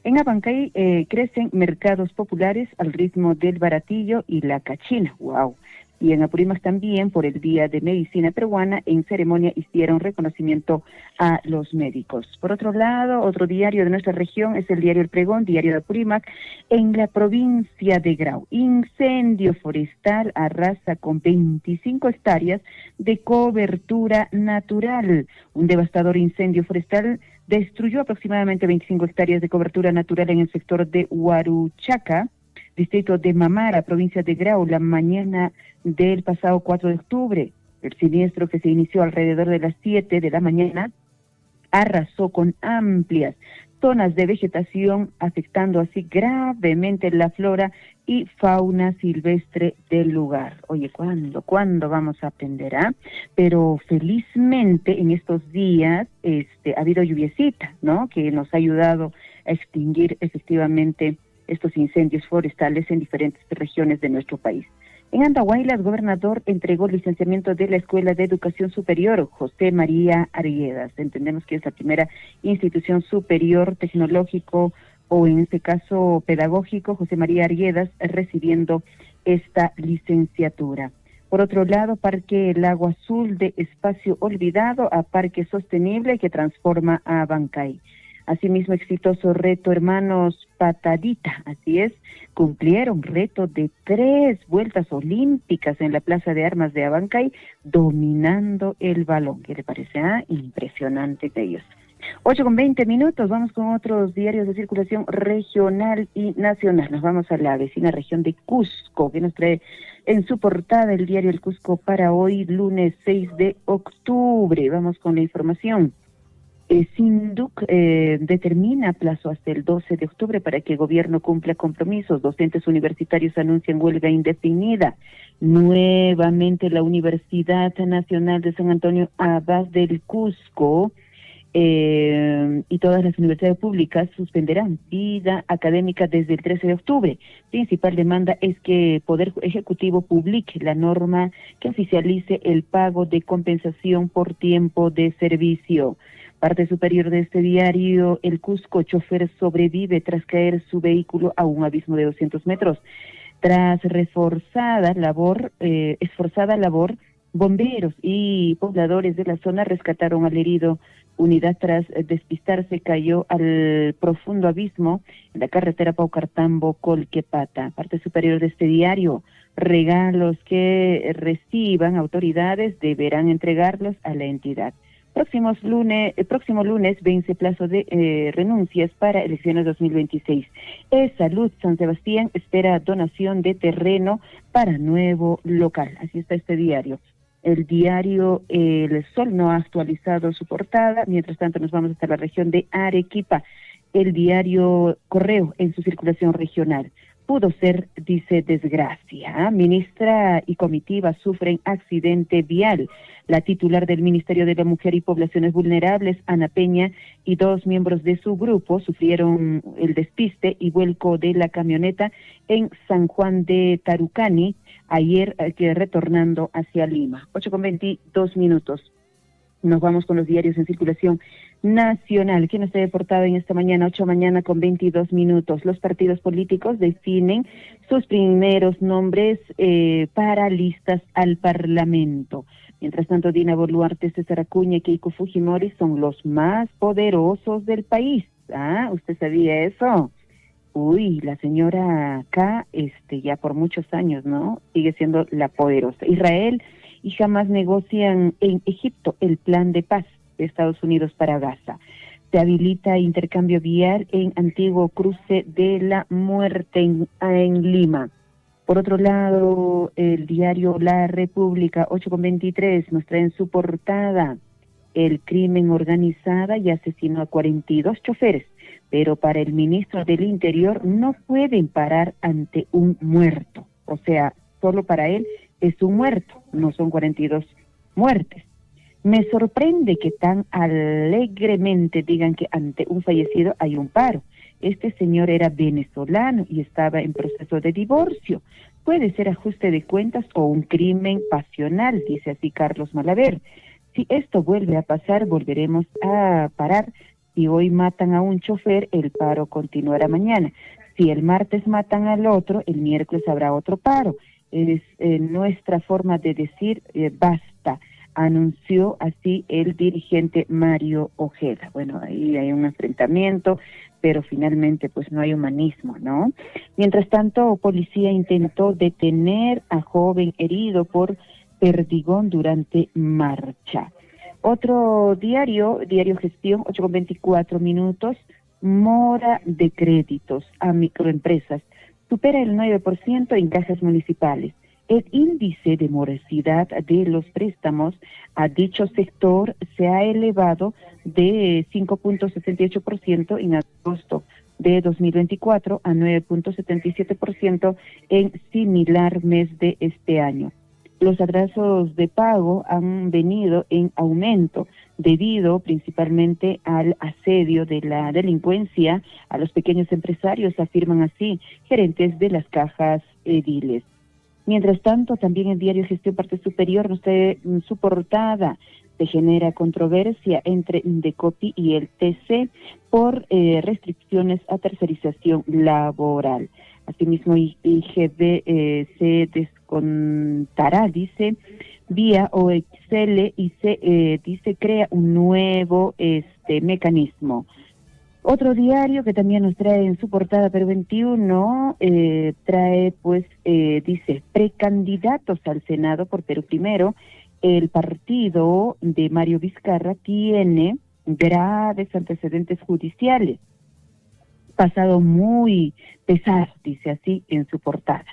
En Abancay crecen mercados populares al ritmo del baratillo y la cachina, wow. Y en Apurímac también, por el Día de Medicina Peruana, en ceremonia hicieron reconocimiento a los médicos. Por otro lado, otro diario de nuestra región es el diario El Pregón, diario de Apurímac, en la provincia de Grau. Incendio forestal arrasa con 25 hectáreas de cobertura natural. Un devastador incendio forestal destruyó aproximadamente 25 hectáreas de cobertura natural en el sector de Huaruchaca, distrito de Mamara, provincia de Grau, la mañana del pasado 4 de octubre. El siniestro, que se inició alrededor de las 7 de la mañana, arrasó con amplias zonas de vegetación, afectando así gravemente la flora y fauna silvestre del lugar. Oye, ¿cuándo vamos a aprender? Pero felizmente en estos días ha habido lluviecita, ¿no?, que nos ha ayudado a extinguir efectivamente estos incendios forestales en diferentes regiones de nuestro país. En Andahuaylas, el gobernador entregó el licenciamiento de la Escuela de Educación Superior José María Arguedas. Entendemos que es la primera institución superior tecnológico, o en este caso pedagógico, José María Arguedas, recibiendo esta licenciatura. Por otro lado, Parque Lago Azul, de espacio olvidado a parque sostenible que transforma a Abancay. Asimismo, exitoso reto Hermanos Patadita, así es, cumplieron reto de 3 vueltas olímpicas en la Plaza de Armas de Abancay, dominando el balón. ¿Qué le parece? Impresionante de ellos. 8:20, vamos con otros diarios de circulación regional y nacional. Nos vamos a la vecina región de Cusco, que nos trae en su portada el diario El Cusco para hoy, lunes 6 de octubre. Vamos con la información. SINDUC determina plazo hasta el 12 de octubre para que el gobierno cumpla compromisos. Docentes universitarios anuncian huelga indefinida. Nuevamente la Universidad Nacional de San Antonio Abad del Cusco y todas las universidades públicas suspenderán vida académica desde el 13 de octubre. Principal demanda es que el Poder Ejecutivo publique la norma que oficialice el pago de compensación por tiempo de servicio. Parte superior de este diario, El Cusco, chofer sobrevive tras caer su vehículo a un abismo de 200 metros. Tras esforzada labor, bomberos y pobladores de la zona rescataron al herido. Unidad, tras despistarse, cayó al profundo abismo en la carretera Paucartambo-Colquepata. Parte superior de este diario, regalos que reciban autoridades deberán entregarlos a la entidad. Próximo lunes vence plazo de renuncias para elecciones 2026. Salud San Sebastián espera donación de terreno para nuevo local. Así está este diario. El diario El Sol no ha actualizado su portada. Mientras tanto, nos vamos hasta la región de Arequipa. El diario Correo en su circulación regional. Pudo ser, dice, desgracia. Ministra y comitiva sufren accidente vial. La titular del Ministerio de la Mujer y Poblaciones Vulnerables, Ana Peña, y 2 miembros de su grupo sufrieron el despiste y vuelco de la camioneta en San Juan de Tarucani, ayer retornando hacia Lima. 8:22. Nos vamos con los diarios en circulación nacional. ¿Quién está de portada en esta mañana? 8 mañana con 22 minutos. Los partidos políticos definen sus primeros nombres para listas al Parlamento. Mientras tanto, Dina Boluarte, César Acuña y Keiko Fujimori son los más poderosos del país. ¿Ah? ¿Usted sabía eso? Uy, la señora acá, ya por muchos años, ¿no? Sigue siendo la poderosa. Israel y Hamas negocian en Egipto el plan de paz de Estados Unidos para Gaza. Se habilita intercambio vial en antiguo cruce de la Muerte en Lima. Por otro lado, el diario La República, 8:23, nos trae en su portada: el crimen organizado y asesinó a 42 choferes, pero para el ministro del Interior no pueden parar ante un muerto. O sea, solo para él es un muerto, no son 42 muertes. Me sorprende que tan alegremente digan que ante un fallecido hay un paro. Este señor era venezolano y estaba en proceso de divorcio. Puede ser ajuste de cuentas o un crimen pasional, dice así Carlos Malaver. Si esto vuelve a pasar, volveremos a parar. Si hoy matan a un chofer, el paro continuará mañana. Si el martes matan al otro, el miércoles habrá otro paro. Es nuestra forma de decir basta, anunció así el dirigente Mario Ojeda. Bueno, ahí hay un enfrentamiento, pero finalmente pues no hay humanismo, ¿no? Mientras tanto, policía intentó detener a joven herido por perdigón durante marcha. Otro diario Gestión, 8:24 minutos, mora de créditos a microempresas supera el 9% en cajas municipales. El índice de morosidad de los préstamos a dicho sector se ha elevado de 5.68% en agosto de 2024 a 9.77% en similar mes de este año. Los atrasos de pago han venido en aumento debido principalmente al asedio de la delincuencia a los pequeños empresarios, afirman así gerentes de las cajas ediles. Mientras tanto, también el diario Gestión Parte Superior nos trae su portada. Se genera controversia entre Indecopi y el TC por restricciones a tercerización laboral. Asimismo, IGB se descontará, dice, vía OXL y se crea un nuevo mecanismo. Otro diario que también nos trae en su portada, Perú 21, trae, dice, precandidatos al Senado por Perú Primero. El partido de Mario Vizcarra tiene graves antecedentes judiciales. Pasado muy pesado, dice así en su portada.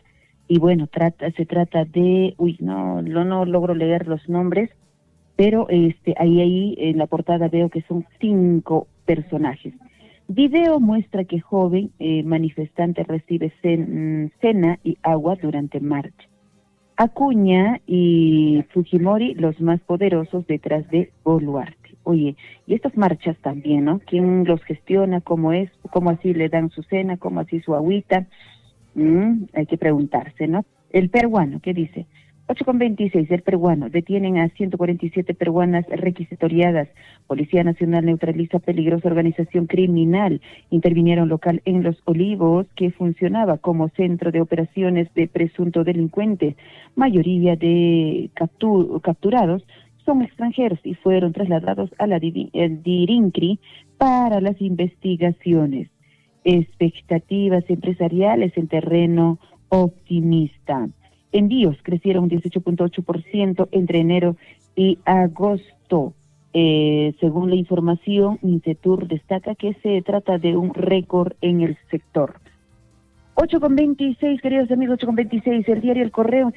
Y bueno, se trata de, no logro leer los nombres, pero ahí en la portada veo que son 5 personajes. Video muestra que joven manifestante recibe cena y agua durante marcha. Acuña y Fujimori, los más poderosos detrás de Boluarte. Oye, y estas marchas también, ¿no? ¿Quién los gestiona? ¿Cómo es? ¿Cómo así le dan su cena? ¿Cómo así su agüita? Hay que preguntarse, ¿no? El peruano, ¿qué dice? 8:26, el peruano. Detienen a 147 peruanas requisitoriadas. Policía Nacional neutraliza peligrosa organización criminal. Intervinieron local en Los Olivos, que funcionaba como centro de operaciones de presunto delincuentes. Mayoría de capturados son extranjeros y fueron trasladados a la Dirincri para las investigaciones. Expectativas empresariales en terreno optimista. Envíos crecieron 18.8% entre enero y agosto. Según la información, Intetur destaca que se trata de un récord en el sector. 8:26, queridos amigos, 8:26, el diario El Correo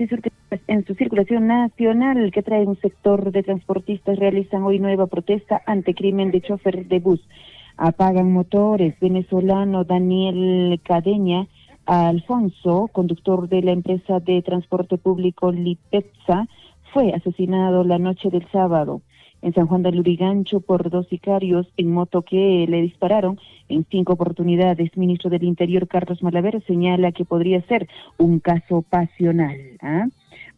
en su circulación nacional, que trae un sector de transportistas, realizan hoy nueva protesta ante crimen de chofer de bus. Apagan motores. Venezolano Daniel Cadeña Alfonso, conductor de la empresa de transporte público Lipetza, fue asesinado la noche del sábado en San Juan del Lurigancho por 2 sicarios en moto que le dispararon en 5 oportunidades. Ministro del Interior Carlos Malaver señala que podría ser un caso pasional.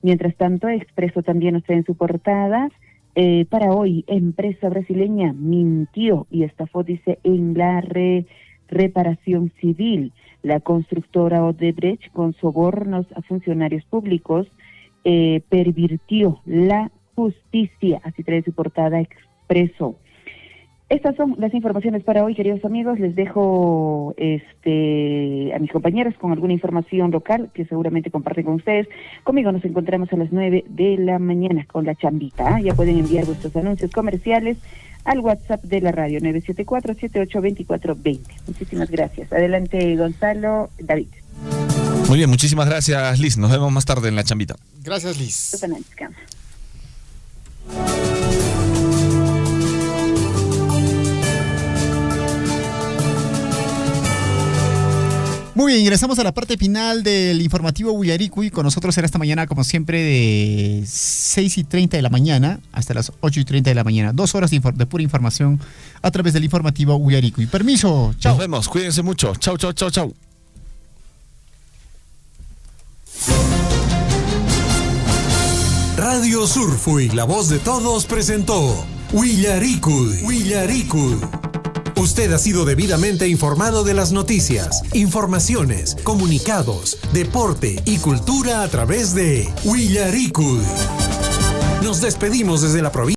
Mientras tanto, Expreso también está en su portada. Para hoy, empresa brasileña mintió y estafó, dice, en la reparación civil. La constructora Odebrecht, con sobornos a funcionarios públicos, pervirtió la justicia. Así trae su portada Expreso. Estas son las informaciones para hoy, queridos amigos. Les dejo a mis compañeros con alguna información local que seguramente comparten con ustedes. Conmigo nos encontramos a las 9 de la mañana con la chambita. Ya pueden enviar vuestros anuncios comerciales al WhatsApp de la radio 974-782420. Muchísimas gracias. Adelante, Gonzalo, David. Muy bien, muchísimas gracias, Liz. Nos vemos más tarde en la chambita. Gracias, Liz. Muy bien, ingresamos a la parte final del informativo Willaricui. Con nosotros será esta mañana, como siempre, de 6:30 de la mañana hasta las 8:30 de la mañana. 2 horas de pura información a través del informativo Willaricui. Permiso, chao. Nos vemos, cuídense mucho. Chau, chau, chau, chau. Radio Surfui, la voz de todos, presentó Willaricui. Usted ha sido debidamente informado de las noticias, informaciones, comunicados, deporte y cultura a través de Willaricui. Nos despedimos desde la provincia.